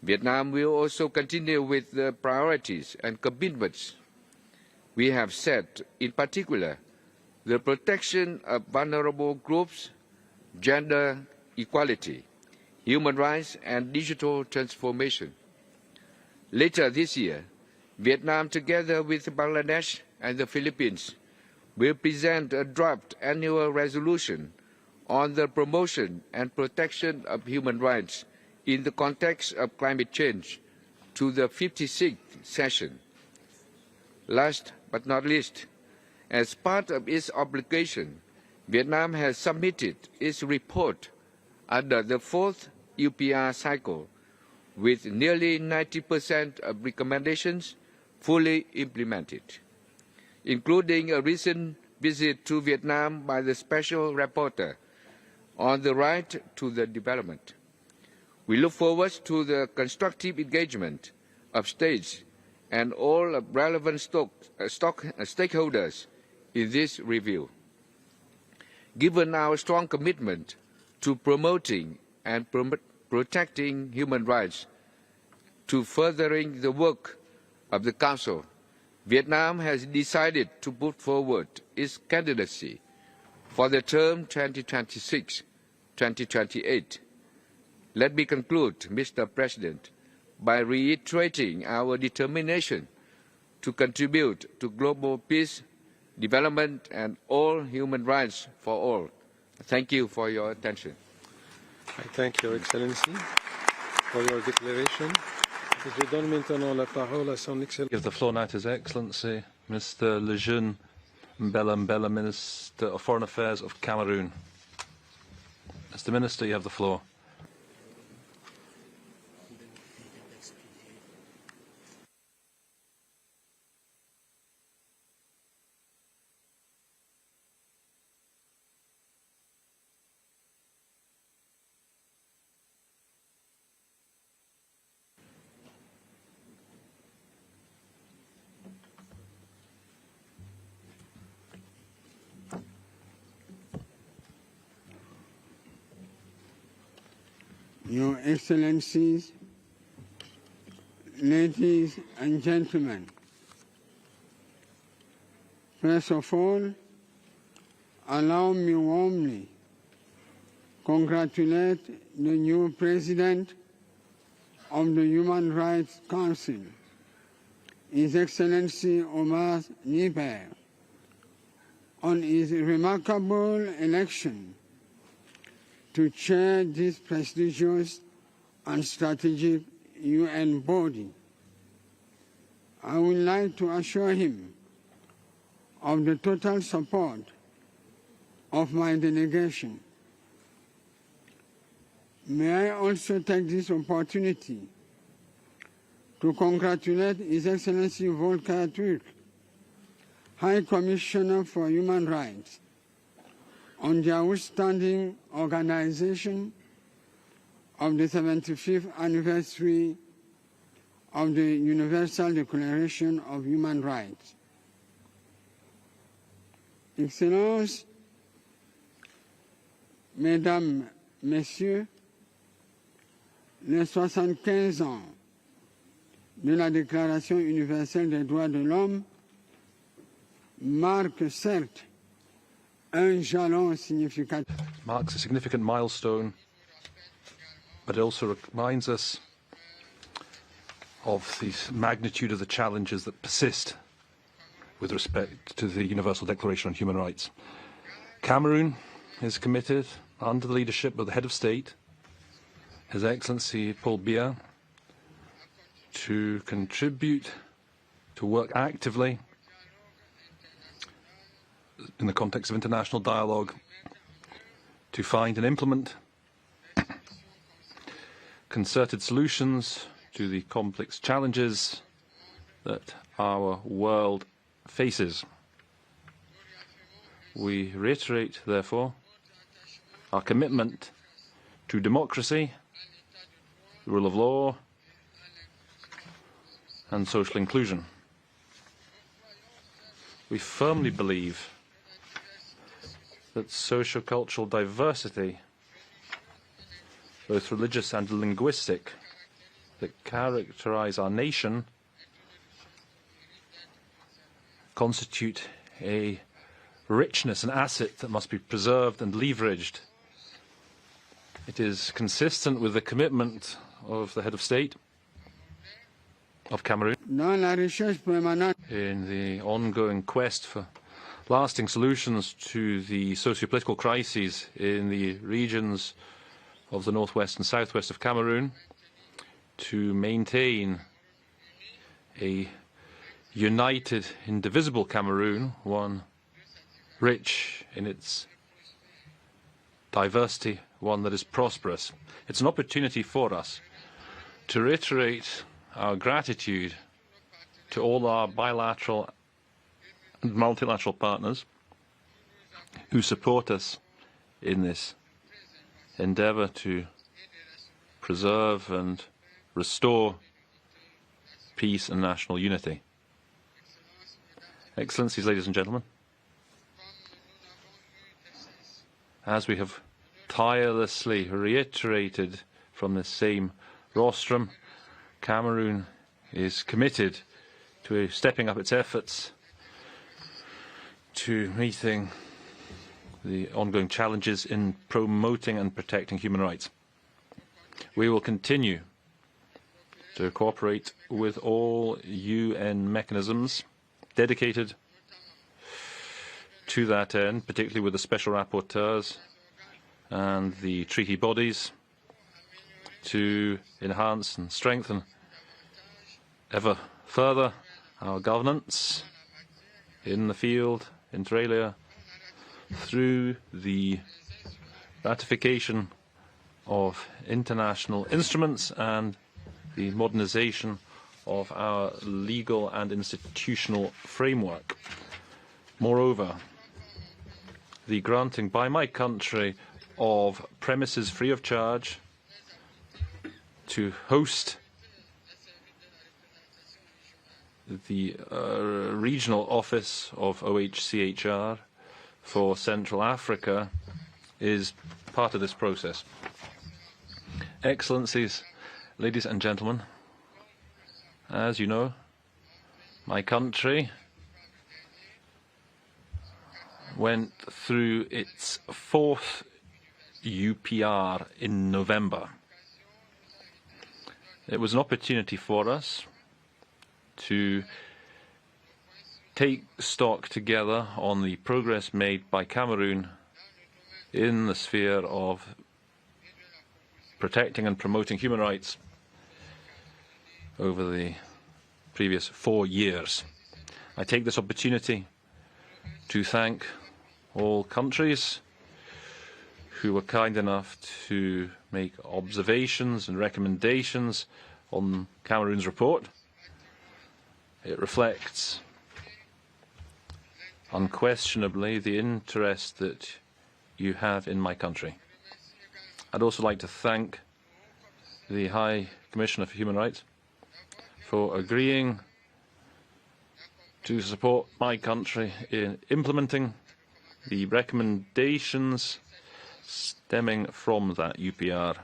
Vietnam will also continue with the priorities and commitments we have set, in particular, the protection of vulnerable groups, gender equality, human rights, and digital transformation. Later this year, Vietnam, together with Bangladesh and the Philippines, will present a draft annual resolution on the promotion and protection of human rights in the context of climate change to the 56th session. Last but not least, as part of its obligation, Vietnam has submitted its report under the 4th UPR cycle, with nearly 90% of recommendations fully implemented, including a recent visit to Vietnam by the Special Rapporteur on the right to the development. We look forward to the constructive engagement of states and all of relevant stakeholders in this review. Given our strong commitment to promoting and protecting human rights, to furthering the work of the Council, Vietnam has decided to put forward its candidacy for the term 2026-2028. Let me conclude, Mr. President, by reiterating our determination to contribute to global peace, development, and all human rights for all. Thank you for your attention. I thank Your Excellency for your declaration. Je donne maintenant la parole à son Excellence. Give the floor now to His Excellency, Mr. Lejeune Mbella, Minister of Foreign Affairs of Cameroon. Mr. Minister, you have the floor. Your Excellencies, ladies and gentlemen, first of all, allow me warmly congratulate the new President of the Human Rights Council, His Excellency Omar Zniber, on his remarkable election to chair this prestigious and strategic UN body. I would like to assure him of the total support of my delegation. May I also take this opportunity to congratulate His Excellency Volker Turk, High Commissioner for Human Rights, on the outstanding organization of the 75th anniversary of the Universal Declaration of Human Rights. Excellences, Mesdames, Messieurs, les 75 ans de la Déclaration universelle des droits de l'homme marquent certes un jalon significatif. Marks a significant milestone, but it also reminds us of the magnitude of the challenges that persist with respect to the Universal Declaration on Human Rights. Cameroon is committed, under the leadership of the head of state, His Excellency Paul Biya, to contribute, to work actively in the context of international dialogue, to find and implement concerted solutions to the complex challenges that our world faces. We reiterate, therefore, our commitment to democracy, the rule of law, and social inclusion. We firmly believe that socio-cultural diversity, both religious and linguistic, that characterize our nation constitute a richness, an asset that must be preserved and leveraged. It is consistent with the commitment of the head of state of Cameroon in the ongoing quest for lasting solutions to the socio-political crises in the regions of the northwest and southwest of Cameroon, to maintain a united, indivisible Cameroon, one rich in its diversity, one that is prosperous. It's an opportunity for us to reiterate our gratitude to all our bilateral and multilateral partners who support us in this endeavor to preserve and restore peace and national unity. Excellencies, ladies and gentlemen, as we have tirelessly reiterated from this same rostrum, Cameroon is committed to stepping up its efforts to meeting the ongoing challenges in promoting and protecting human rights. We will continue to cooperate with all UN mechanisms dedicated to that end, particularly with the special rapporteurs and the treaty bodies, to enhance and strengthen ever further our governance in the field, inter alia, through the ratification of international instruments and the modernization of our legal and institutional framework. Moreover, the granting by my country of premises free of charge to host the regional office of OHCHR for Central Africa is part of this process. Excellencies, ladies and gentlemen, as you know, my country went through its fourth UPR in November. It was an opportunity for us to take stock together on the progress made by Cameroon in the sphere of protecting and promoting human rights over the previous 4 years. I take this opportunity to thank all countries who were kind enough to make observations and recommendations on Cameroon's report. It reflects unquestionably the interest that you have in my country. I'd also like to thank the High Commissioner for Human Rights for agreeing to support my country in implementing the recommendations stemming from that UPR.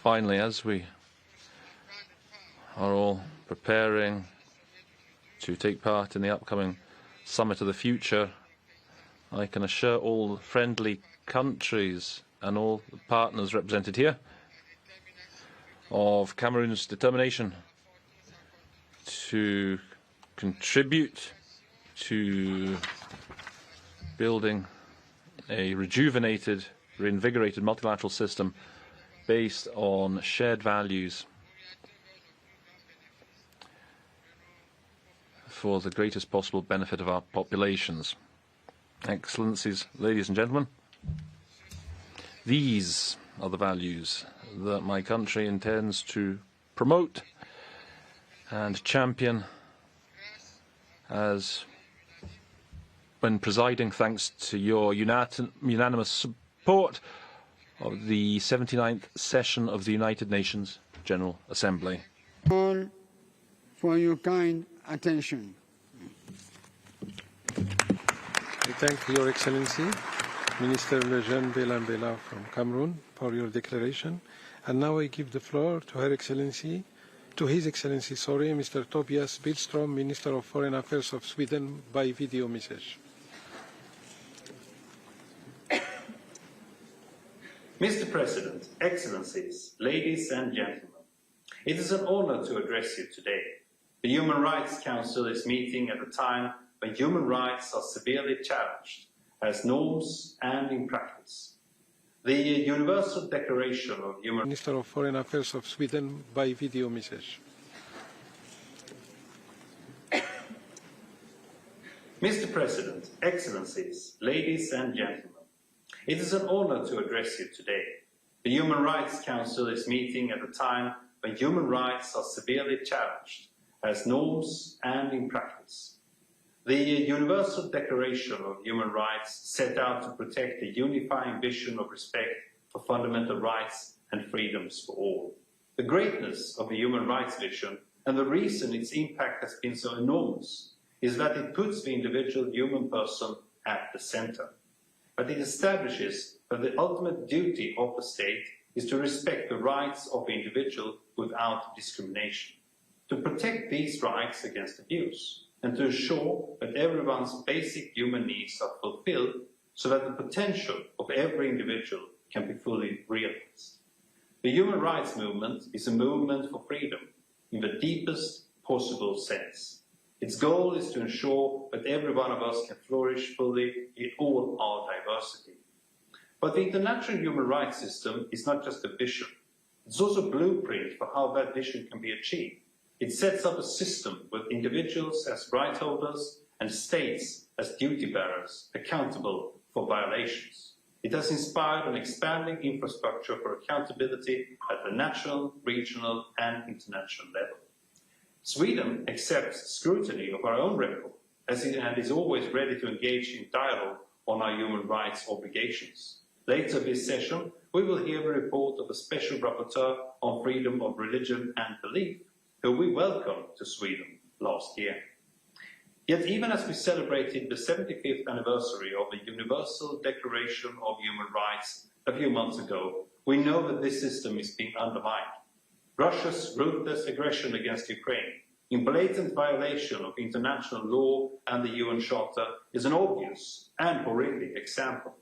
Finally, as we are all preparing to take part in the upcoming Summit of the Future, I can assure all friendly countries and all the partners represented here of Cameroon's determination to contribute to building a rejuvenated, reinvigorated multilateral system based on shared values for the greatest possible benefit of our populations. Excellencies, ladies and gentlemen, these are the values that my country intends to promote and champion as when presiding, thanks to your unanimous support of the 79th session of the United Nations General Assembly. All for your kind attention. We thank Your Excellency, Minister Lejeune Belambela from Cameroon, for your declaration. And now I give the floor to His Excellency, Mr. Tobias Billström, Minister of Foreign Affairs of Sweden, by video message. Mr. President, Excellencies, ladies and gentlemen, it is an honor to address you today. The Human Rights Council is meeting at a time when human rights are severely challenged as norms and in practice. The Universal Declaration of Human Rights, Minister of Foreign Affairs of Sweden, by video message. Mr. President, Excellencies, ladies and gentlemen, it is an honor to address you today. The Human Rights Council is meeting at a time when human rights are severely challenged as norms and in practice. The Universal Declaration of Human Rights set out to protect a unifying vision of respect for fundamental rights and freedoms for all. The greatness of the human rights vision and the reason its impact has been so enormous is that it puts the individual human person at the center. But it establishes that the ultimate duty of the state is to respect the rights of the individual without discrimination, to protect these rights against abuse, and to ensure that everyone's basic human needs are fulfilled so that the potential of every individual can be fully realized. The human rights movement is a movement for freedom in the deepest possible sense. Its goal is to ensure that every one of us can flourish fully in all our diversity. But the international human rights system is not just a vision. It's also a blueprint for how that vision can be achieved. It sets up a system with individuals as right holders and states as duty bearers accountable for violations. It has inspired an expanding infrastructure for accountability at the national, regional and international level. Sweden accepts scrutiny of our own record and is always ready to engage in dialogue on our human rights obligations. Later this session, we will hear a report of the Special Rapporteur on freedom of religion and belief, who we welcomed to Sweden last year. Yet even as we celebrated the 75th anniversary of the Universal Declaration of Human Rights a few months ago, we know that this system is being undermined. Russia's ruthless aggression against Ukraine, in blatant violation of international law and the UN Charter, is an obvious and horrific example.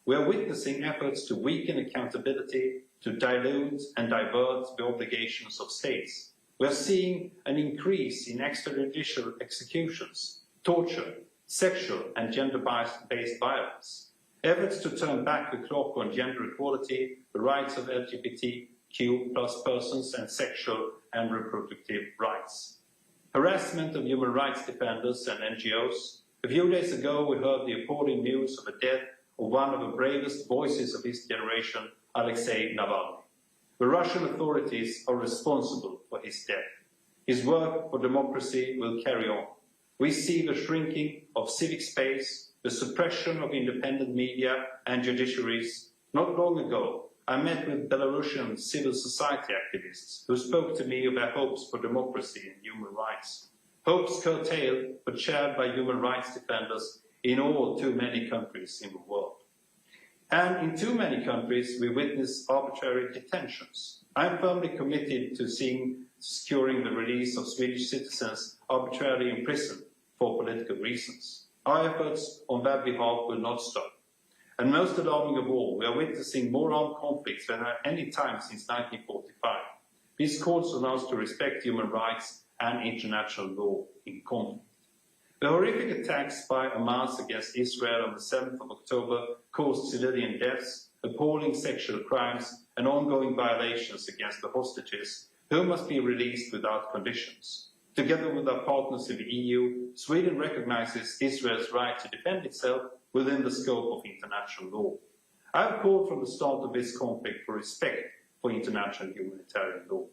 We are witnessing efforts to weaken accountability, to dilute and divert the obligations of states. We are seeing an increase in extrajudicial executions, torture, sexual and gender-based violence, efforts to turn back the clock on gender equality, the rights of LGBTQ+ persons and sexual and reproductive rights, harassment of human rights defenders and NGOs, A few days ago, we heard the appalling news of the death of one of the bravest voices of his generation, Alexei Navalny. The Russian authorities are responsible for his death. His work for democracy will carry on. We see the shrinking of civic space, the suppression of independent media and judiciaries. Not long ago, I met with Belarusian civil society activists who spoke to me of their hopes for democracy and human rights. Hopes curtailed but shared by human rights defenders in all too many countries in the world. And in too many countries, we witness arbitrary detentions. I am firmly committed to securing the release of Swedish citizens arbitrarily imprisoned for political reasons. Our efforts on that behalf will not stop. And most alarming of all, we are witnessing more armed conflicts than at any time since 1945. This calls on us to respect human rights and international law in conflict. The horrific attacks by Hamas against Israel on the 7th of October caused civilian deaths, appalling sexual crimes, and ongoing violations against the hostages, who must be released without conditions. Together with our partners in the EU, Sweden recognizes Israel's right to defend itself within the scope of international law. I have called from the start of this conflict for respect for international humanitarian law.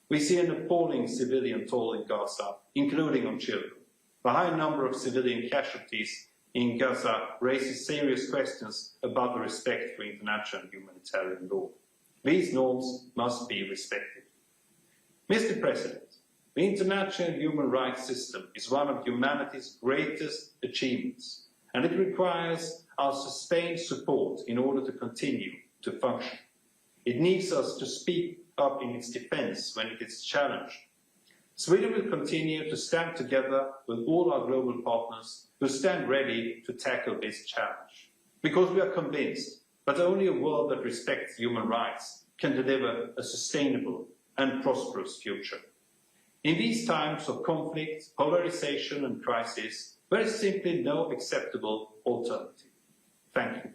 We see an appalling civilian toll in Gaza, including on children. The high number of civilian casualties in Gaza raises serious questions about the respect for international humanitarian law. These norms must be respected. Mr. President, the international human rights system is one of humanity's greatest achievements, and it requires our sustained support in order to continue to function. It needs us to speak up in its defense when it is challenged. Sweden will continue to stand together with all our global partners who stand ready to tackle this challenge. Because we are convinced that only a world that respects human rights can deliver a sustainable and prosperous future. In these times of conflict, polarization and crisis, there is simply no acceptable alternative. Thank you.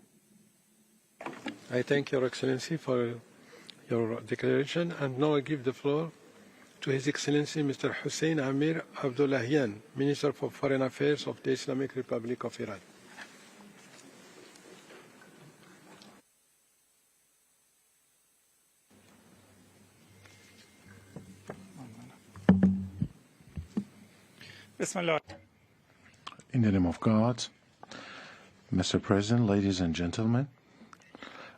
I thank Your Excellency for your declaration, and now I give the floor to His Excellency Mr. Hussein Amir Abdullahian, Minister for Foreign Affairs of the Islamic Republic of Iran. In the name of God, Mr. President, ladies and gentlemen,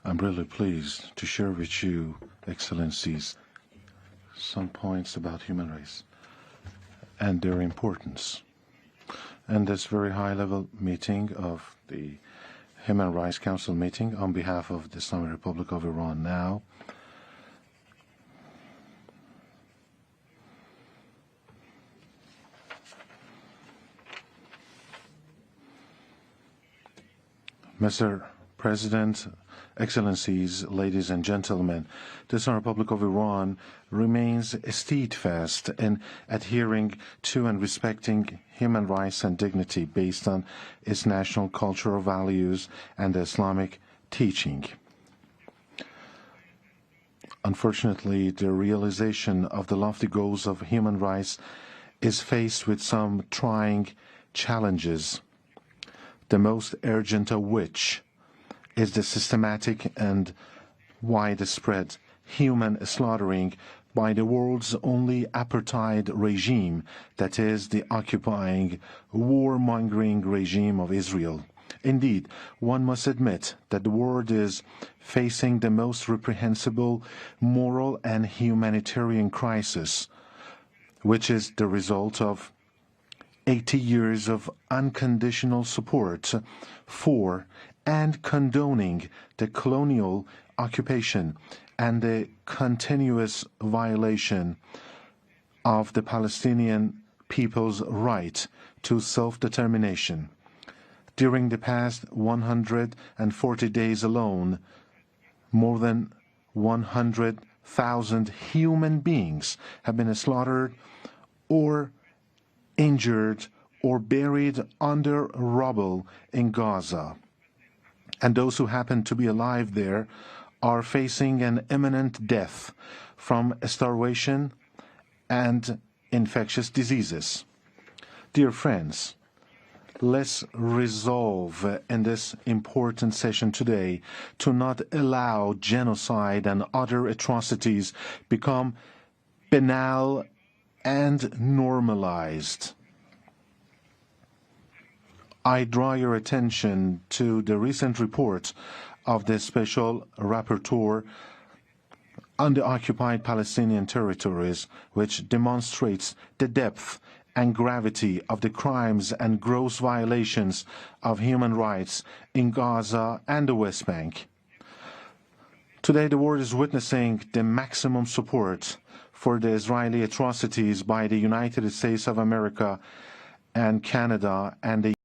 I'm really pleased to share with you, Excellencies, some points about human rights and their importance. And this very high-level meeting of the Human Rights Council meeting on behalf of the Islamic Republic of Iran now, Mr. President, Excellencies, ladies and gentlemen, the Islamic Republic of Iran remains steadfast in adhering to and respecting human rights and dignity based on its national cultural values and the Islamic teaching. Unfortunately, the realization of the lofty goals of human rights is faced with some trying challenges, the most urgent of which is the systematic and widespread human slaughtering by the world's only apartheid regime, that is, the occupying, warmongering regime of Israel. Indeed, one must admit that the world is facing the most reprehensible moral and humanitarian crisis, which is the result of 80 years of unconditional support for and condoning the colonial occupation and the continuous violation of the Palestinian people's right to self-determination. During the past 140 days alone, more than 100,000 human beings have been slaughtered or injured or buried under rubble in Gaza. And those who happen to be alive there are facing an imminent death from starvation and infectious diseases. Dear friends, let's resolve in this important session today to not allow genocide and other atrocities become banal and normalized. I draw your attention to the recent report of the Special Rapporteur on the occupied Palestinian territories, which demonstrates the depth and gravity of the crimes and gross violations of human rights in Gaza and the West Bank. Today, the world is witnessing the maximum support for the Israeli atrocities by the United States of America and Canada and the